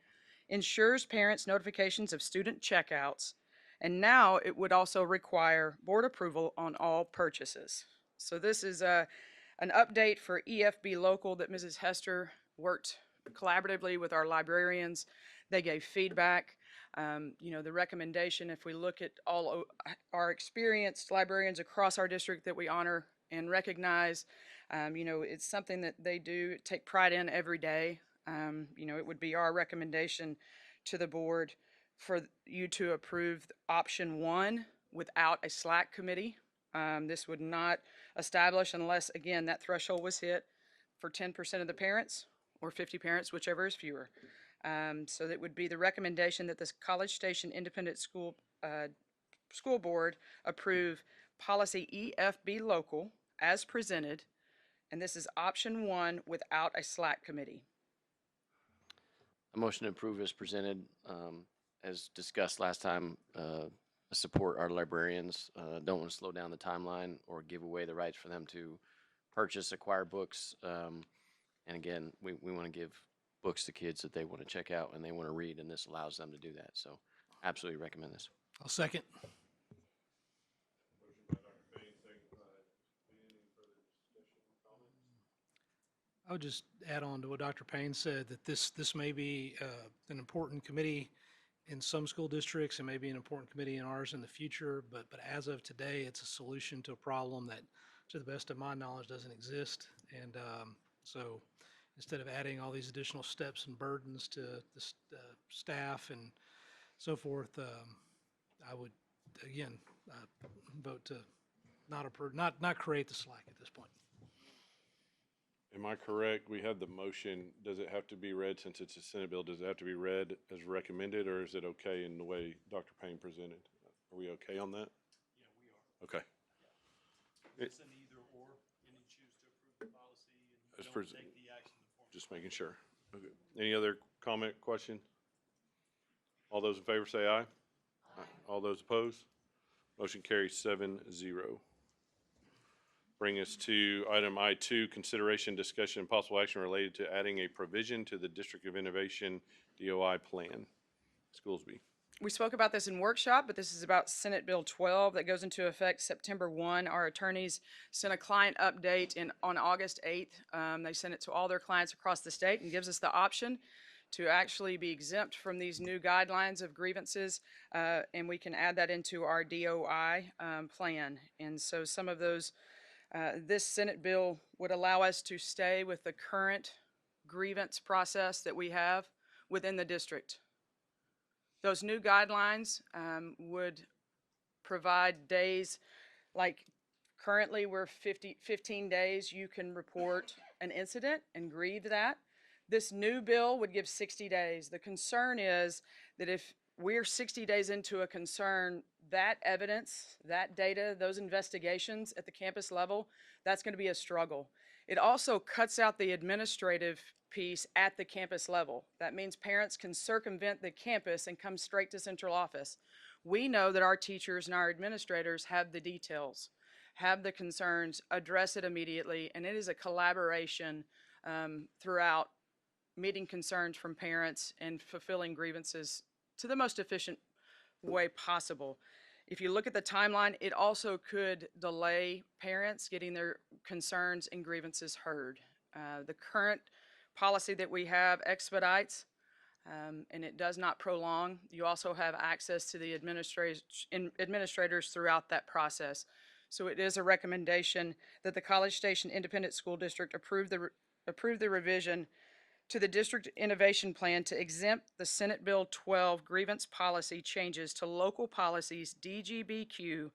ensures parents notifications of student checkouts, and now it would also require board approval on all purchases. So this is an update for EFB Local that Mrs. Hester worked collaboratively with our librarians. They gave feedback. You know, the recommendation, if we look at all our experienced librarians across our district that we honor and recognize, you know, it's something that they do take pride in every day. You know, it would be our recommendation to the board for you to approve option 1 without a SLAC committee. This would not establish unless, again, that threshold was hit for 10% of the parents or 50 parents, whichever is fewer. So that would be the recommendation that the College Station Independent School Board approve policy EFB Local as presented, and this is option 1 without a SLAC committee. A motion to approve is presented. As discussed last time, support our librarians. Don't want to slow down the timeline or give away the rights for them to purchase, acquire books. And again, we want to give books to kids that they want to check out and they want to read, and this allows them to do that. So absolutely recommend this. I'll second. I would just add on to what Dr. Payne said, that this may be an important committee in some school districts and maybe an important committee in ours in the future, but as of today, it's a solution to a problem that, to the best of my knowledge, doesn't exist. And so instead of adding all these additional steps and burdens to the staff and so forth, I would, again, vote to not approve, not create the SLAC at this point. Am I correct? We have the motion. Does it have to be read, since it's a Senate bill, does it have to be read as recommended, or is it okay in the way Dr. Payne presented? Are we okay on that? Yeah, we are. Okay. It's an either or, and you choose to approve the policy and As don't pres- take the action to form. Just making sure. Okay. Any other comment, question? All those in favor say aye. Aye. All those opposed? Motion carries 7-0. Bring us to item I2, consideration, discussion, and possible action related to adding a provision to the District of Innovation DOI plan. Schoolsby. We spoke about this in workshop, but this is about Senate Bill 12 that goes into effect September 1. Our attorneys sent a client update on August 8th. They sent it to all their clients across the state and gives us the option to actually be exempt from these new guidelines of grievances, and we can add that into our DOI plan. And so some of those, this Senate bill would allow us to stay with the current grievance process that we have within the district. Those new guidelines would provide days, like currently we're 15 days you can report an incident and grieve that. This new bill would give 60 days. The concern is that if we're 60 days into a concern, that evidence, that data, those investigations at the campus level, that's going to be a struggle. It also cuts out the administrative piece at the campus level. That means parents can circumvent the campus and come straight to central office. We know that our teachers and our administrators have the details, have the concerns, address it immediately, and it is a collaboration throughout meeting concerns from parents and fulfilling grievances to the most efficient way possible. If you look at the timeline, it also could delay parents getting their concerns and grievances heard. The current policy that we have expedites, and it does not prolong. You also have access to the administrators throughout that process. So it is a recommendation that the College Station Independent School District approve the revision to the District Innovation Plan to exempt the Senate Bill 12 grievance policy changes to local policies DGBQ,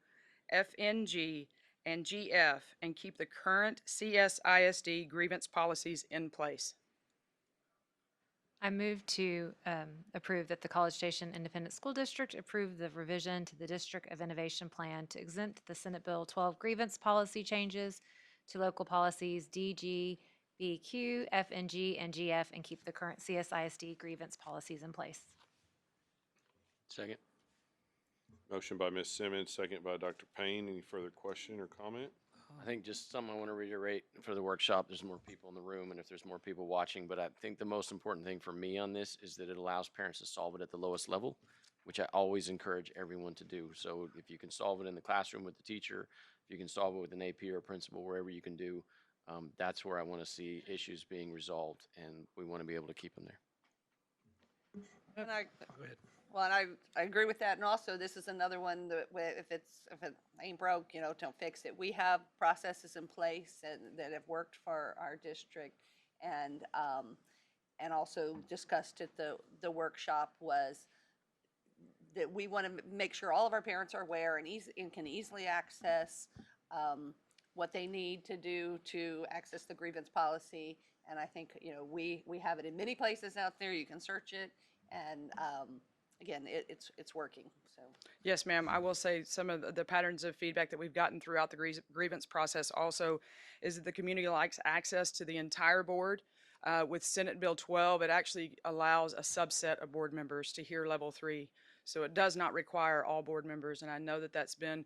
FNG, and GF, and keep the current CSISD grievance policies in place. I move to approve that the College Station Independent School District approve the revision to the District of Innovation Plan to exempt the Senate Bill 12 grievance policy changes to local policies D, G, B, Q, F, and G, and GF, and keep the current CSISD grievance policies in place. Second. Motion by Ms. Simmons, second by Dr. Payne. Any further question or comment? I think just something I want to reiterate for the workshop, there's more people in the room and if there's more people watching, but I think the most important thing for me on this is that it allows parents to solve it at the lowest level, which I always encourage everyone to do. So if you can solve it in the classroom with the teacher, if you can solve it with an AP or a principal, wherever you can do, that's where I want to see issues being resolved, and we want to be able to keep them there. And I, Go ahead. well, and I agree with that. And also, this is another one that if it ain't broke, don't fix it. We have processes in place that have worked for our district, and also discussed at the workshop was that we want to make sure all of our parents are aware and can easily access what they need to do to access the grievance policy. And I think, we have it in many places out there. You can search it, and again, it's working. So Yes, ma'am. I will say some of the patterns of feedback that we've gotten throughout the grievance process also is that the community likes access to the entire board. With Senate Bill 12, it actually allows a subset of board members to hear level 3. So it does not require all board members, and I know that that's been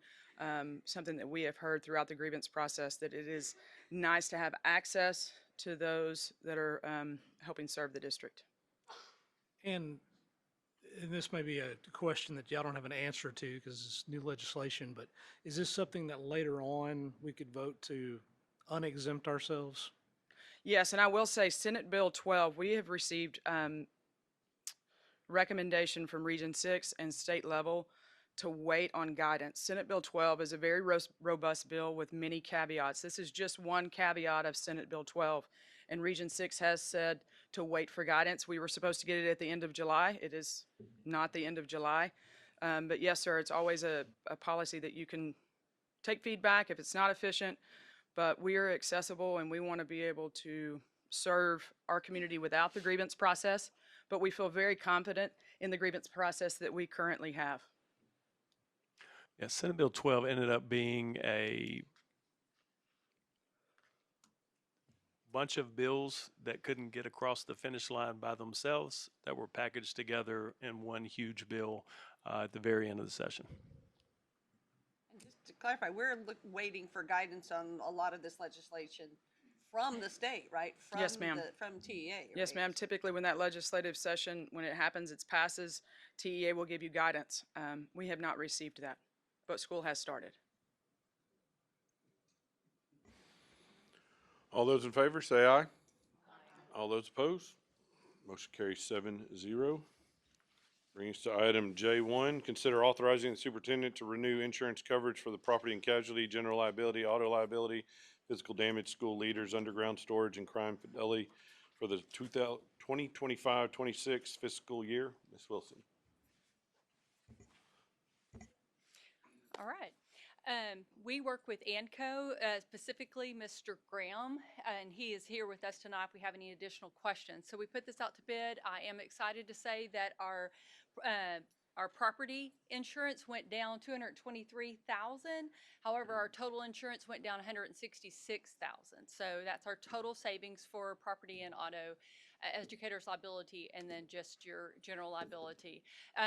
something that we have heard throughout the grievance process, that it is nice to have access to those that are helping serve the district. And this may be a question that y'all don't have an answer to because it's new legislation, but is this something that later on we could vote to unexempt ourselves? Yes, and I will say Senate Bill 12, we have received recommendation from Region 6 and state level to wait on guidance. Senate Bill 12 is a very robust bill with many caveats. This is just one caveat of Senate Bill 12. And Region 6 has said to wait for guidance. We were supposed to get it at the end of July. It is not the end of July. But yes, sir, it's always a policy that you can take feedback if it's not efficient, but we are accessible and we want to be able to serve our community without the grievance process. But we feel very confident in the grievance process that we currently have. Yeah, Senate Bill 12 ended up being a bunch of bills that couldn't get across the finish line by themselves that were packaged together in one huge bill at the very end of the session. And just to clarify, we're waiting for guidance on a lot of this legislation from the state, right? From Yes, ma'am. From TEA. Right? Yes, ma'am. Typically when that legislative session, when it happens, it passes, TEA will give you guidance. We have not received that, but school has started. All those in favor say aye. All those opposed? Motion carries 7-0. Brings us to item J1, consider authorizing the superintendent to renew insurance coverage for the property and casualty, general liability, auto liability, physical damage, school leaders, underground storage, and crime fidelity for the 2025-26 fiscal year. Ms. Wilson. All right. We work with ANCO, specifically Mr. Graham, and he is here with us tonight if we have any additional questions. So we put this out to bid. I am excited to say that our property insurance went down $223,000. However, our total insurance went down $166,000. So that's our total savings for property and auto, educator's liability, and then just your general liability.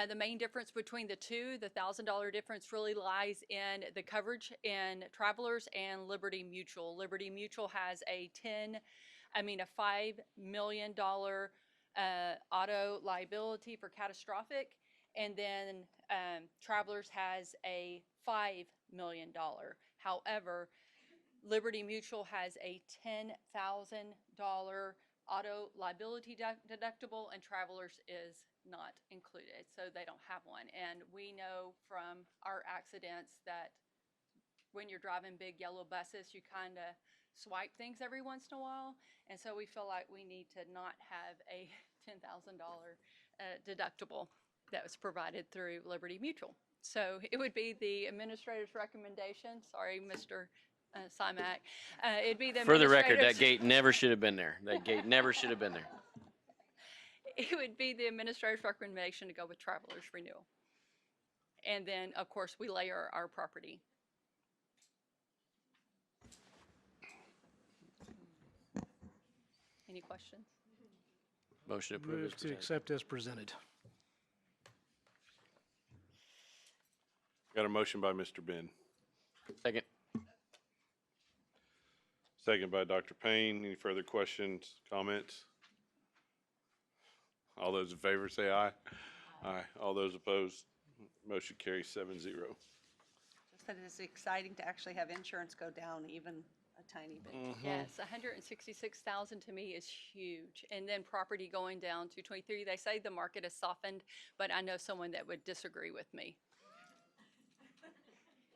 The main difference between the two, the $1,000 difference, really lies in the coverage in Travelers and Liberty Mutual. Liberty Mutual has a $5 million auto liability for catastrophic, and then Travelers has a $5 million. However, Liberty Mutual has a $10,000 auto liability deductible, and Travelers is not included, so they don't have one. And we know from our accidents that when you're driving big yellow buses, you kind of swipe things every once in a while, and so we feel like we need to not have a $10,000 deductible that was provided through Liberty Mutual. So it would be the administrator's recommendation. Sorry, Mr. Simak. It'd be the For the record, that gate never should have been there. That gate never should have been there. It would be the administrator's recommendation to go with traveler's renewal. And then, of course, we layer our property. Any questions? Motion approved as Move to presented. accept as presented. Got a motion by Mr. Ben. Second. Second by Dr. Payne. Any further questions, comments? All those in favor say aye. Aye. All those opposed, motion carries 7-0. Just that it's exciting to actually have insurance go down even a tiny bit. Yes, 166,000 to me is huge. And then property going down to 23. They say the market has softened, but I know someone that would disagree with me.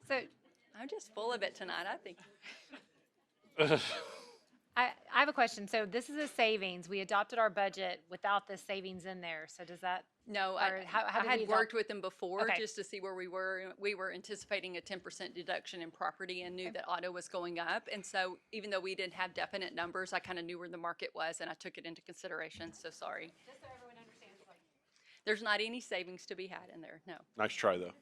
So I'm just full of it tonight, I think. I have a question. So this is a savings. We adopted our budget without the savings in there. So does that? No, or I did we had adopt- worked with them before Okay. just to see where we were. We were anticipating a 10% deduction in property and knew that auto was going up. And so even though we didn't have definite numbers, I kind of knew where the market was and I took it into consideration. So sorry. Just so everyone understands. There's not any savings to be had in there, no. Nice try, though.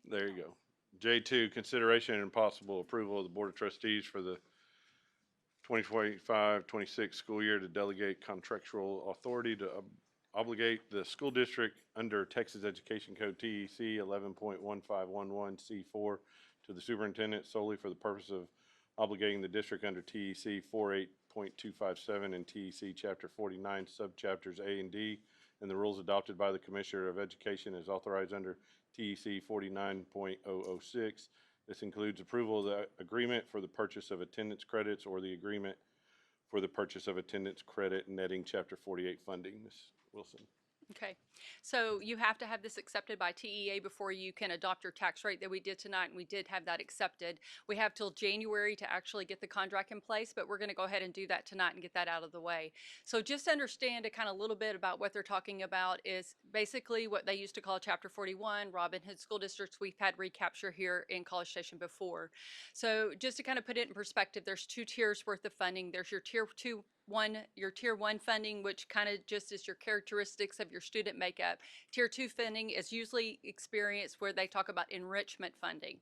There you go. J2, consideration and possible approval of the Board of Trustees for the 2025-26 school year to delegate contractual authority to obligate the school district under Texas Education Code TEC 11.1511C4 to the superintendent solely for the purpose of obligating the district under TEC 48.257 and TEC Chapter 49, subchapters A and D, and the rules adopted by the Commissioner of Education as authorized under TEC 49.006. This includes approval of the agreement for the purchase of attendance credits or the agreement for the purchase of attendance credit netting Chapter 48 funding. Ms. Wilson. Okay, so you have to have this accepted by TEA before you can adopt your tax rate that we did tonight, and we did have that accepted. We have till January to actually get the contract in place, but we're going to go ahead and do that tonight and get that out of the way. So just understand a kind of little bit about what they're talking about is basically what they used to call Chapter 41, Robin Hood school districts. We've had recapture here in College Station before. So just to kind of put it in perspective, there's 2 tiers worth of funding. There's your tier 1 funding, which kind of just is your characteristics of your student makeup. Tier 2 funding is usually experienced where they talk about enrichment funding.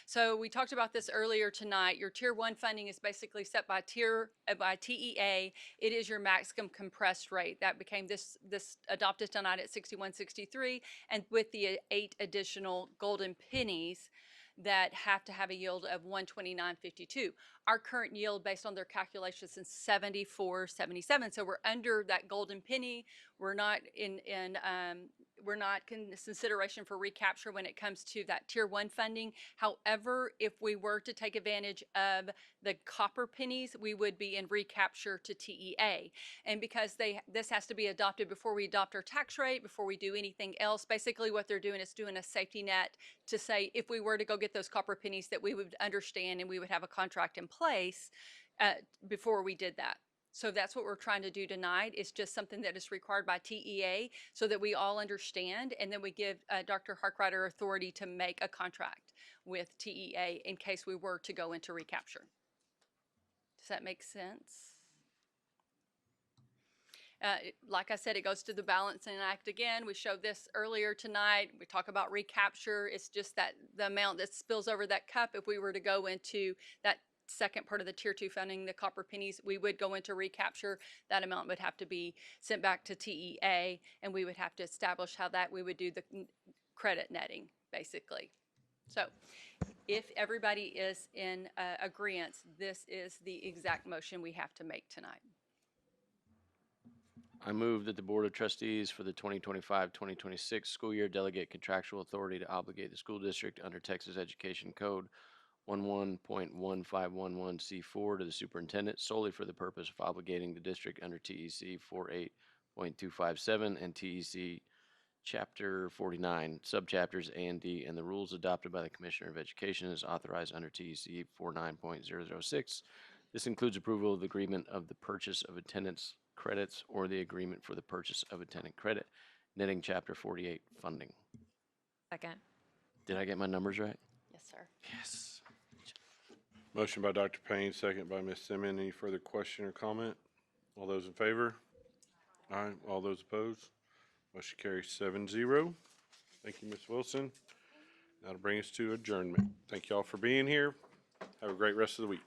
So we talked about this earlier tonight. Your tier 1 funding is basically set by TEA. It is your maximum compressed rate. That became this adopted tonight at 6163, and with the 8 additional golden pennies that have to have a yield of 129.52. Our current yield based on their calculations is 74.77. So we're under that golden penny. We're not in consideration for recapture when it comes to that tier 1 funding. However, if we were to take advantage of the copper pennies, we would be in recapture to TEA. And because this has to be adopted before we adopt our tax rate, before we do anything else, basically what they're doing is doing a safety net to say if we were to go get those copper pennies that we would understand and we would have a contract in place before we did that. So that's what we're trying to do tonight. It's just something that is required by TEA so that we all understand, and then we give Dr. Harkrider authority to make a contract with TEA in case we were to go into recapture. Does that make sense? Like I said, it goes to the balancing act again. We showed this earlier tonight. We talk about recapture. It's just that the amount that spills over that cup, if we were to go into that second part of the tier 2 funding, the copper pennies, we would go into recapture. That amount would have to be sent back to TEA, and we would have to establish how that we would do the credit netting, basically. So if everybody is in agreement, this is the exact motion we have to make tonight. I move that the Board of Trustees for the 2025-2026 school year delegate contractual authority to obligate the school district under Texas Education Code 11.1511C4 to the superintendent solely for the purpose of obligating the district under TEC 48.257 and TEC Chapter 49, subchapters A and D, and the rules adopted by the Commissioner of Education as authorized under TEC 49.006. This includes approval of the agreement of the purchase of attendance credits or the agreement for the purchase of attendant credit, netting Chapter 48 funding. Second. Did I get my numbers right? Yes, sir. Yes. Motion by Dr. Payne, second by Ms. Simmons. Any further question or comment? All those in favor? Aye. All those opposed? Motion carries 7-0. Thank you, Ms. Wilson. That'll bring us to adjournment. Thank you all for being here. Have a great rest of the week.